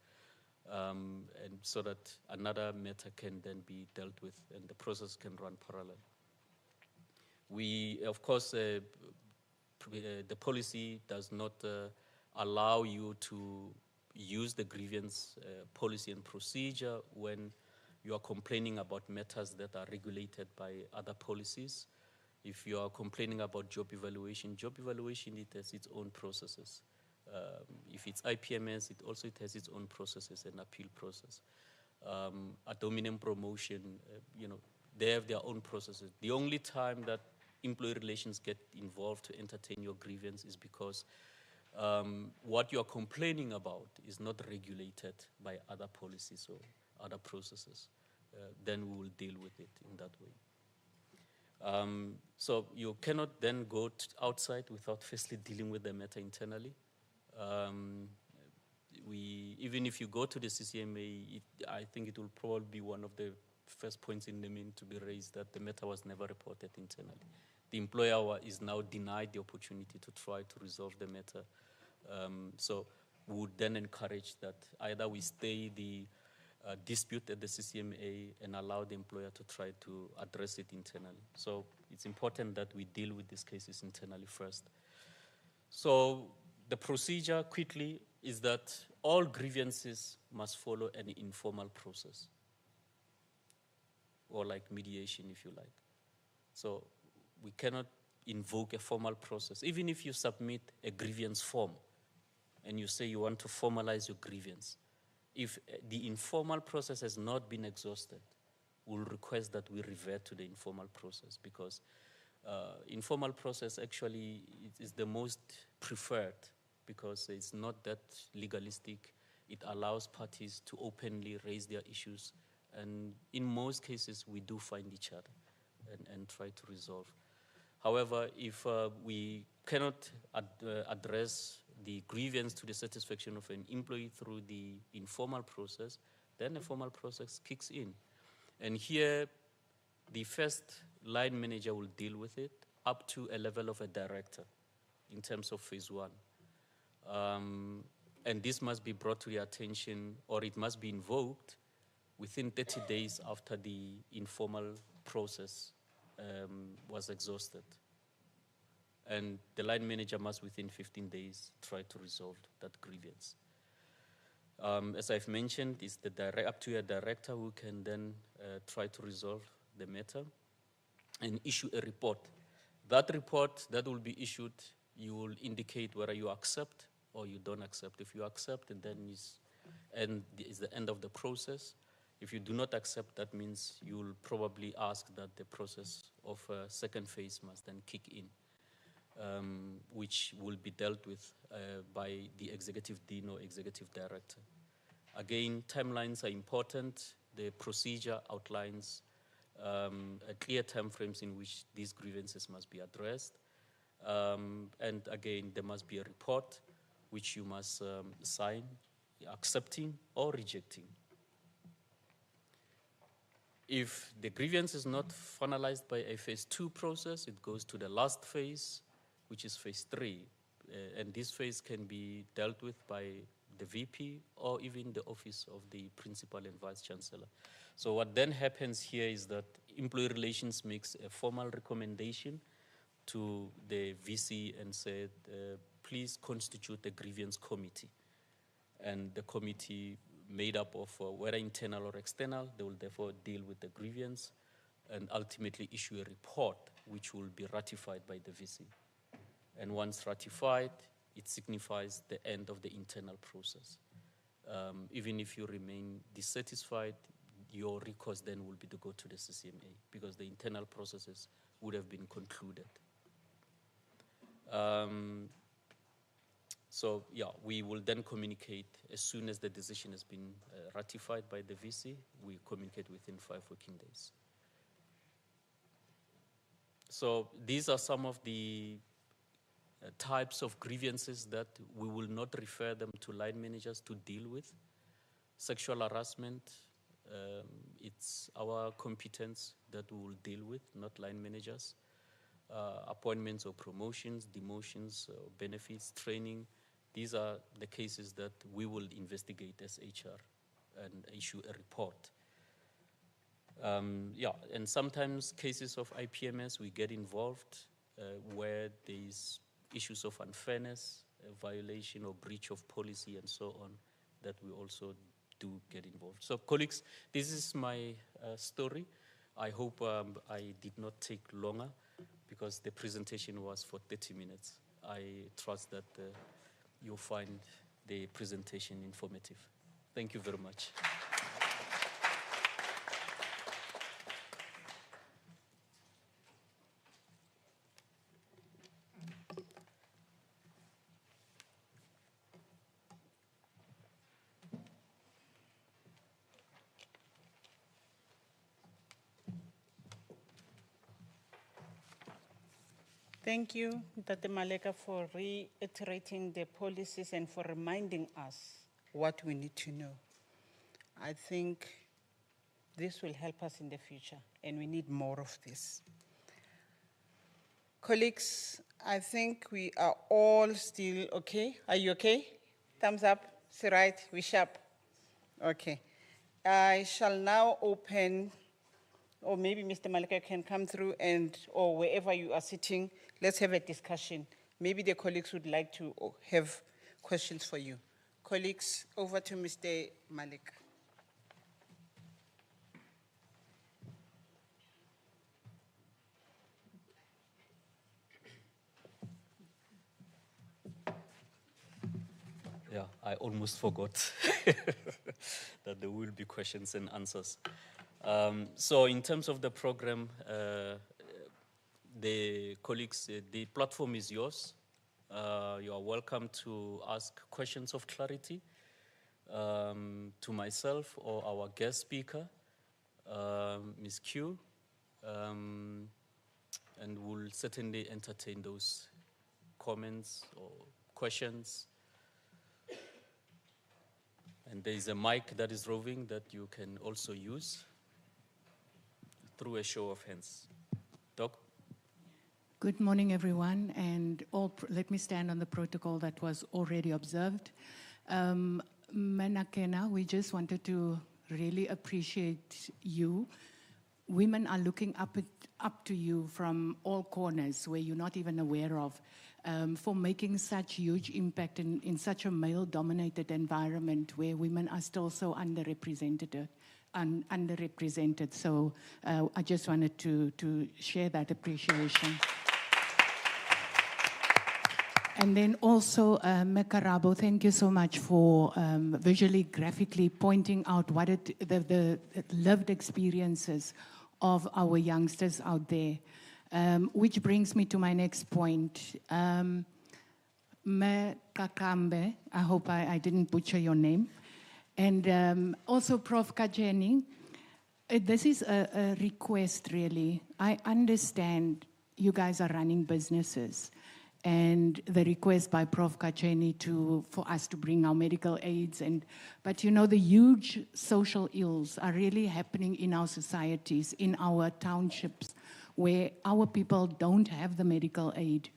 And so that another matter can then be dealt with and the process can run parallel. We, of course, the policy does not allow you to use the grievance policy and procedure when you are complaining about matters that are regulated by other policies. If you are complaining about job evaluation, it has its own processes. If it's IPMS, it has its own processes and appeal process. Ad hominem promotion, they have their own processes. The only time that employee relations get involved to entertain your grievance is because what you are complaining about is not regulated by other policies or other processes. Then we will deal with it in that way. So you cannot then go outside without firstly dealing with the matter internally. Even if you go to the CCMA, I think it will probably be one of the first points in the main to be raised that the matter was never reported internally. The employer is now denied the opportunity to try to resolve the matter. So we would then encourage that either we stay the dispute at the CCMA and allow the employer to try to address it internally. So it's important that we deal with these cases internally first. So the procedure quickly is that all grievances must follow an informal process, or like mediation, if you like. So we cannot invoke a formal process. Even if you submit a grievance form and you say you want to formalize your grievance, if the informal process has not been exhausted, we'll request that we revert to the informal process, because informal process actually is the most preferred, because it's not that legalistic. It allows parties to openly raise their issues, and in most cases we do find each other and try to resolve. However, if we cannot address the grievance to the satisfaction of an employee through the informal process, then a formal process kicks in. And here, the first line manager will deal with it up to a level of a director in terms of phase one. And this must be brought to the attention, or it must be invoked within 30 days after the informal process was exhausted. And the line manager must, within 15 days, try to resolve that grievance. As I've mentioned, it's up to a director who can then try to resolve the matter and issue a report. That report that will be issued, you will indicate whether you accept or you don't accept. If you accept, then it's the end of the process. If you do not accept, that means you will probably ask that the process of second phase must then kick in, which will be dealt with by the executive dean or executive director. Again, timelines are important. The procedure outlines clear timeframes in which these grievances must be addressed. And again, there must be a report which you must sign, accepting or rejecting. If the grievance is not finalized by a phase 2 process, it goes to the last phase, which is phase 3. And this phase can be dealt with by the VP or even the office of the principal and vice chancellor. So what then happens here is that employee relations makes a formal recommendation to the VC and said, please constitute a grievance committee. And the committee, made up of whether internal or external, they will therefore deal with the grievance and ultimately issue a report which will be ratified by the VC. And once ratified, it signifies the end of the internal process. Even if you remain dissatisfied, your recourse then will be to go to the CCMA, because the internal processes would have been concluded. So yeah, we will then communicate as soon as the decision has been ratified by the VC. We communicate within 5 working days. So these are some of the types of grievances that we will not refer them to line managers to deal with. Sexual harassment, It's our competence that we will deal with, not line managers. Appointments or promotions, demotions, benefits, training. These are the cases that we will investigate as HR and issue a report. And sometimes cases of IPMS, we get involved where there is issues of unfairness, violation or breach of policy and so on, that we also do get involved. So colleagues, this is my story. I hope I did not take longer because the presentation was for 30 minutes. I trust that you'll find the presentation informative. Thank you very much. Thank you, Tate Maleka, for reiterating the policies and for reminding us what we need to know. I think this will help us in the future, and we need more of this. Colleagues, I think we are all still okay. Are you okay? Thumbs up, say right, we sharp. Okay. I shall now open, or maybe Mr. Maleka can come through and, or wherever you are sitting, let's have a discussion. Maybe the colleagues would like to have questions for you. Colleagues, over to Mr. Malik. Yeah, I almost forgot that there will be questions and answers. So in terms of the program, the colleagues, the platform is yours. You are welcome to ask questions of clarity to myself or our guest speaker, Ms. Q, and we'll certainly entertain those comments or questions. And there is a mic that is roving that you can also use through a show of hands. Doc? Good morning, everyone, and let me stand on the protocol that was already observed. Manakena, we just wanted to really appreciate you. Women are looking up to you from all corners where you're not even aware of, for making such huge impact in such a male-dominated environment where women are still so underrepresented. So I just wanted to share that appreciation. And then also, Mekarabo, thank you so much for visually, graphically pointing out what the lived experiences of our youngsters out there. Which brings me to my next point. Mekakambe, I hope I didn't butcher your name. And also Prof. Kajeni, this is a request really. I understand you guys are running businesses, and the request by Prof. Kacheni for us to bring our medical aids, but you know, the huge social ills are really happening in our societies, in our townships, where our people don't have the medical aid.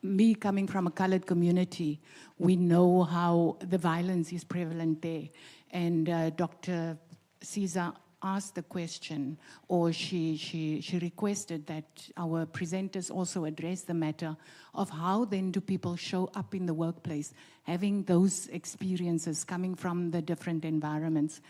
Me coming from a colored community, we know how the violence is prevalent there. And Dr. Caesar asked the question, or she requested that our presenters also address the matter of how then do people show up in the workplace, having those experiences coming from the different environments.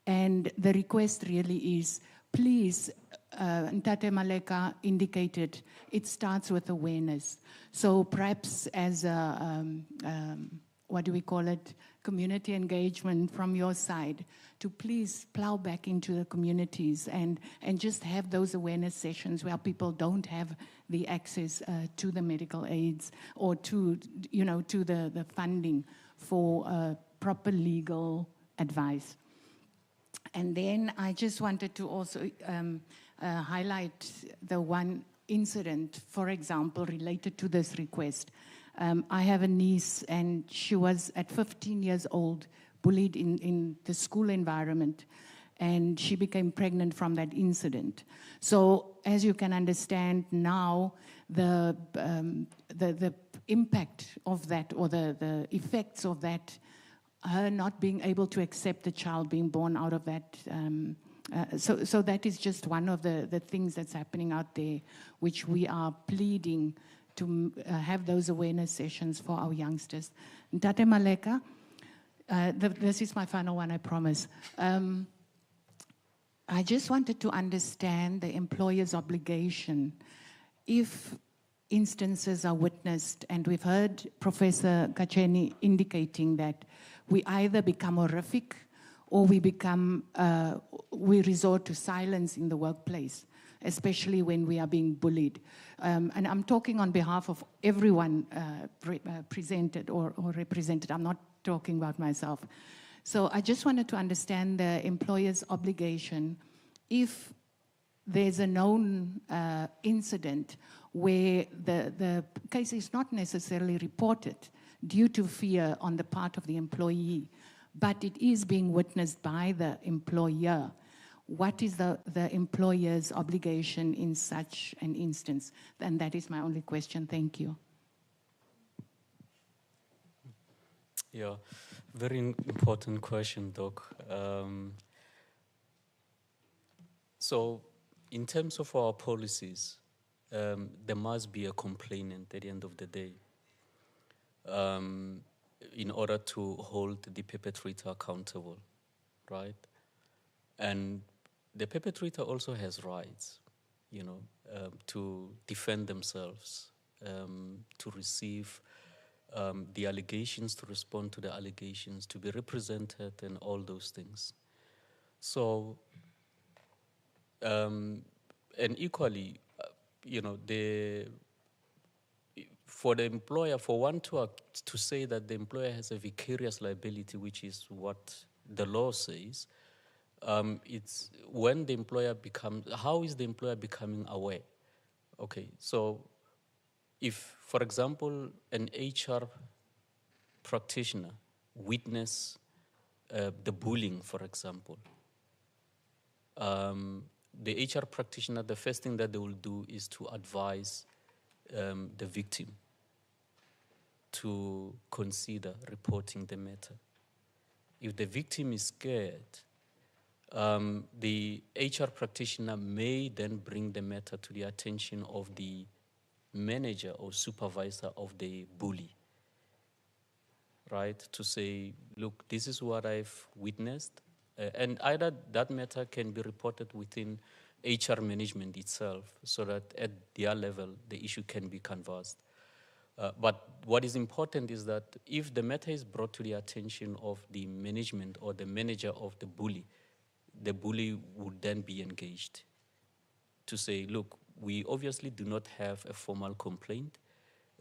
And the request really is, please, Ntate Maleka indicated, it starts with awareness. So perhaps as a, what do we call it, community engagement from your side, to please plow back into the communities and just have those awareness sessions where people don't have the access to the medical aids or to, you know, to the funding for proper legal advice. And then I just wanted to also highlight the one incident, for example, related to this request. I have a niece, and she was at 15 years old bullied in the school environment, and she became pregnant from that incident. So as you can understand now, the impact of that, or the effects of that, her not being able to accept the child being born out of that. So that is just one of the things that's happening out there, which we are pleading to have those awareness sessions for our youngsters. Ntate Maleka, this is my final one, I promise. I just wanted to understand the employer's obligation if instances are witnessed, and we've heard Professor Kacheni indicating that we either become horrific or we resort to silence in the workplace, especially when we are being bullied. And I'm talking on behalf of everyone presented or represented. I'm not talking about myself. So I just wanted to understand the employer's obligation if there's a known incident where the case is not necessarily reported due to fear on the part of the employee, but it is being witnessed by the employer. What is the employer's obligation in such an instance? And that is my only question. Thank you. Yeah, very important question, Doc. So in terms of our policies, there must be a complainant at the end of the day in order to hold the perpetrator accountable, right? And the perpetrator also has rights, to defend themselves, to receive the allegations, to respond to the allegations, to be represented, and all those things. So, and equally, for the employer, for one to say that the employer has a vicarious liability, which is what the law says, it's when the employer how is the employer becoming aware? Okay, so if, for example, an HR practitioner witness the bullying, for example, the HR practitioner, the first thing that they will do is to advise the victim to consider reporting the matter. If the victim is scared, the HR practitioner may then bring the matter to the attention of the manager or supervisor of the bully, right? To say, look, this is what I've witnessed. And either that matter can be reported within HR management itself so that at their level, the issue can be canvassed. But what is important is that if the matter is brought to the attention of the management or the manager of the bully would then be engaged to say, look, we obviously do not have a formal complaint.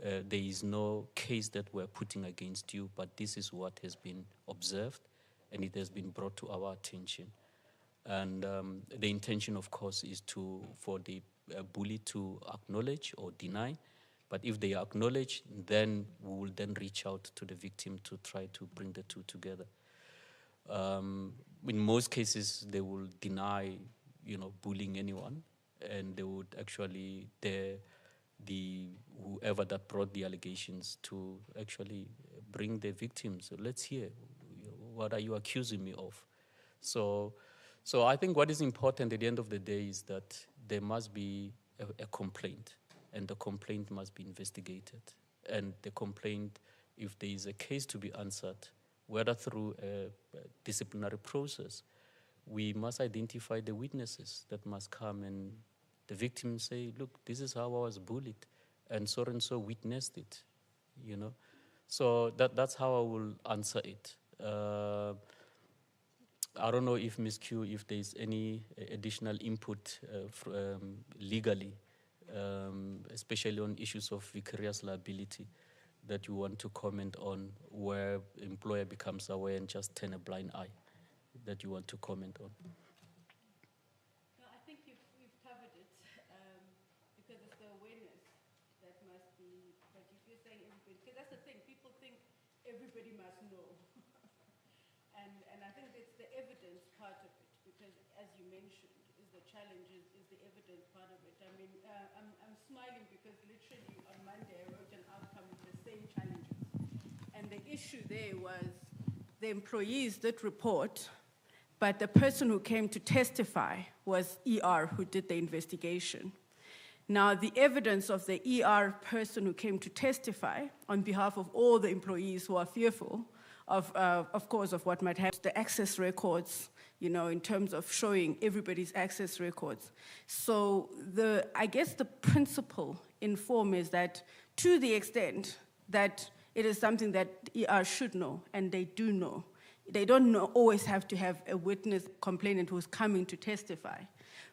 There is no case that we're putting against you, but this is what has been observed, and it has been brought to our attention. And the intention, of course, is for the bully to acknowledge or deny. But if they acknowledge, then we will then reach out to the victim to try to bring the two together. In most cases, they will deny, bullying anyone, and they would actually dare whoever that brought the allegations to actually bring the victim. So let's hear, what are you accusing me of? So I think what is important at the end of the day is that there must be a complaint, and the complaint must be investigated. And the complaint, if there is a case to be answered, whether through a disciplinary process, we must identify the witnesses that must come, and the victim say, look, this is how I was bullied, and so witnessed it, So that's how I will answer it. I don't know if Ms. Q, if there is any additional input legally, especially on issues of vicarious liability, that you want to comment on, where employer becomes aware and just turn a blind eye, that you want to comment on. No, I think you've covered it, because it's the awareness that must be, like if you're saying everybody, because that's the thing, people think everybody must know. And I think it's the evidence part of it, because as you mentioned, is the challenge is the evidence part of it. I mean, I'm smiling because literally on Monday I wrote an outcome with the same challenges. And the issue there was the employees did report, but the person who came to testify was ER who did the investigation. Now, the evidence of the ER person who came to testify on behalf of all the employees who are fearful of course, of what might happen, the access records, you know, in terms of showing everybody's access records. So I guess the principle in form is that to the extent that it is something that ER should know, and they do know, they don't always have to have a witness complainant who's coming to testify.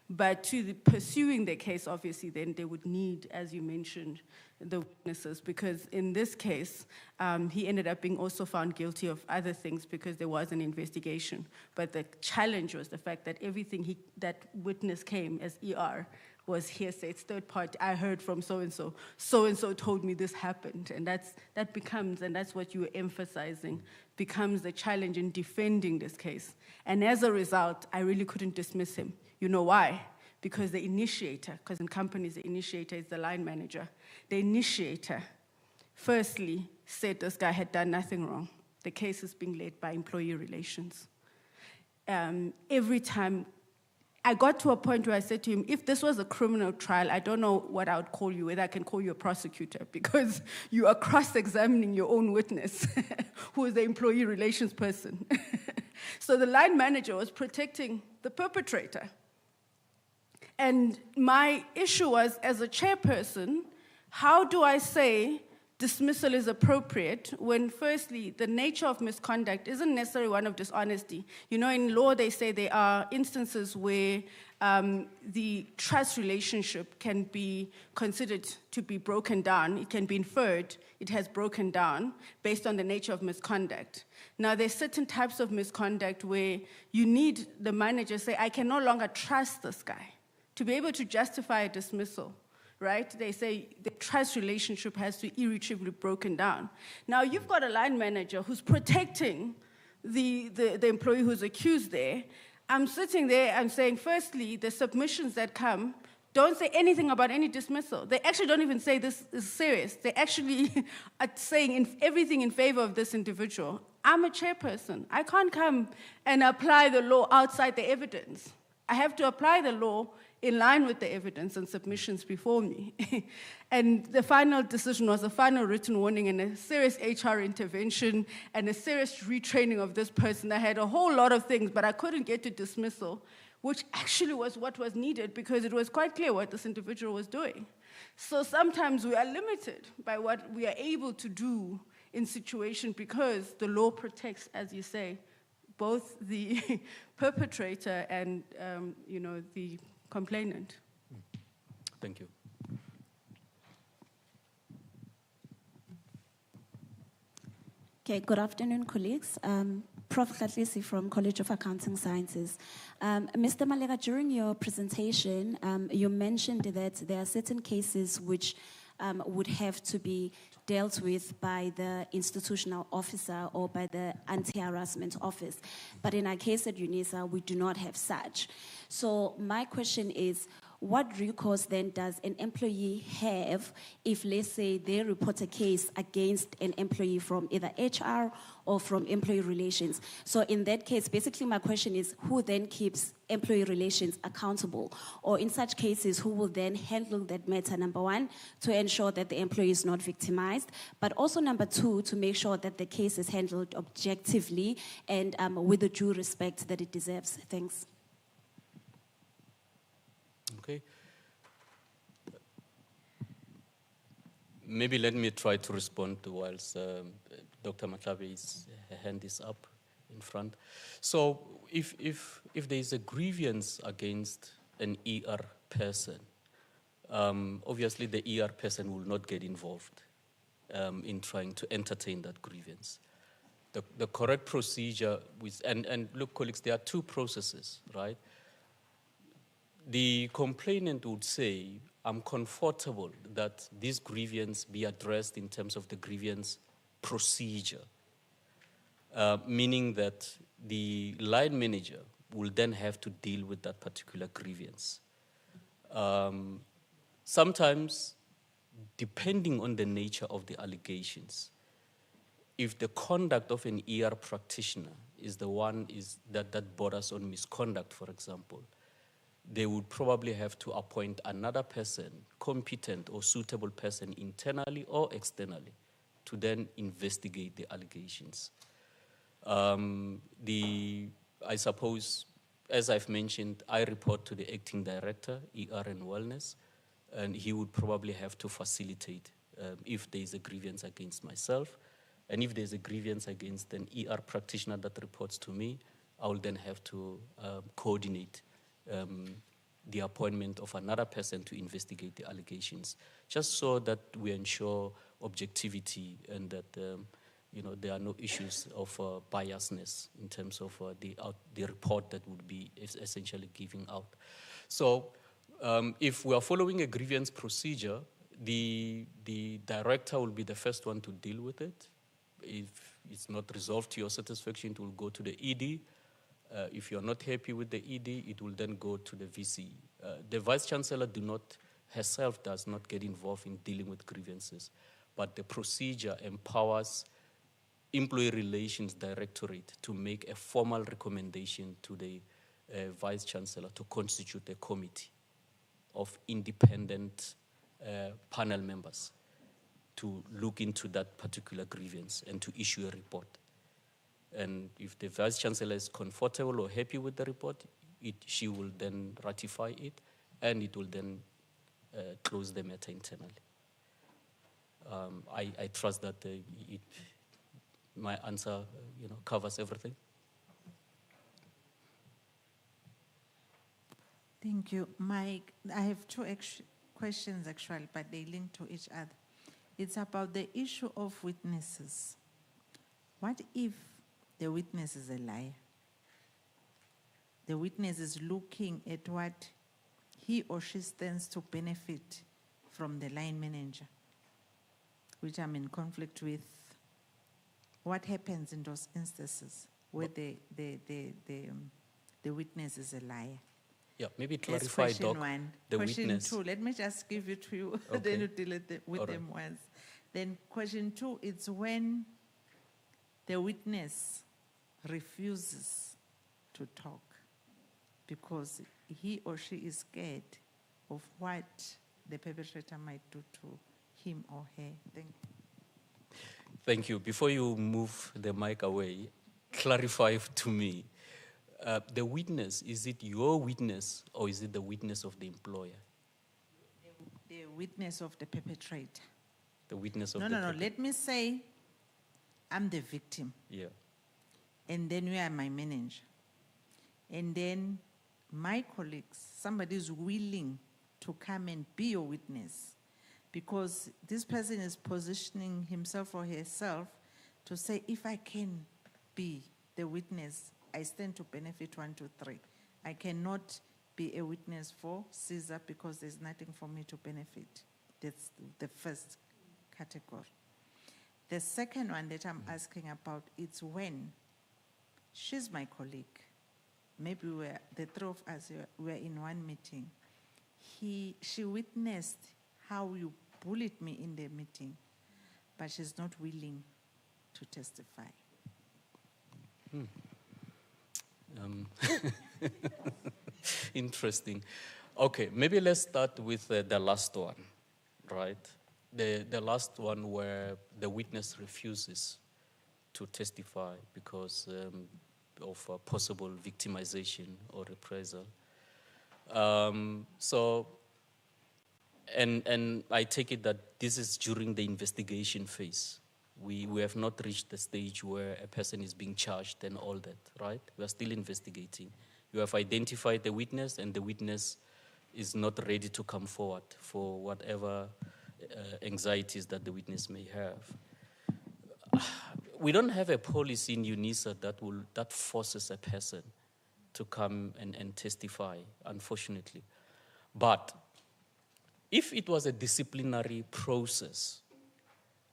But pursuing the case, obviously, then they would need, as you mentioned, the witnesses, because in this case, he ended up being also found guilty of other things because there was an investigation. But the challenge was the fact that everything that witness came as ER was hearsay. It's third party. I heard from so-and-so. So-and-so told me this happened. And that becomes, and that's what you were emphasizing, becomes the challenge in defending this case. And as a result, I really couldn't dismiss him. You know why? Because the initiator, because in companies the initiator is the line manager. The initiator, firstly, said this guy had done nothing wrong. The case is being led by employee relations. Every time, I got to a point where I said to him, if this was a criminal trial, I don't know what I would call you, whether I can call you a prosecutor, because you are cross-examining your own witness, who is the employee relations person. So the line manager was protecting the perpetrator. And my issue was, as a chairperson, how do I say dismissal is appropriate when, firstly, the nature of misconduct isn't necessarily one of dishonesty. You know, in law, they say there are instances where the trust relationship can be considered to be broken down. It can be inferred it has broken down based on the nature of misconduct. Now, there's certain types of misconduct where you need the manager to say, I can no longer trust this guy, to be able to justify a dismissal, right? They say the trust relationship has to be irretrievably broken down. Now, you've got a line manager who's protecting the employee who's accused there. I'm sitting there, I'm saying, firstly, the submissions that come don't say anything about any dismissal. They actually don't even say this is serious. They actually are saying everything in favor of this individual. I'm a chairperson. I can't come and apply the law outside the evidence. I have to apply the law in line with the evidence and submissions before me. And the final decision was a final written warning and a serious HR intervention and a serious retraining of this person. I had a whole lot of things, but I couldn't get to dismissal, which actually was what was needed because it was quite clear what this individual was doing. So sometimes we are limited by what we are able to do in situations because the law protects, as you say, both the perpetrator and the complainant. Thank you. Okay, good afternoon, colleagues. Prof. Katlisi from College of Accounting Sciences. Mr. Malega, during your presentation, you mentioned that there are certain cases which would have to be dealt with by the institutional officer or by the anti-harassment office. But in our case at Unisa, we do not have such. So my question is, what recourse then does an employee have if, let's say, they report a case against an employee from either HR or from employee relations? So in that case, basically my question is, who then keeps employee relations accountable? Or in such cases, who will then handle that matter, number one, to ensure that the employee is not victimized, but also number two, to make sure that the case is handled objectively and with the due respect that it deserves? Thanks. Okay. Maybe let me try to respond whilst Dr. Matlabe's hand is up in front. So if there is a grievance against an ER person, obviously the ER person will not get involved in trying to entertain that grievance. The correct procedure, and look, colleagues, there are two processes, right? The complainant would say, I'm comfortable that this grievance be addressed in terms of the grievance procedure, meaning that the line manager will then have to deal with that particular grievance. Sometimes, depending on the nature of the allegations, if the conduct of an ER practitioner is the one that borders on misconduct, for example, they would probably have to appoint another person, competent or suitable person internally or externally, to then investigate the allegations. I suppose, as I've mentioned, I report to the acting director, ER and Wellness, and he would probably have to facilitate if there is a grievance against myself. And if there's a grievance against an ER practitioner that reports to me, I will then have to coordinate the appointment of another person to investigate the allegations, just so that we ensure objectivity and that there are no issues of biasness in terms of the report that would be essentially giving out. So if we are following a grievance procedure, the director will be the first one to deal with it. If it's not resolved to your satisfaction, it will go to the ED. If you're not happy with the ED, it will then go to the VC. The Vice Chancellor herself does not get involved in dealing with grievances, but the procedure empowers Employee Relations Directorate to make a formal recommendation to the Vice Chancellor to constitute a committee of independent panel members to look into that particular grievance and to issue a report. And if the Vice Chancellor is comfortable or happy with the report, she will then ratify it, and it will then close the matter internally. I trust that my answer covers everything. Thank you. Mike, I have two questions actually, but they link to each other. It's about the issue of witnesses. What if the witness is a liar? The witness is looking at what he or she stands to benefit from the line manager, which I'm in conflict with. What happens in those instances where the witness is a liar? Yeah, maybe That's clarify, question Doc, one. the Question witness. two, let me just give it to you, Okay. then you deal with All them once. Then question two, it's when the witness refuses to talk because he or she is scared of what the perpetrator might do to him or her. Thank you. Thank you. Before you move the mic away, clarify to me, the witness, is it your witness or is it the witness of the employer? The witness of the perpetrator. The witness of No, the no, no. perpetrator. Let me say I'm the victim. Yeah. And then you are my manager. And then my colleagues, somebody is willing to come and be your witness because this person is positioning himself or herself to say, if I can be the witness, I stand to benefit 1, 2, 3. I cannot be a witness for Caesar because there's nothing for me to benefit. That's the first category. The second one that I'm asking about, it's when she's my colleague. Maybe the three of us were in one meeting. She witnessed how you bullied me in the meeting, but she's not willing to testify. Interesting. Okay, maybe let's start with the last one, right? The last one where the witness refuses to testify because of possible victimization or reprisal. And I take it that this is during the investigation phase. We have not reached the stage where a person is being charged and all that, right? We are still investigating. You have identified the witness, and the witness is not ready to come forward for whatever anxieties that the witness may have. We don't have a policy in Unisa that forces a person to come and testify, unfortunately. But if it was a disciplinary process,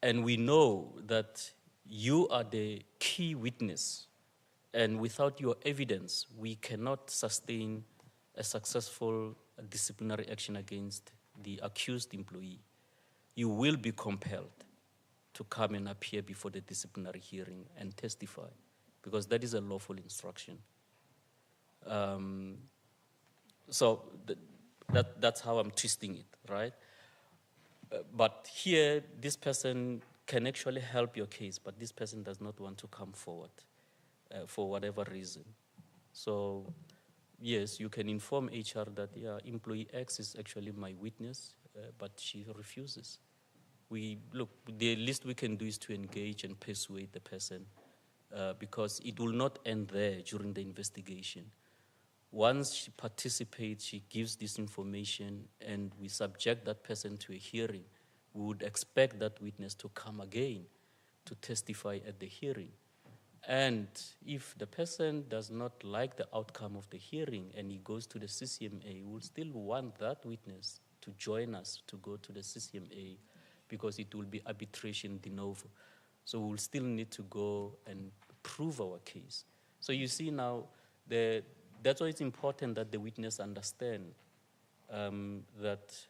and we know that you are the key witness And without your evidence, we cannot sustain a successful disciplinary action against the accused employee. You will be compelled to come and appear before the disciplinary hearing and testify, because that is a lawful instruction. So that's how I'm twisting it, right? But here, this person can actually help your case, but this person does not want to come forward for whatever reason. So, yes, you can inform HR that, yeah, employee X is actually my witness, but she refuses. Look, the least we can do is to engage and persuade the person, because it will not end there during the investigation. Once she participates, she gives this information, and we subject that person to a hearing, we would expect that witness to come again to testify at the hearing. And if the person does not like the outcome of the hearing and he goes to the CCMA, we'll still want that witness to join us to go to the CCMA, because it will be arbitration de novo. So we'll still need to go and prove our case. So you see now, that's why it's important that the witness understand that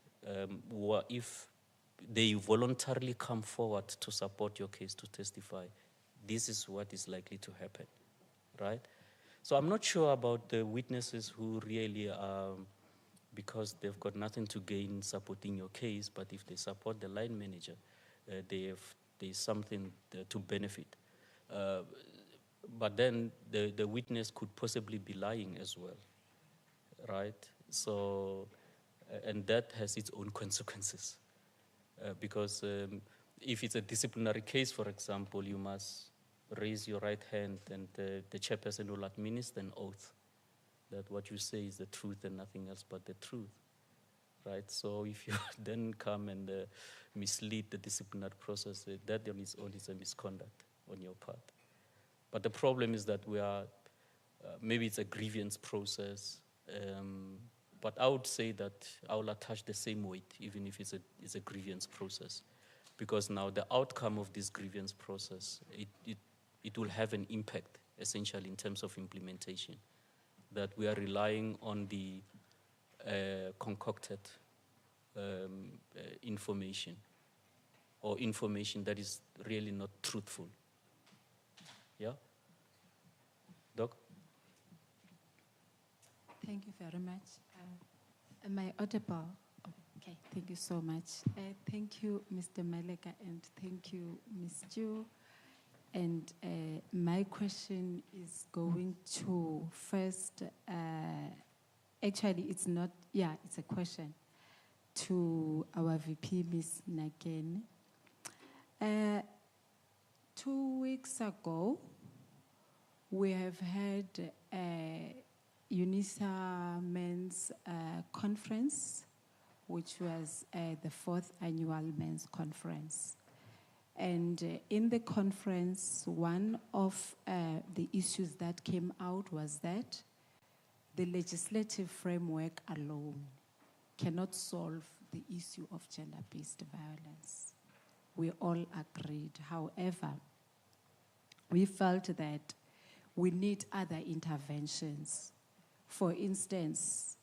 if they voluntarily come forward to support your case, to testify, this is what is likely to happen, right? So I'm not sure about the witnesses who really are, because they've got nothing to gain supporting your case, but if they support the line manager, there's something to benefit. But then the witness could possibly be lying as well, right? So, and that has its own consequences. Because if it's a disciplinary case, for example, you must raise your right hand, and the chairperson will administer an oath that what you say is the truth and nothing else but the truth, right? So if you then come and mislead the disciplinary process, that on its own is a misconduct on your part. But the problem is that we are, maybe it's a grievance process, but I would say that I will attach the same weight, even if it's a grievance process, because now the outcome of this grievance process, it will have an impact, essentially, in terms of implementation, that we are relying on the concocted information, or information that is really not truthful. Yeah? Doc? Thank you very much. Am I audible? Okay, thank you so much. Thank you, Mr. Maleka, and thank you, Ms. Ju. And my question is going to first, actually it's not, yeah, it's a question to our VP, Ms. Nakene. 2 weeks ago, we have had a Unisa Men's Conference, which was the 4th annual Men's Conference. And in the conference, one of the issues that came out was that the legislative framework alone cannot solve the issue of gender-based violence. We all agreed. However, we felt that we need other interventions. For instance,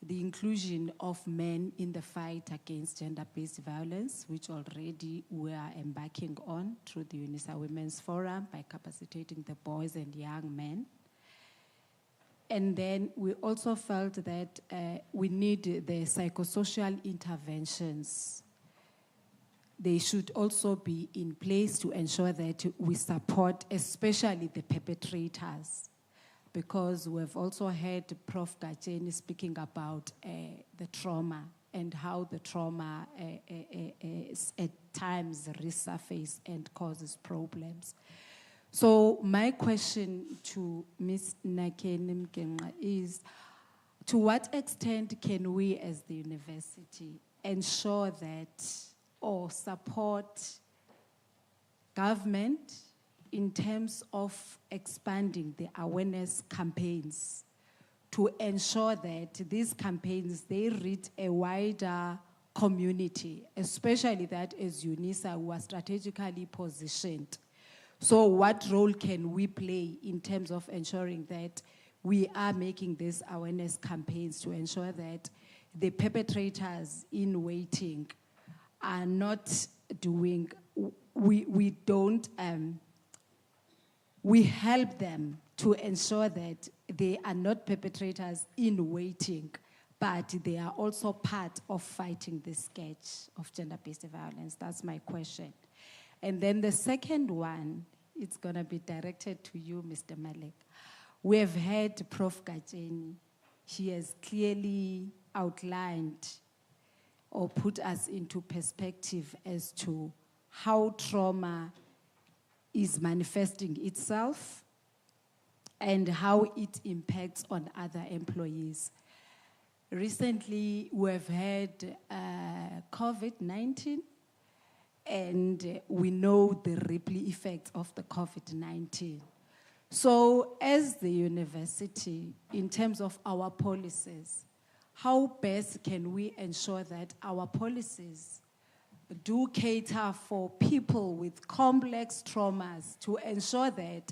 the inclusion of men in the fight against gender-based violence, which already we are embarking on through the Unisa Women's Forum by capacitating the boys and young men. And then we also felt that we need the psychosocial interventions. They should also be in place to ensure that we support especially the perpetrators, because we've also heard Prof. Gajeni speaking about the trauma and how the trauma at times resurface and causes problems. So my question to Ms. Nakene Mkenga is, to what extent can we as the university ensure that, or support government in terms of expanding the awareness campaigns to ensure that these campaigns, they reach a wider community, especially that as Unisa, we are strategically positioned. So what role can we play in terms of ensuring that we are making these awareness campaigns to ensure that the perpetrators in waiting are not doing, we don't, we help them to ensure that they are not perpetrators in waiting, but they are also part of fighting the scourge of gender-based violence. That's my question. And then the second one, it's gonna be directed to you, Mr. Malik. We have heard Prof. Gajeni. She has clearly outlined or put us into perspective as to how trauma is manifesting itself and how it impacts on other employees. Recently, we have had COVID-19, and we know the ripple effects of the COVID-19. So as the university, in terms of our policies, how best can we ensure that our policies do cater for people with complex traumas to ensure that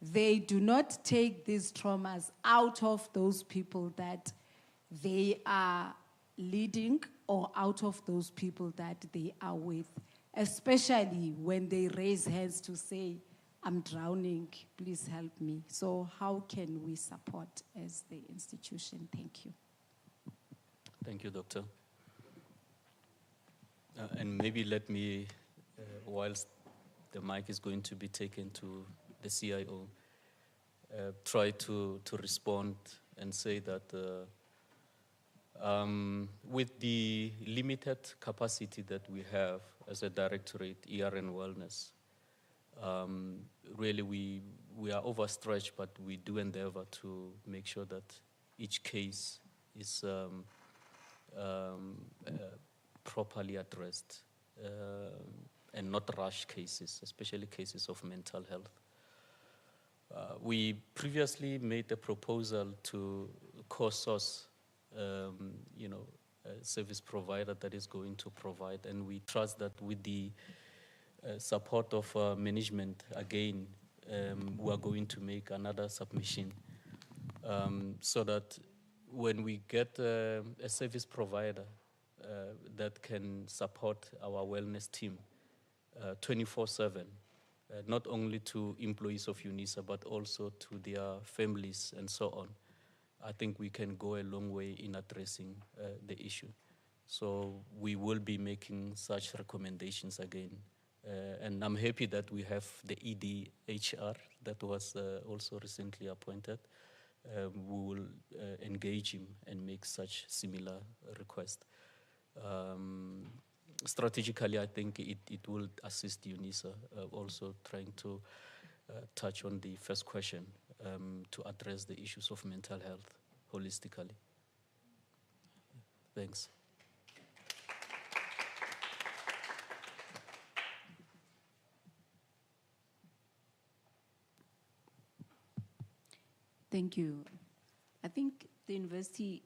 they do not take these traumas out of those people that they are leading or out of those people that they are with, especially when they raise hands to say, I'm drowning, please help me. So how can we support as the institution? Thank you. Thank you, Doctor. And maybe let me, whilst the mic is going to be taken to the CIO, try to respond and say that with the limited capacity that we have as a directorate, ER and Wellness, really we are overstretched, but we do endeavor to make sure that each case is properly addressed and not rush cases, especially cases of mental health. We previously made a proposal to co-source, a service provider that is going to provide, and we trust that with the support of management, again, we are going to make another submission so that when we get a service provider that can support our wellness team 24/7, not only to employees of Unisa, but also to their families and so on, I think we can go a long way in addressing the issue. So we will be making such recommendations again. And I'm happy that we have the EDHR that was also recently appointed. We will engage him and make such similar request. Strategically, I think it will assist Unisa also trying to touch on the first question to address the issues of mental health holistically. Thanks. Thank you. I think the university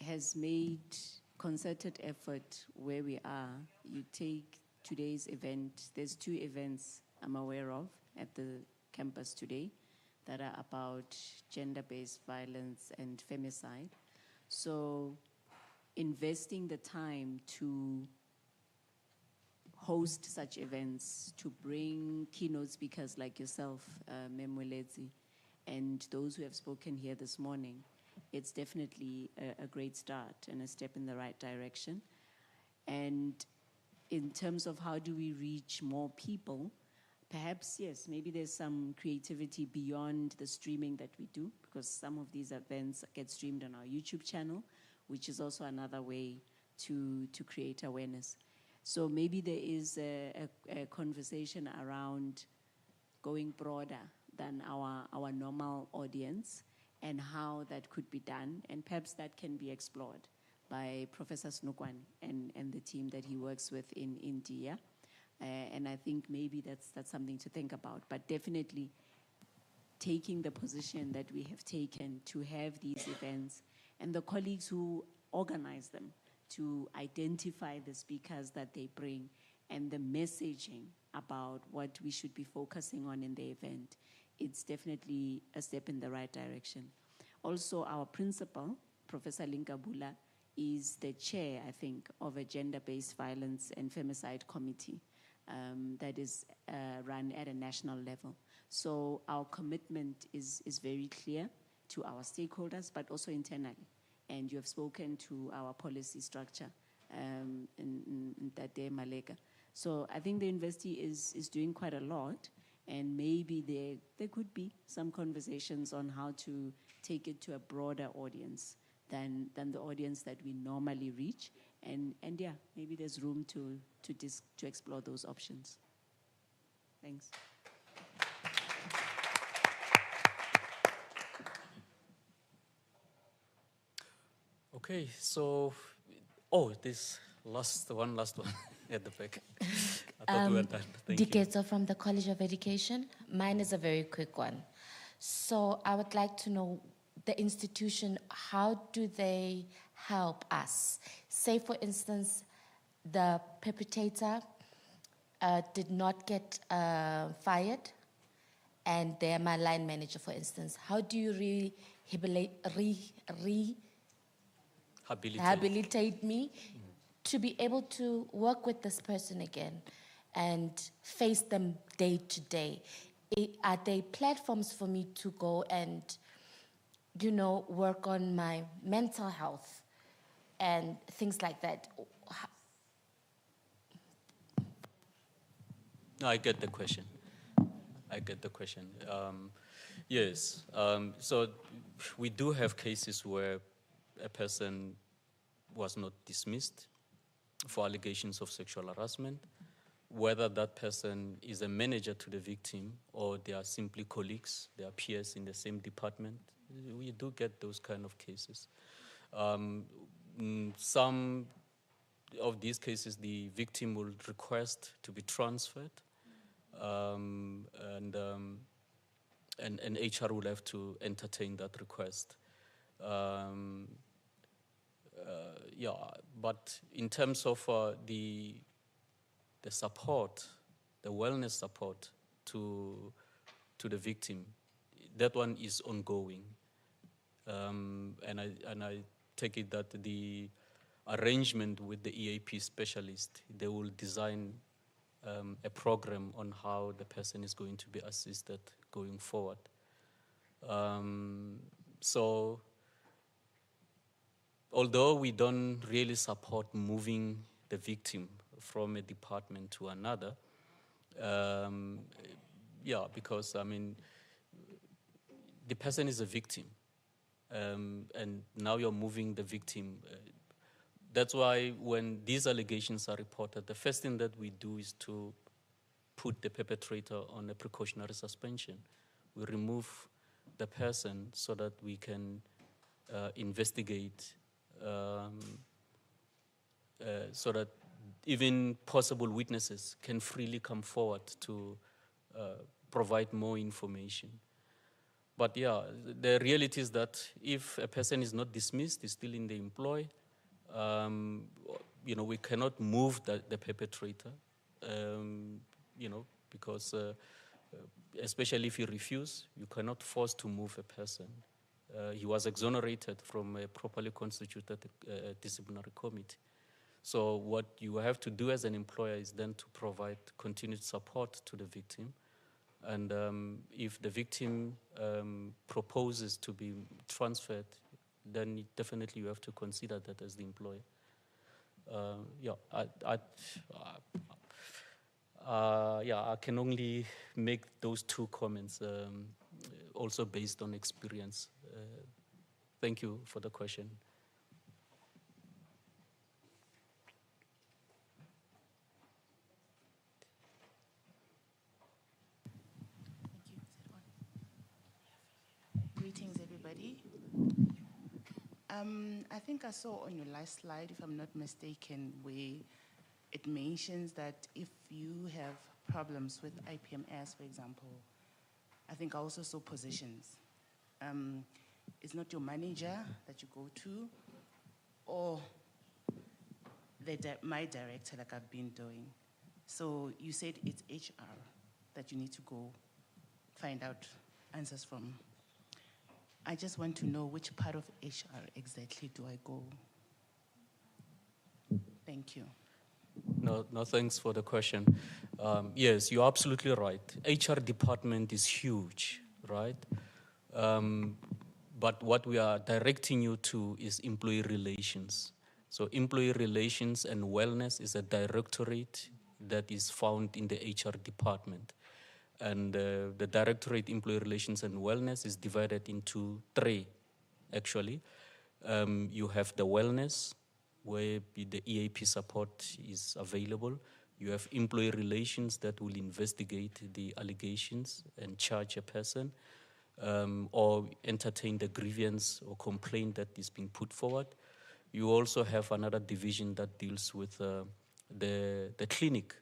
has made concerted effort where we are. You take today's event, there's 2 events I'm aware of at the campus today that are about gender-based violence and femicide. So investing the time to host such events, to bring keynote speakers like yourself, Memwelezi, and those who have spoken here this morning, it's definitely a great start and a step in the right direction. And in terms of how do we reach more people, perhaps, yes, maybe there's some creativity beyond the streaming that we do, because some of these events get streamed on our YouTube channel, which is also another way to create awareness. So maybe there is a conversation around going broader than our normal audience and how that could be done, and perhaps that can be explored by Professor Snukwan and the team that he works with in India. And I think maybe that's something to think about, but definitely taking the position that we have taken to have these events and the colleagues who organize them to identify the speakers that they bring and the messaging about what we should be focusing on in the event, it's definitely a step in the right direction. Also, our principal, Professor Linkabula, is the chair, I think, of a gender-based violence and femicide committee that is run at a national level. So our commitment is very clear to our stakeholders, but also internally. And you have spoken to our policy structure in Tate Malega. So I think the university is doing quite a lot, and maybe there could be some conversations on how to take it to a broader audience than the audience that we normally reach. And yeah, maybe there's room to explore those options. Thanks. Okay, so, this last one at the back. I thought we were done. Thank you. Diketo from the College of Education. Mine is a very quick one. So I would like to know the institution, how do they help us? Say, for instance, the perpetrator did not get fired, and they're my line manager, for instance. How do you rehabilitate me to be able to work with this person again and face them day to day? Are there platforms for me to go and, work on my mental health and things like that? No, I get the question. Yes, so we do have cases where a person was not dismissed for allegations of sexual harassment, whether that person is a manager to the victim or they are simply colleagues, they are peers in the same department. We do get those kind of cases. Some of these cases, the victim will request to be transferred, and HR will have to entertain that request. But in terms of the support, the wellness support to the victim, that one is ongoing, and I take it that the arrangement with the EAP specialist, they will design a program on how the person is going to be assisted going forward. So, although we don't really support moving the victim from a department to another, because, the person is a victim, and now you're moving the victim. That's why when these allegations are reported, the first thing that we do is to put the perpetrator on a precautionary suspension. We remove the person so that we can investigate, so that even possible witnesses can freely come forward to provide more information. But yeah, the reality is that if a person is not dismissed, is still in the employ, we cannot move the perpetrator, because especially if you refuse, you cannot force to move a person. He was exonerated from a properly constituted disciplinary committee. So what you have to do as an employer is then to provide continued support to the victim. And if the victim proposes to be transferred, then definitely you have to consider that as the employer. I can only make those two comments, also based on experience. Thank you for the question. Greetings, everybody. I think I saw on your last slide, if I'm not mistaken, where it mentions that if you have problems with IPMS, for example, I think I also saw positions. It's not your manager that you go to, or my director, like I've been doing. So you said it's HR that you need to go find out answers from. I just want to know which part of HR exactly do I go? Thank you. No, thanks for the question. Yes, you're absolutely right. HR department is huge, right? But what we are directing you to is employee relations. So employee relations and wellness is a directorate that is found in the HR department. And the directorate employee relations and wellness is divided into three, actually. You have the wellness, where the EAP support is available. You have employee relations that will investigate the allegations and charge a person, or entertain the grievance or complaint that is being put forward. You also have another division that deals with the clinic.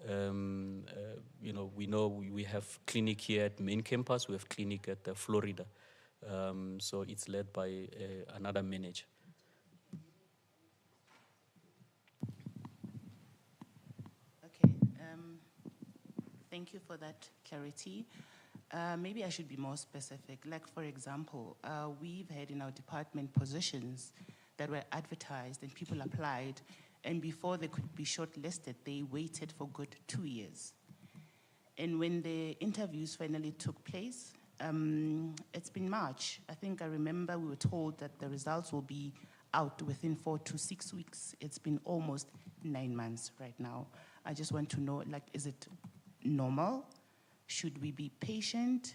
We know we have clinic here at main campus, we have clinic at Florida. So it's led by another manager. Okay, thank you for that clarity. Maybe I should be more specific. Like, for example, we've had in our department positions that were advertised and people applied, and before they could be shortlisted, they waited for good 2 years. And when the interviews finally took place, it's been March. I think I remember we were told that the results will be out within 4 to 6 weeks. It's been almost 9 months right now. I just want to know, like, is it normal? Should we be patient?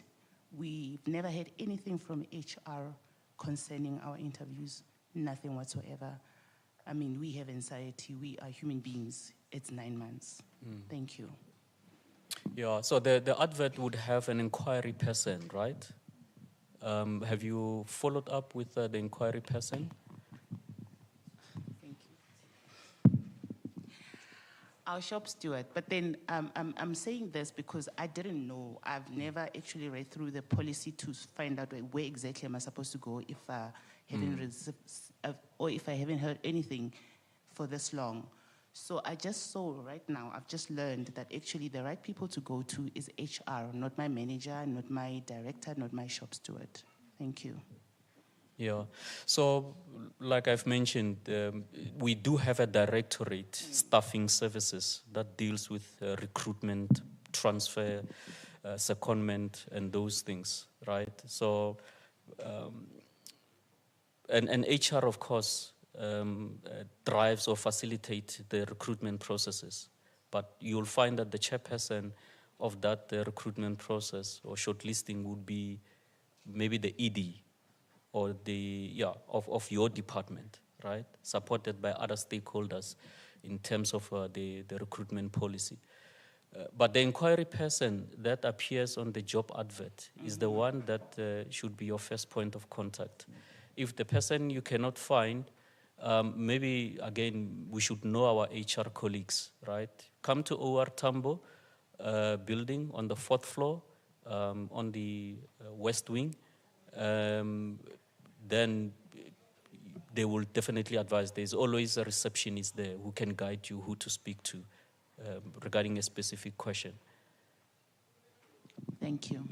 We've never had anything from HR concerning our interviews, nothing whatsoever. I mean, we have anxiety, we are human beings. It's 9 months. Thank you. Yeah, so the advert would have an inquiry person, right? Have you followed up with the inquiry person? Thank you. Our shop steward, but then I'm saying this because I didn't know. I've never actually read through the policy to find out where exactly am I supposed to go if I haven't or if I haven't heard anything for this long. So I just saw right now, I've just learned that actually the right people to go to is HR, not my manager, not my director, not my shop steward. Thank you. Yeah, so like I've mentioned, we do have a directorate, staffing services, that deals with recruitment, transfer, secondment, and those things, right? So, and HR, of course, drives or facilitates the recruitment processes. But you'll find that the chairperson of that recruitment process or shortlisting would be maybe the ED or of your department, right? Supported by other stakeholders in terms of the recruitment policy. But the inquiry person that appears on the job advert is the one that should be your first point of contact. If the person you cannot find, maybe, again, we should know our HR colleagues, right? Come to OR Tambo building on the 4th floor, on the west wing. Then they will definitely advise. There's always a receptionist there who can guide you who to speak to regarding a specific question. Thank you.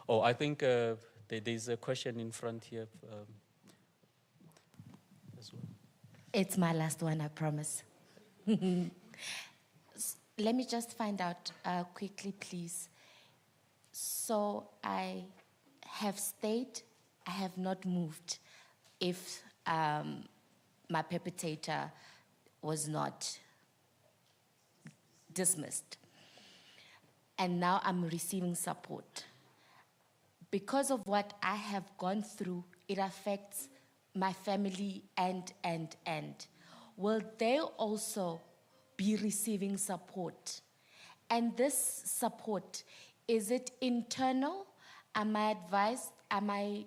Oh, I think there's a question in front here as well. It's my last one, I promise. Let me just find out quickly, please. So I have stayed, I have not moved if my perpetrator was not dismissed. And now I'm receiving support. Because of what I have gone through, it affects my family and. Will they also be receiving support? And this support, is it internal? Am I advised? Am I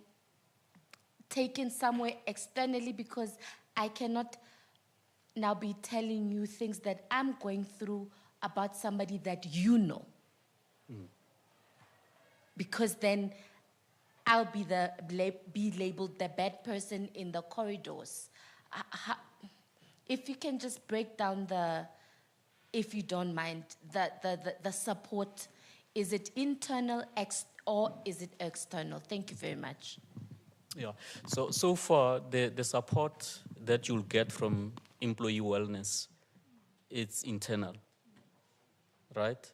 taken somewhere externally? Because I cannot now be telling you things that I'm going through about somebody that you know. Because then I'll be be labeled the bad person in the corridors. If you can just break down if you don't mind, the support, is it internal or is it external? Thank you very much. Yeah, so far, the support that you'll get from employee wellness, it's internal, right?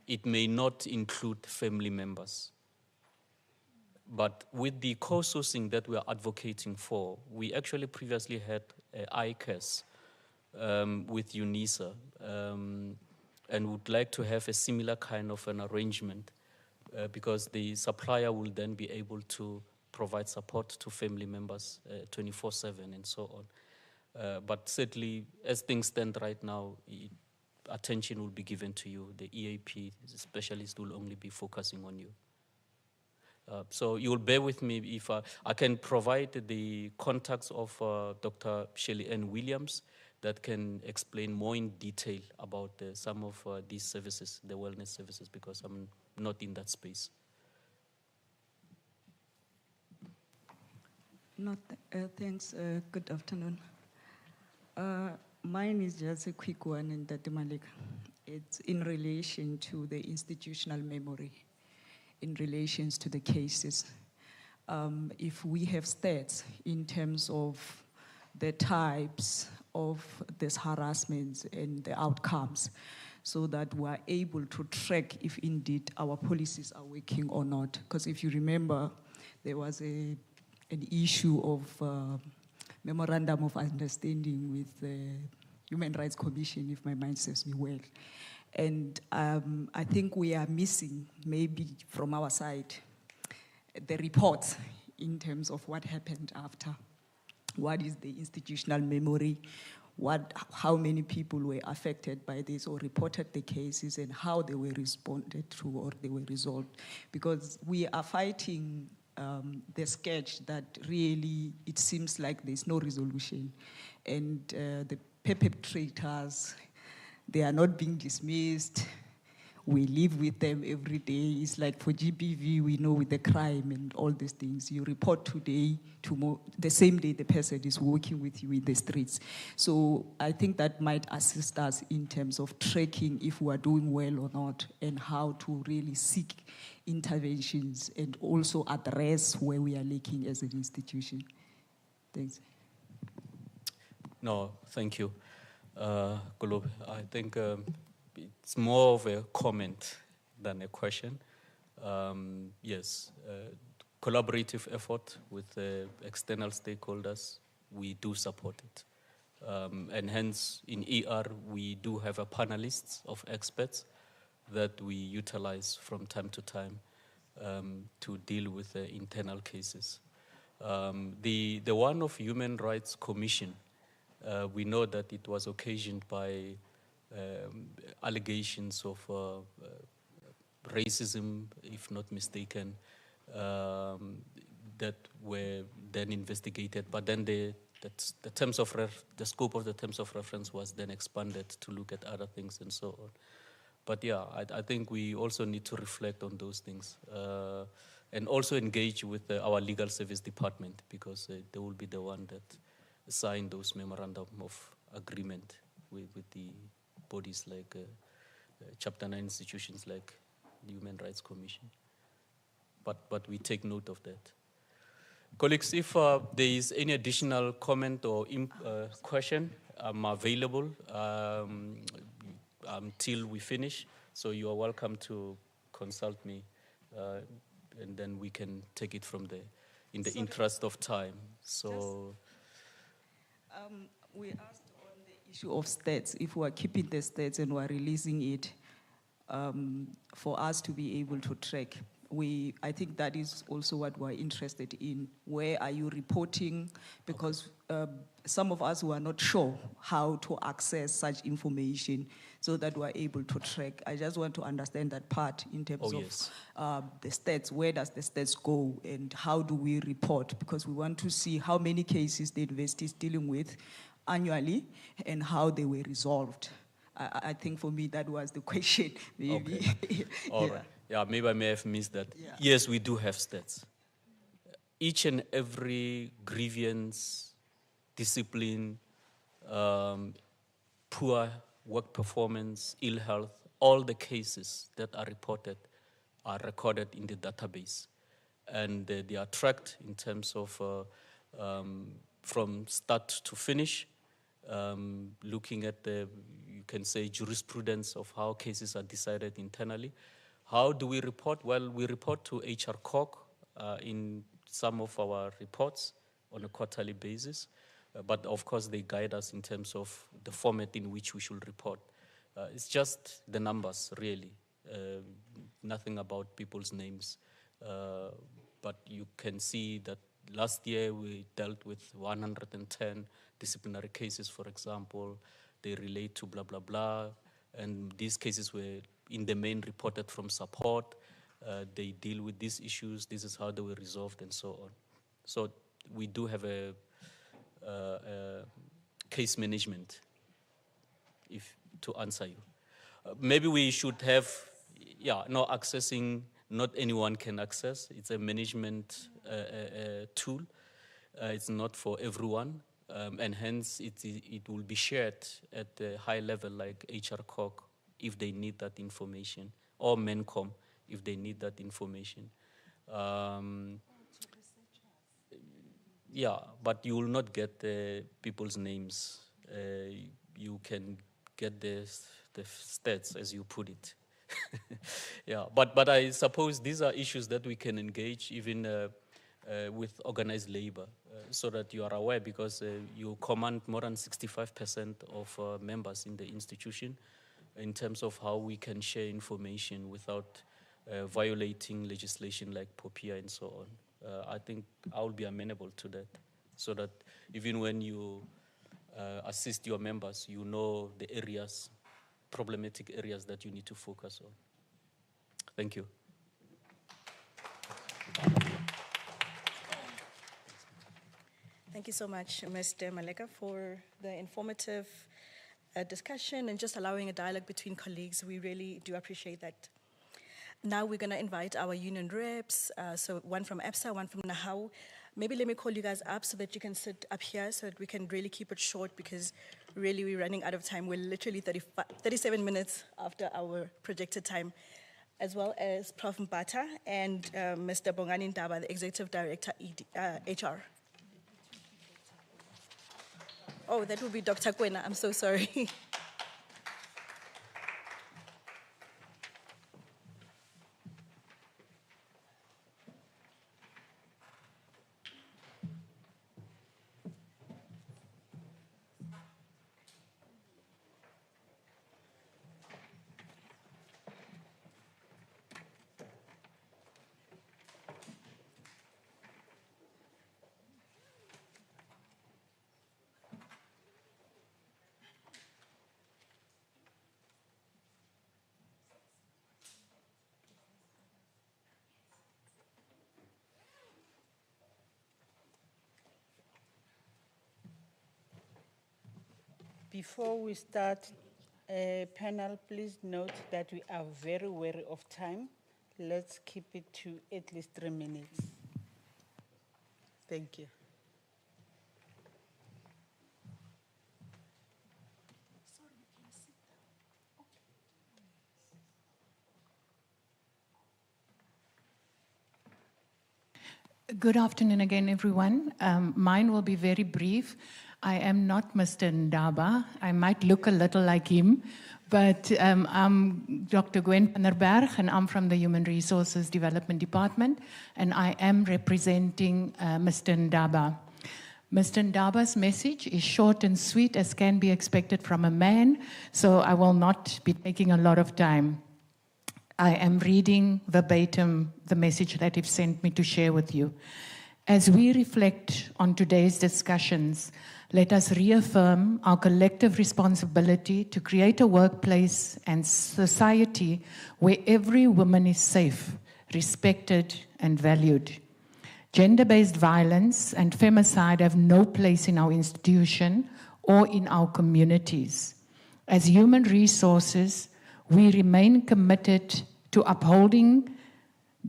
It may not include family members. But with the co-sourcing that we are advocating for, we actually previously had ICAS with Unisa, and would like to have a similar kind of an arrangement because the supplier will then be able to provide support to family members 24/7 and so on. But certainly, as things stand right now, attention will be given to you. The EAP specialist will only be focusing on you. So you'll bear with me if I can provide the contacts of Dr. Shelley Ann Williams that can explain more in detail about some of these services, the wellness services, because I'm not in that space. Thanks. Good afternoon. Mine is just a quick one, and it's in relation to the institutional memory, in relations to the cases. If we have stats in terms of the types of this harassment and the outcomes, so that we are able to track if indeed our policies are working or not. Because if you remember, there was an issue of memorandum of understanding with the Human Rights Commission, if my mind serves me well. And I think we are missing, maybe from our side, the reports in terms of what happened after. What is the institutional memory? How many people were affected by this or reported the cases, and how they were responded to or they were resolved? Because we are fighting the sketch that really it seems like there's no resolution. And the perpetrators, they are not being dismissed. We live with them every day. It's like for GBV, we know with the crime and all these things, you report today, tomorrow, the same day the person is working with you in the streets. So I think that might assist us in terms of tracking if we are doing well or not, and how to really seek interventions and also address where we are lacking as an institution. Thanks. No, thank you. Kolobe, I think it's more of a comment than a question. Yes, collaborative effort with external stakeholders, we do support it. And hence, in ER, we do have a panelists of experts that we utilize from time to time to deal with the internal cases. The one of Human Rights Commission, we know that it was occasioned by allegations of racism, if not mistaken, that were then investigated. But then the scope of the terms of reference was then expanded to look at other things and so on. But yeah, I think we also need to reflect on those things and also engage with our legal service department, because they will be the one that sign those memorandum of agreement with the bodies like Chapter 9 institutions like the Human Rights Commission. But we take note of that. Colleagues, if there is any additional comment or question, I'm available until we finish. So you are welcome to consult me, and then we can take it from there in the interest of time. So. We asked on the issue of stats, if we are keeping the stats and we are releasing it for us to be able to track. I think that is also what we're interested in. Where are you reporting? Because some of us were not sure how to access such information so that we're able to track. I just want to understand that part in terms of the stats. Where does the stats go and how do we report? Because we want to see how many cases the university is dealing with annually and how they were resolved. I think for me that was the question, maybe. Okay. All right. Yeah, maybe I may have missed that. Yeah. Yes, we do have stats. Each and every grievance, discipline, poor work performance, ill health, all the cases that are reported are recorded in the database. And they are tracked in terms of from start to finish, looking at the, you can say, jurisprudence of how cases are decided internally. How do we report? Well, we report to HR COG in some of our reports on a quarterly basis. But of course, they guide us in terms of the format in which we should report. It's just the numbers, really. Nothing about people's names. But you can see that last year we dealt with 110 disciplinary cases, for example. They relate to blah, blah, blah. And these cases were in the main reported from support. They deal with these issues. This is how they were resolved and so on. So we do have a case management, if to answer you. Maybe we should have, no accessing, not anyone can access. It's a management tool. It's not for everyone. And hence it will be shared at a high level like HR COG if they need that information, or MENCOM if they need that information. Yeah, but you will not get people's names. You can get the stats, as you put it. Yeah, but I suppose these are issues that we can engage even with organized labor, so that you are aware, because you command more than 65% of members in the institution in terms of how we can share information without violating legislation like POPIA and so on. I think I will be amenable to that, so that even when you assist your members, you know the areas, problematic areas that you need to focus on. Thank you. Thank you so much, Mr. Maleka, for the informative discussion and just allowing a dialogue between colleagues. We really do appreciate that. Now we're going to invite our union reps, so one from EPSA, one from Nahau. Maybe let me call you guys up so that you can sit up here so that we can really keep it short, because really we're running out of time. We're literally 37 minutes after our projected time, as well as Prof. Mbata and Mr. Bongani Ndaba, the Executive Director, HR. Oh, that would be Dr. Kwena. I'm so sorry. Before we start, panel, please note that we are very wary of time. Let's keep it to at least 3 minutes. Thank you. Good afternoon again, everyone. Mine will be very brief. I am not Mr. Ndaba. I might look a little like him, but I'm Dr. Gwen van der Berg, and I'm from the Human Resources Development Department, and I am representing Mr. Ndaba. Mr. Ndaba's message is short and sweet, as can be expected from a man, so I will not be taking a lot of time. I am reading verbatim the message that you've sent me to share with you. As we reflect on today's discussions, let us reaffirm our collective responsibility to create a workplace and society where every woman is safe, respected, and valued. Gender-based violence and femicide have no place in our institution or in our communities. As human resources, we remain committed to upholding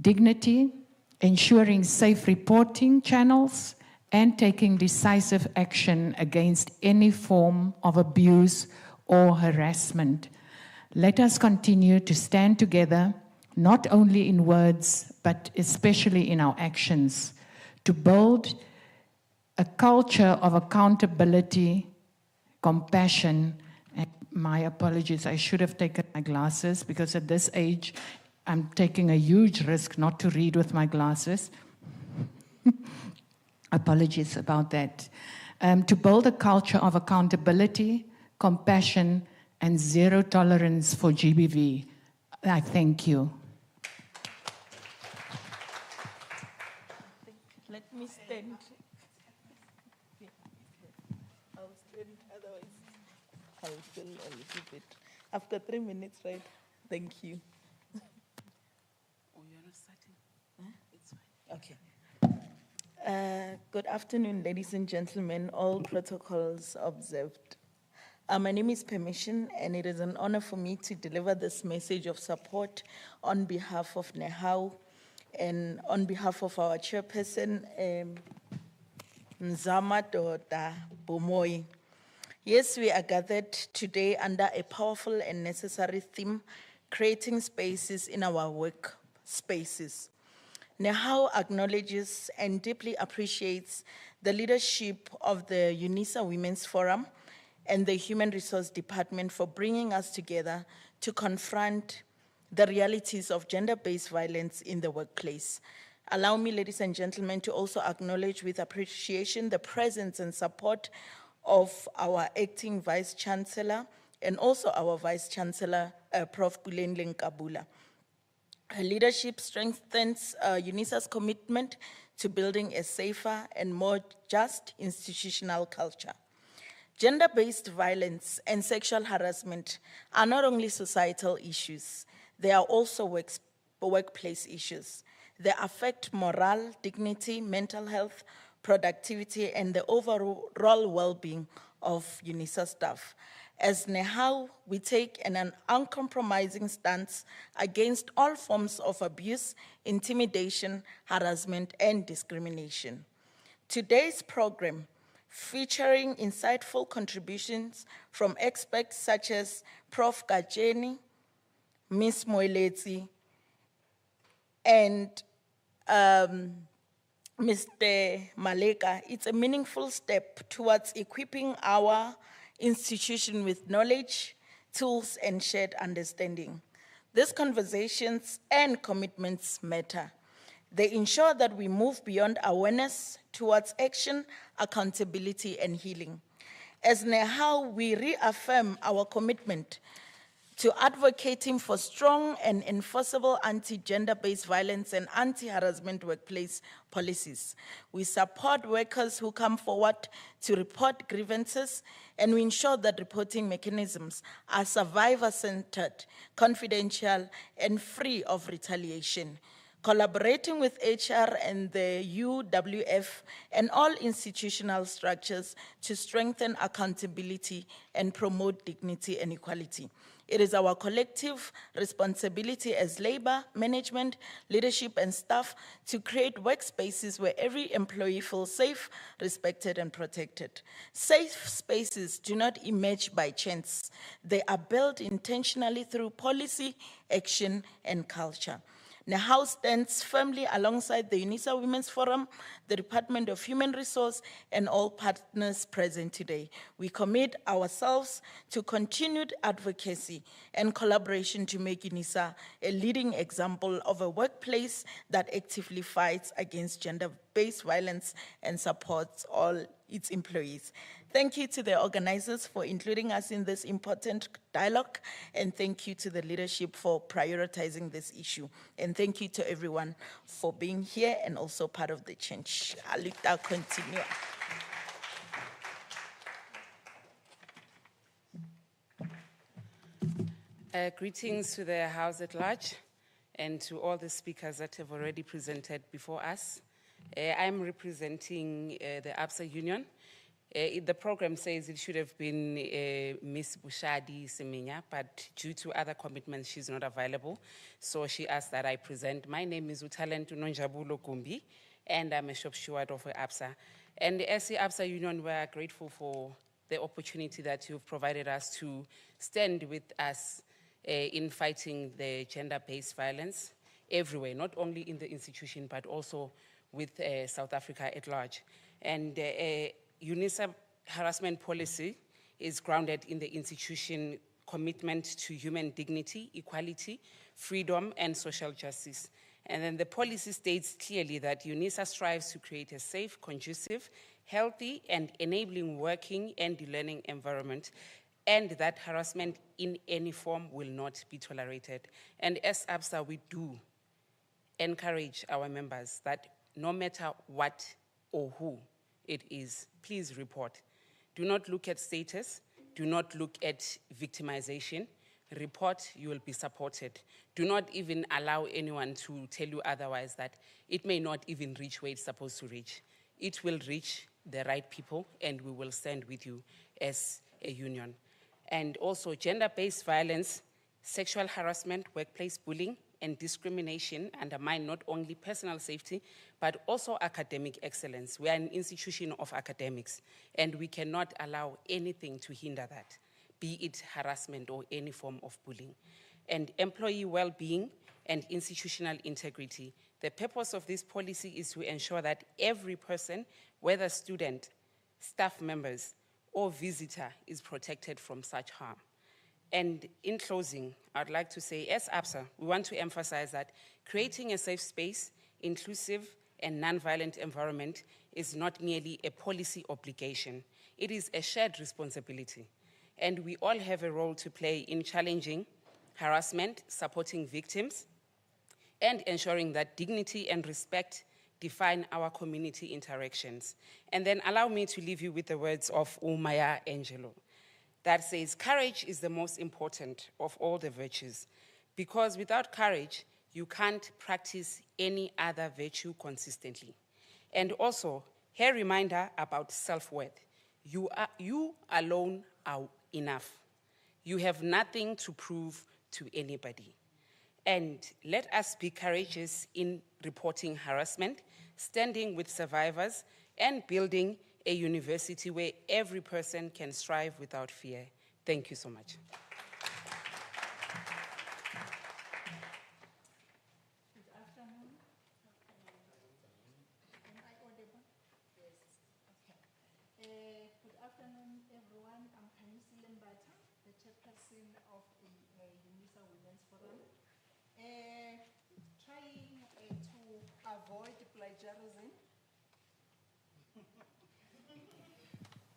dignity, ensuring safe reporting channels, and taking decisive action against any form of abuse or harassment. Let us continue to stand together, not only in words, but especially in our actions, to build a culture of accountability, compassion, and my apologies, I should have taken my glasses because at this age, I'm taking a huge risk not to read with my glasses. Apologies about that. To build a culture of accountability, compassion, and zero tolerance for GBV. I thank you. Let me stand. I'll stand, otherwise I'll feel a little bit. After 3 minutes, right? Thank you. Oh, you're not starting? Huh? It's fine. Okay. Good afternoon, ladies and gentlemen, all protocols observed. My name is Permission, and it is an honor for me to deliver this message of support on behalf of NEHAU and on behalf of our chairperson, Nzama Dota Bomoy. Yes, we are gathered today under a powerful and necessary theme, creating spaces in our work spaces. NEHAU acknowledges and deeply appreciates the leadership of the Unisa Women's Forum and the Human Resource Department for bringing us together to confront the realities of gender-based violence in the workplace. Allow me, ladies and gentlemen, to also acknowledge with appreciation the presence and support of our acting Vice Chancellor and also our Vice Chancellor, Prof. Gulenleng Kabula. Her leadership strengthens UNISA's commitment to building a safer and more just institutional culture. Gender-based violence and sexual harassment are not only societal issues, they are also workplace issues. They affect morale, dignity, mental health, productivity, and the overall well-being of UNISA staff. As NEHAU, we take an uncompromising stance against all forms of abuse, intimidation, harassment, and discrimination. Today's program, featuring insightful contributions from experts such as Prof. Kajeni, Ms. Moeletsi, and Mr. Maleka, it's a meaningful step towards equipping our institution with knowledge, tools, and shared understanding. These conversations and commitments matter. They ensure that we move beyond awareness towards action, accountability, and healing. As NEHAU, we reaffirm our commitment to advocating for strong and enforceable anti-gender-based violence and anti-harassment workplace policies. We support workers who come forward to report grievances, and we ensure that reporting mechanisms are survivor-centered, confidential, and free of retaliation. Collaborating with HR and the UWF and all institutional structures to strengthen accountability and promote dignity and equality. It is our collective responsibility as labor, management, leadership, and staff to create workspaces where every employee feels safe, respected, and protected. Safe spaces do not emerge by chance. They are built intentionally through policy, action, and culture. NEHAU stands firmly alongside the Unisa Women's Forum, the Department of Human Resource, and all partners present today. We commit ourselves to continued advocacy and collaboration to make Unisa a leading example of a workplace that actively fights against gender-based violence and supports all its employees. Thank you to the organizers for including us in this important dialogue, and thank you to the leadership for prioritizing this issue. And thank you to everyone for being here and also part of the change. I'll continue. Greetings to the House at large and to all the speakers that have already presented before us. I'm representing the ABSA Union, The program says it should have been Miss Bushadi Semenya, but due to other commitments, she's not available. So she asked that I present. My name is Utalentu Nonjabulo Kumbi, and I'm a shop steward of ABSA. And as the ABSA Union, we are grateful for the opportunity that you've provided us to stand with us in fighting the gender-based violence everywhere, not only in the institution, but also with South Africa at large. And Unisa harassment policy is grounded in the institution commitment to human dignity, equality, freedom, and social justice. And then the policy states clearly that Unisa strives to create a safe, conducive, healthy, and enabling working and learning environment, and that harassment in any form will not be tolerated. And as ABSA, we do encourage our members that no matter what or who it is, please report. Do not look at status. Do not look at victimization. Report, you will be supported. Do not even allow anyone to tell you otherwise, that it may not even reach where it's supposed to reach. It will reach the right people, and we will stand with you as a union. And also gender-based violence, sexual harassment, workplace bullying, and discrimination undermine not only personal safety, but also academic excellence. We are an institution of academics, and we cannot allow anything to hinder that, be it harassment or any form of bullying. And employee well-being and institutional integrity. The purpose of this policy is to ensure that every person, whether student, staff members, or visitor, is protected from such harm. And in closing, I'd like to say, as ABSA, we want to emphasize that creating a safe space, inclusive and non-violent environment is not merely a policy obligation. It is a shared responsibility. And we all have a role to play in challenging harassment, supporting victims, and ensuring that dignity and respect define our community interactions. And then allow me to leave you with the words of Maya Angelou, that says, courage is the most important of all the virtues, because without courage, you can't practice any other virtue consistently. And also, a reminder about self-worth. You alone are enough. You have nothing to prove to anybody. And let us be courageous in reporting harassment, standing with survivors, and building a university where every person can strive without fear. Thank you so much. Good afternoon. Am I audible? Yes. Okay. Good afternoon, everyone. I'm Kanisi Lembata, the chairperson of the Unisa Women's Forum. Trying to avoid plagiarism.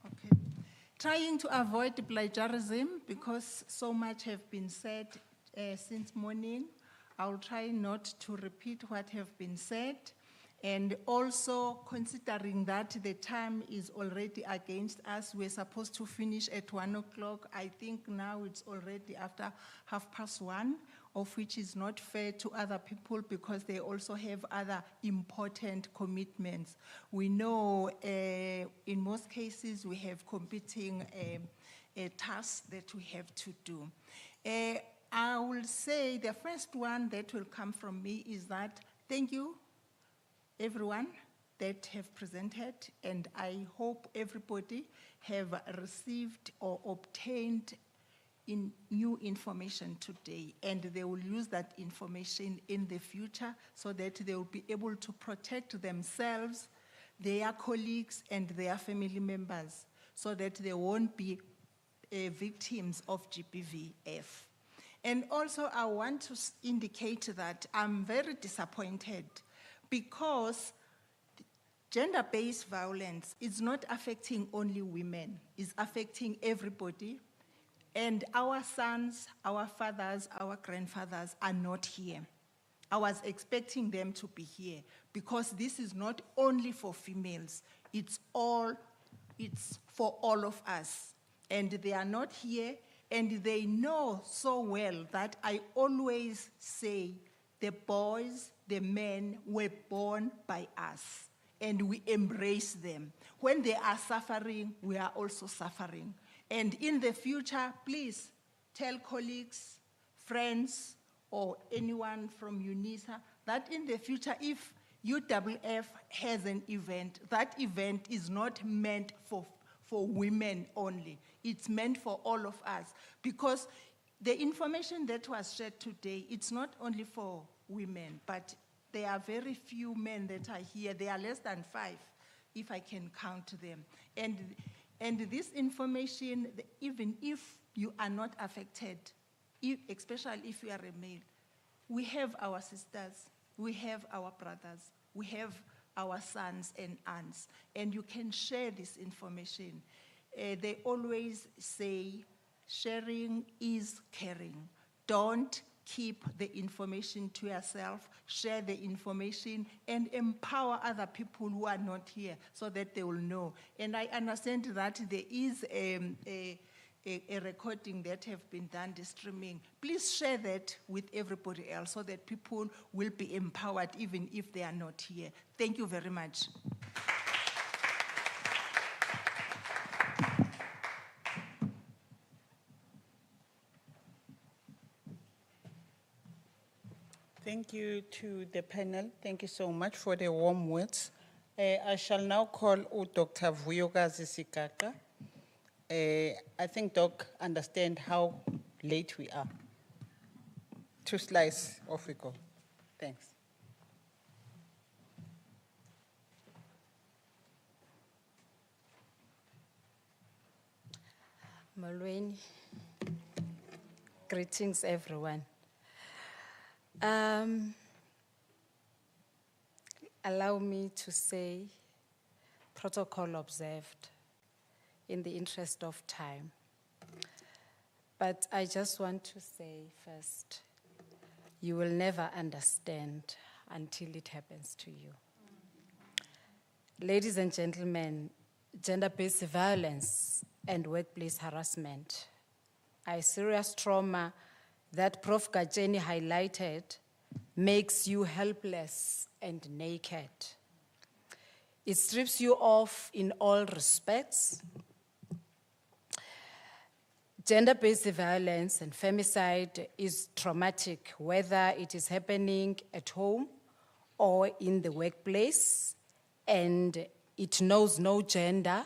Okay. Trying to avoid plagiarism, because so much have been said since morning. I'll try not to repeat what have been said. And also considering that the time is already against us, we're supposed to finish at 1 o'clock. I think now it's already after 1:30, of which is not fair to other people because they also have other important commitments. We know in most cases we have competing tasks that we have to do. I will say the first one that will come from me is that thank you everyone that have presented, and I hope everybody have received or obtained new information today, and they will use that information in the future so that they will be able to protect themselves, their colleagues, and their family members, so that they won't be victims of GBVF. And also I want to indicate that I'm very disappointed because gender-based violence is not affecting only women, it's affecting everybody. And our sons, our fathers, our grandfathers are not here. I was expecting them to be here because this is not only for females, it's for all of us. And they are not here, and they know so well that I always say the boys, the men were born by us. and we embrace them. When they are suffering, we are also suffering. And in the future, please tell colleagues, friends, or anyone from Unisa that in the future, if UWF has an event, that event is not meant for women only. It's meant for all of us. Because the information that was shared today, it's not only for women, but there are very few men that are here. There are less than 5, if I can count them. And this information, even if you are not affected, especially if you are a male, we have our sisters, we have our brothers, we have our sons and aunts, and you can share this information. They always say, sharing is caring. Don't keep the information to yourself, share the information, and empower other people who are not here so that they will know. And I understand that there is a recording that have been done, the streaming. Please share that with everybody else so that people will be empowered even if they are not here. Thank you very much. Thank you to the panel. Thank you so much for the warm words. I shall now call Dr. Vuyokazi Sikaka. I think Doc understand how late we are. 2 slides, off we go. Thanks. Molweni. Greetings, everyone. Allow me to say, protocol observed in the interest of time. But I just want to say first, you will never understand until it happens to you. Ladies and gentlemen, gender-based violence and workplace harassment are a serious trauma that Prof. Gajeni highlighted makes you helpless and naked. It strips you off in all respects. Gender-based violence and femicide is traumatic, whether it is happening at home or in the workplace, and it knows no gender.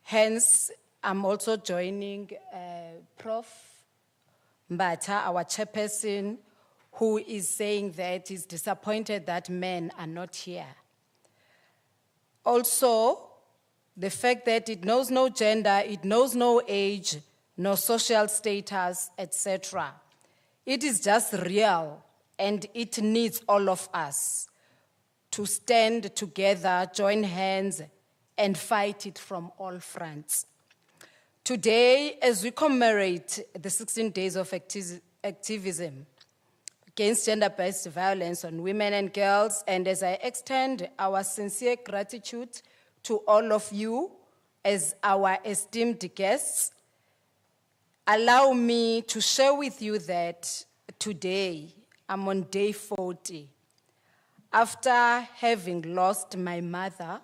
Hence, I'm also joining Prof. Mbata, our chairperson, who is saying that he's disappointed that men are not here. Also, the fact that it knows no gender, it knows no age, no social status, etc. It is just real, and it needs all of us to stand together, join hands, and fight it from all fronts. Today, as we commemorate the 16 days of activism against gender-based violence on women and girls, and as I extend our sincere gratitude to all of you as our esteemed guests, allow me to share with you that today I'm on day 40 after having lost my mother,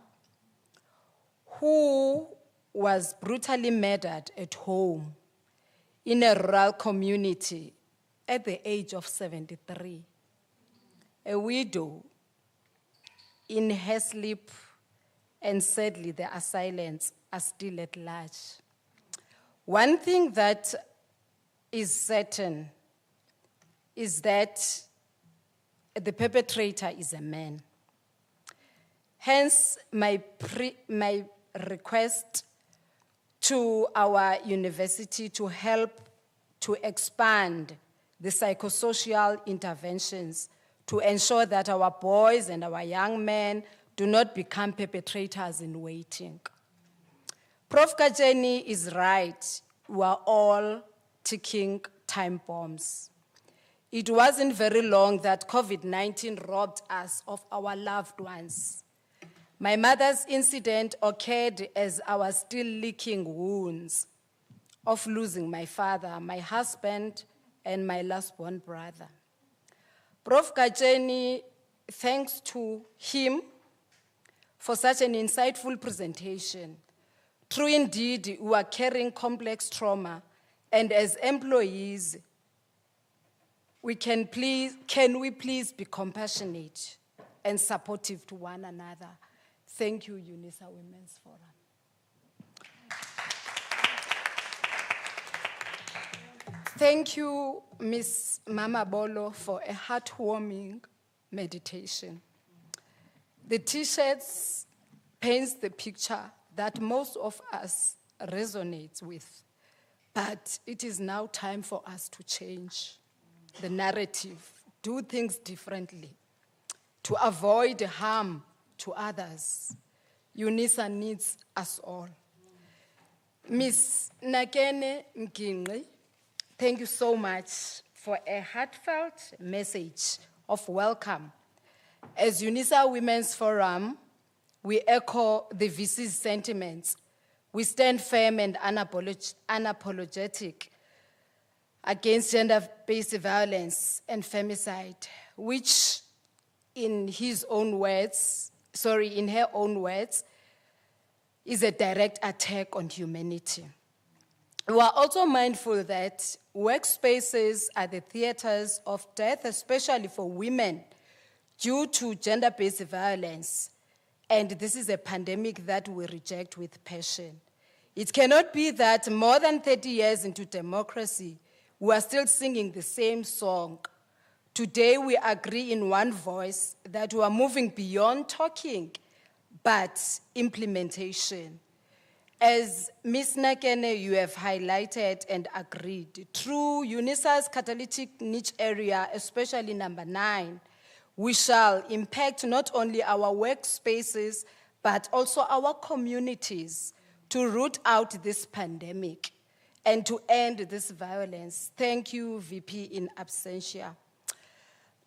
who was brutally murdered at home in a rural community at the age of 73. A widow in her sleep, and sadly the assailants are still at large. One thing that is certain is that the perpetrator is a man. Hence, my request to our university to help to expand the psychosocial interventions to ensure that our boys and our young men do not become perpetrators in waiting. Prof. Kajeni is right. We are all ticking time bombs. It wasn't very long that COVID-19 robbed us of our loved ones. My mother's incident occurred as I was still licking wounds of losing my father, my husband, and my last-born brother. Prof. Kajeni, thanks to him for such an insightful presentation. True indeed, we are carrying complex trauma, and as employees, can we please be compassionate and supportive to one another? Thank you, Unisa Women's Forum. Thank you, Ms. Mama Bolo, for a heartwarming meditation. The t-shirts paints the picture that most of us resonate with, but it is now time for us to change the narrative, do things differently, to avoid harm to others. Unisa needs us all. Ms. Nakene Mkingi, thank you so much for a heartfelt message of welcome. As Unisa Women's Forum, we echo the VC's sentiments. We stand firm and unapologetic against gender-based violence and femicide, which in her own words, is a direct attack on humanity. We are also mindful that workspaces are the theaters of death, especially for women, due to gender-based violence. And this is a pandemic that we reject with passion. It cannot be that more than 30 years into democracy, we are still singing the same song. Today, we agree in one voice that we are moving beyond talking, but implementation. As Ms. Nakene, you have highlighted and agreed, through UNISA's catalytic niche area, especially number 9, we shall impact not only our workspaces, but also our communities to root out this pandemic and to end this violence. Thank you, VP in absentia.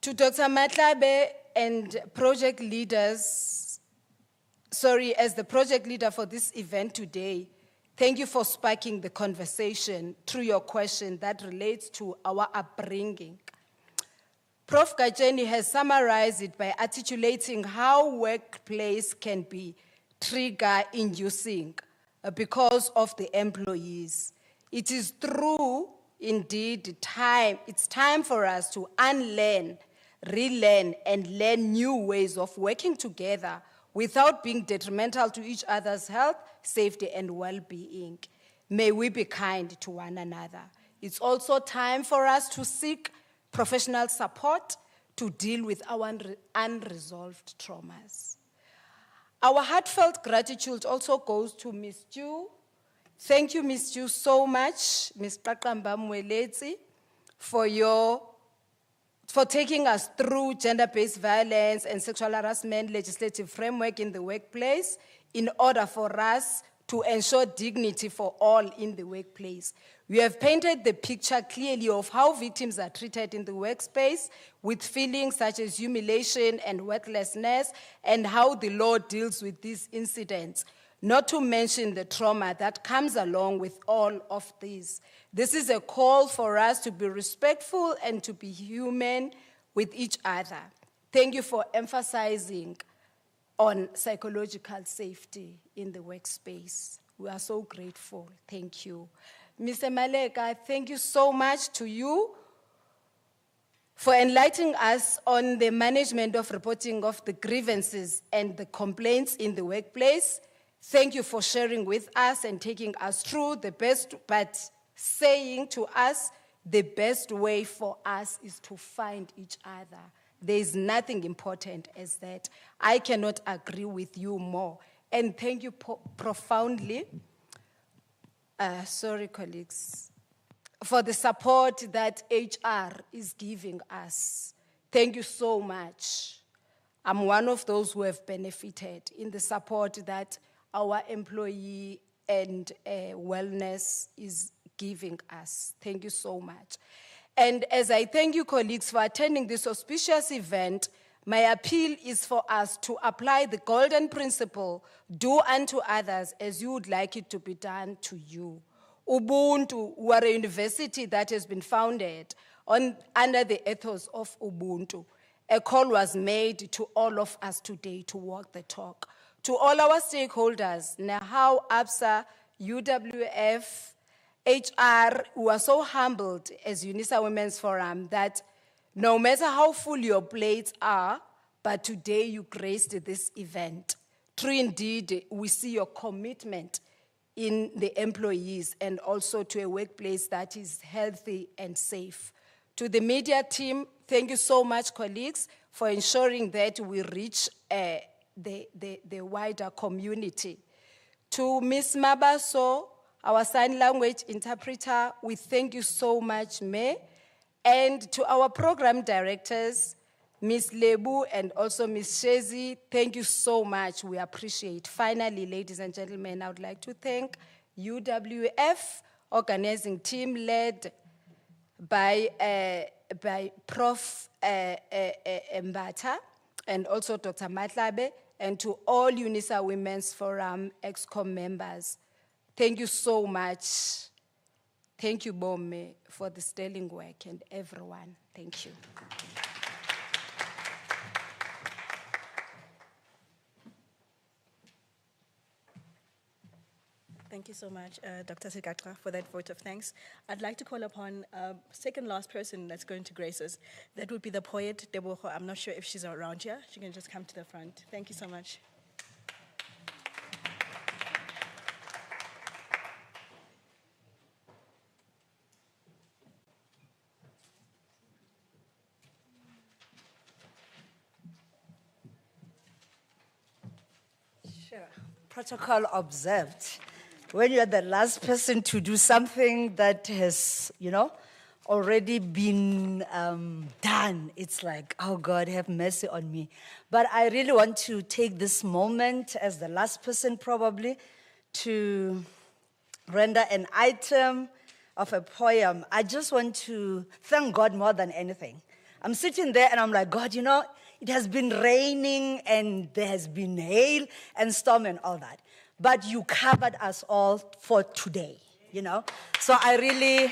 To Dr. Matlabe and project leaders, as the project leader for this event today, thank you for sparking the conversation through your question that relates to our upbringing. Prof. Gajeni has summarized it by articulating how workplace can be trigger-inducing because of the employees. It is true, indeed, it's time for us to unlearn, relearn, and learn new ways of working together without being detrimental to each other's health, safety, and well-being. May we be kind to one another. It's also time for us to seek professional support to deal with our unresolved traumas. Our heartfelt gratitude also goes to Ms. Ju. Thank you, Ms. Ju, so much, Ms. Qaqamba Mweletsi, for taking us through gender-based violence and sexual harassment legislative framework in the workplace in order for us to ensure dignity for all in the workplace. We have painted the picture clearly of how victims are treated in the workspace with feelings such as humiliation and worthlessness, and how the law deals with these incidents, not to mention the trauma that comes along with all of these. This is a call for us to be respectful and to be human with each other. Thank you for emphasizing on psychological safety in the workspace. We are so grateful. Thank you. Mr. Maleka, thank you so much to you for enlightening us on the management of reporting of the grievances and the complaints in the workplace. Thank you for sharing with us and taking us through the best, but saying to us the best way for us is to find each other. There is nothing important as that. I cannot agree with you more. And thank you profoundly, colleagues, for the support that HR is giving us. Thank you so much. I'm one of those who have benefited in the support that our employee and wellness is giving us. Thank you so much. And as I thank you, colleagues, for attending this auspicious event, my appeal is for us to apply the golden principle, do unto others as you would like it to be done to you. Ubuntu, we are a university that has been founded under the ethos of Ubuntu. A call was made to all of us today to walk the talk, To all our stakeholders, Nahau, ABSA, UWF, HR, who are so humbled as Unisa Women's Forum that no matter how full your plates are, but today you graced this event. True indeed, we see your commitment in the employees and also to a workplace that is healthy and safe. To the media team, thank you so much, colleagues, for ensuring that we reach the wider community. To Ms. Mabaso, our sign language interpreter, we thank you so much, May. And to our program directors, Ms. Lebu and also Ms. Shezi, thank you so much. We appreciate. Finally, ladies and gentlemen, I would like to thank UWF organizing team led by Prof. Mbata and also Dr. Matlabe, and to all Unisa Women's Forum ExCom members. Thank you so much. Thank you, Bome, for the sterling work, and everyone. Thank you. Thank you so much, Dr. Sigatra, for that vote of thanks. I'd like to call upon second last person that's going to grace us. That would be the poet, Deboho. I'm not sure if she's around here. She can just come to the front. Thank you so much. Sure. Protocol observed. When you're the last person to do something that has, already been done, it's like, oh God, have mercy on me. But I really want to take this moment as the last person probably to render an item of a poem. I just want to thank God more than anything. I'm sitting there and I'm like, God, it has been raining and there has been hail and storm and all that. But you covered us all for today, So I really,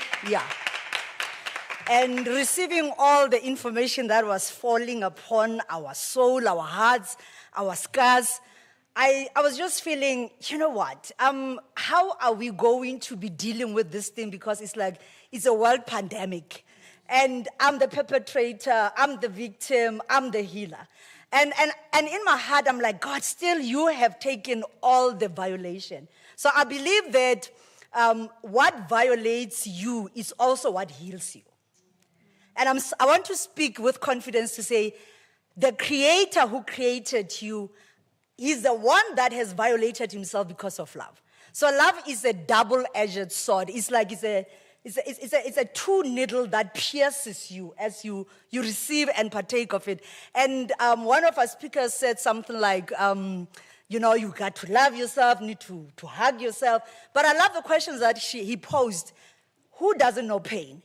And receiving all the information that was falling upon our soul, our hearts, our scars, I was just feeling, what? How are we going to be dealing with this thing? Because it's like, it's a world pandemic. And I'm the perpetrator, I'm the victim, I'm the healer. And in my heart, I'm like, God, still you have taken all the violation. So I believe that what violates you is also what heals you. And I want to speak with confidence to say, the creator who created you, he's the one that has violated himself because of love. So love is a double-edged sword. It's like it's a two needle that pierces you as you receive and partake of it. And one of our speakers said something like, you got to love yourself, need to hug yourself. But I love the questions that he posed. Who doesn't know pain?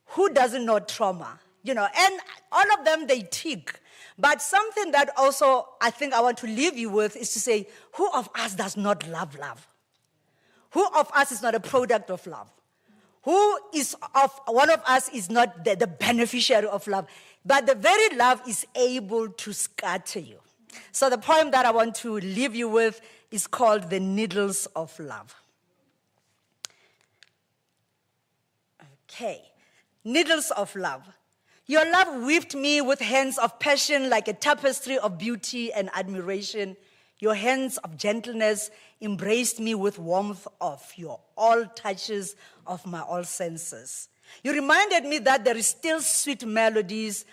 Who doesn't know trauma? And all of them, they tick. But something that also I think I want to leave you with is to say, who of us does not love love? Who of us is not a product of love? One of us is not the beneficiary of love, but the very love is able to scatter you. So the poem that I want to leave you with is called The Needles of Love. Okay, needles of love. Your love weaved me with hands of passion like a tapestry of beauty and admiration. Your hands of gentleness embraced me with warmth of your all touches of my all senses. You reminded me that there is still sweet melodies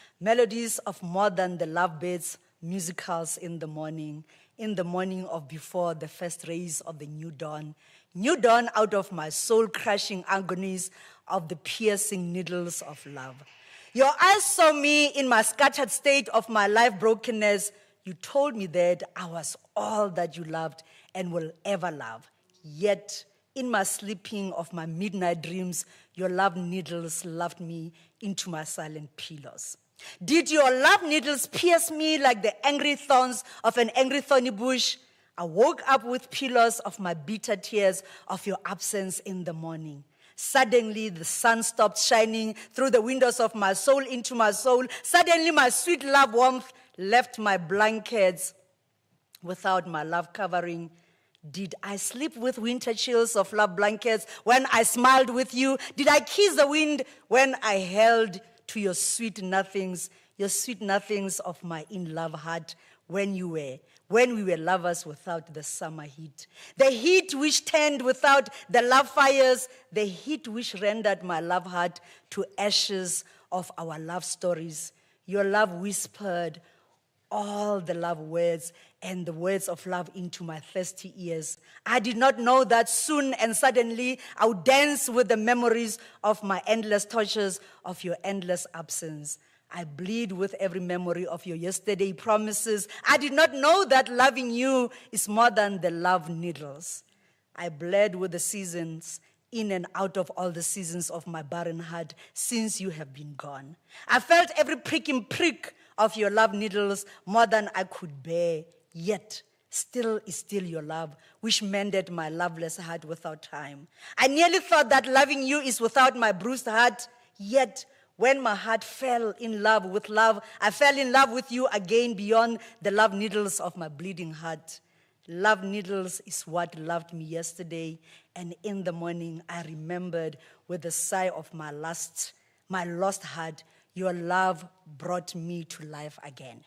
of more than the lovebirds, musicals in the morning of before the first rays of the new dawn out of my soul-crushing agonies of the piercing needles of love. Your eyes saw me in my scattered state of my life brokenness. You told me that I was all that you loved and will ever love. Yet, in my sleeping of my midnight dreams, your love needles loved me into my silent pillows. Did your love needles pierce me like the angry thorns of an angry thorny bush? I woke up with pillows of my bitter tears of your absence in the morning. Suddenly, the sun stopped shining through the windows of my soul into my soul. Suddenly, my sweet love warmth left my blankets without my love covering? Did I sleep with winter chills of love blankets when I smiled with you? Did I kiss the wind when I held to your sweet nothings of my in-love heart when we were lovers without the summer heat? The heat which turned without the love fires, the heat which rendered my love heart to ashes of our love stories. Your love whispered all the love words and the words of love into my thirsty ears. I did not know that soon and suddenly I would dance with the memories of my endless tortures, of your endless absence. I bleed with every memory of your yesterday promises. I did not know that loving you is more than the love needles. I bled with the seasons, in and out of all the seasons of my barren heart since you have been gone. I felt every pricking prick of your love needles more than I could bear, yet still is still your love, which mended my loveless heart without time. I nearly thought that loving you is without my bruised heart, yet when my heart fell in love with love, I fell in love with you again beyond the love needles of my bleeding heart. Love needles is what loved me yesterday, and in the morning I remembered with a sigh of my lost heart, your love brought me to life again.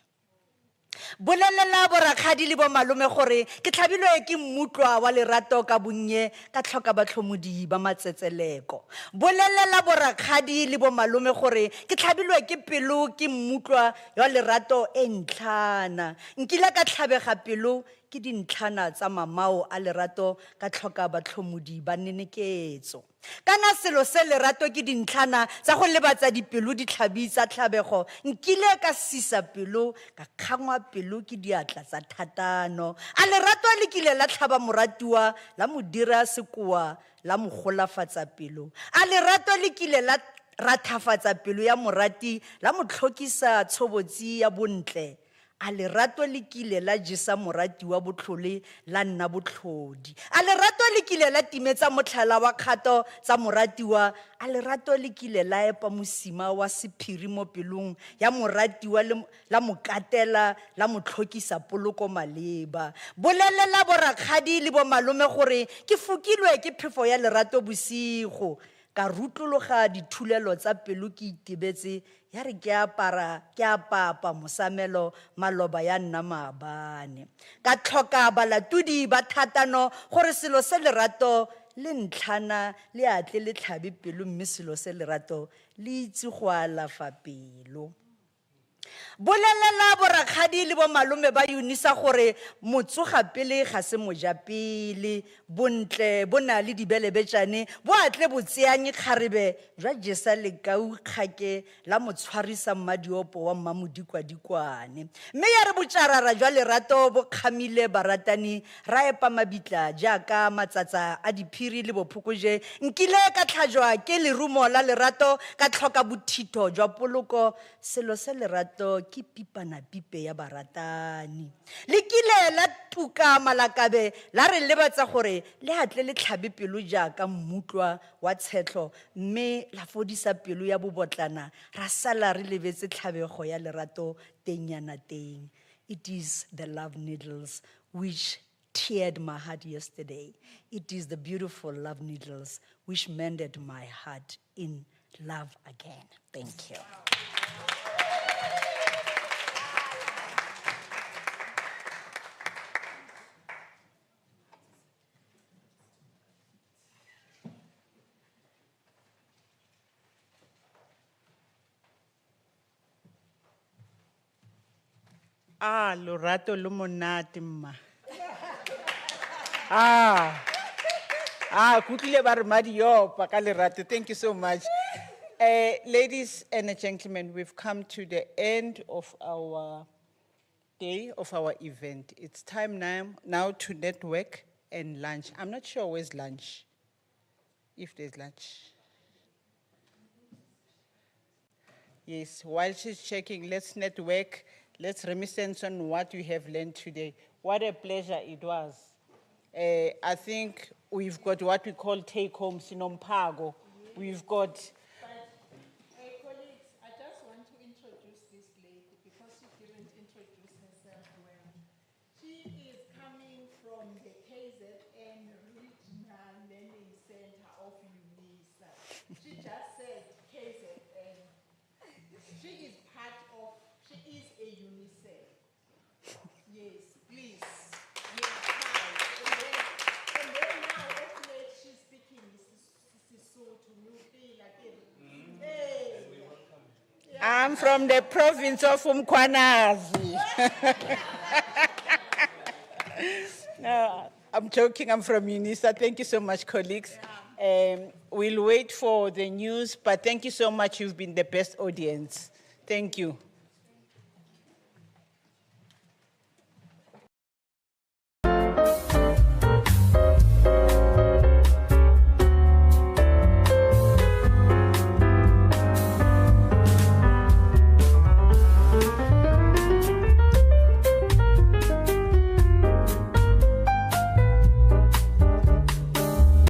Bolelela borakgadi le bomalome gore ke tlhabilwe ke mmutlwa wa lerato ka bonnye ka tlhoka batlhomodi ba matsetseleko. Bolelela borakgadi le bomalome gore ke tlhabilwe ke pelo ke mmutlwa wa lerato e ntlhana. Nkile ka tlhabega pelo ke dintlhana tsa mamao a lerato ka tlhoka batlhomodi ba neneketso. Kana selo se lerato ke dintlhana tsa go lebatsa dipelo ditlhabi tsa tlhabego, nkile ka sisa pelo ka kgangwa pelo ke diatla tsa thatano. A lerato le kile la tlhaba moratiwa la mo dira sekoa la mo golafatsa pelo. A lerato le kile la rathafatsa pelo ya morati la mo tlhokisa tshobotsi ya bontle. A lerato le kile la jesa morati wa botlhole la nna botlhodi. A lerato le kile la timetsa motlhala wa kgato tsa moratiwa. A lerato le kile la epa mosima wa sephiri mo pelong ya moratiwa la mokatela la motlhokisa poloko maleba. Bolelela borakgadi le bomalome gore ke fukilwe ke phefo ya lerato bosigo. Ka rutlologa dithulelo tsa pelo ke itebetse ya re ke apapa mosamelo maloba ya nna maabane. Ka tlhoka balatodi ba thatano gore selo se lerato le ntlhana le atle le tlhabe pelo mme selo se lerato le itse go alafa pelo. Bolelela borakgadi le bomalome ba Unisa gore motsoga pele ga se moja pele, bontle bo na le dibelebetšane bo atle botseanye kgarebe jwa jesa lekau kgake la motshwarisa mmadiopo wa mmamodikwadikwane. Mme ya re botšarara jwa lerato bo kgamile baratani ra epa mabitla jaaka matsatsa a diphiri le bophokojwe. Nkile ka tlhajwa ke lerumo la lerato ka tlhoka bothito jwa poloko. Selo se lerato ke pipana pipe ya baratani. Le kile la tuka malakabe la re lebatsa gore le atle le tlhabe pelo jaaka mmutlwa wa tshetlo mme la fodisa pelo ya bobotlana ra sala re lebetse tlhabego ya lerato tenyana teng. It is the love needles which teared my heart yesterday. It is the beautiful love needles which mended my heart in love again. Thank you. Lorato lo monate mma. Kutlile ba re madiopa ka lerato. Thank you so much. Ladies and gentlemen, we've come to the end of our day, of our event. It's time now to network and lunch. I'm not sure where's lunch, if there's lunch. Yes, while she's checking, let's network. Let's reminisce on what we have learned today. What a pleasure it was. I think we've got what we call take-homes in Ompago. We've got... Colleagues, I just want to introduce this lady because she didn't introduce herself well. She is from the province of Umkwanazi. No, I'm joking, I'm from Unisa. Thank you so much, colleagues. We'll wait for the news, but thank you so much. You've been the best audience. Thank you.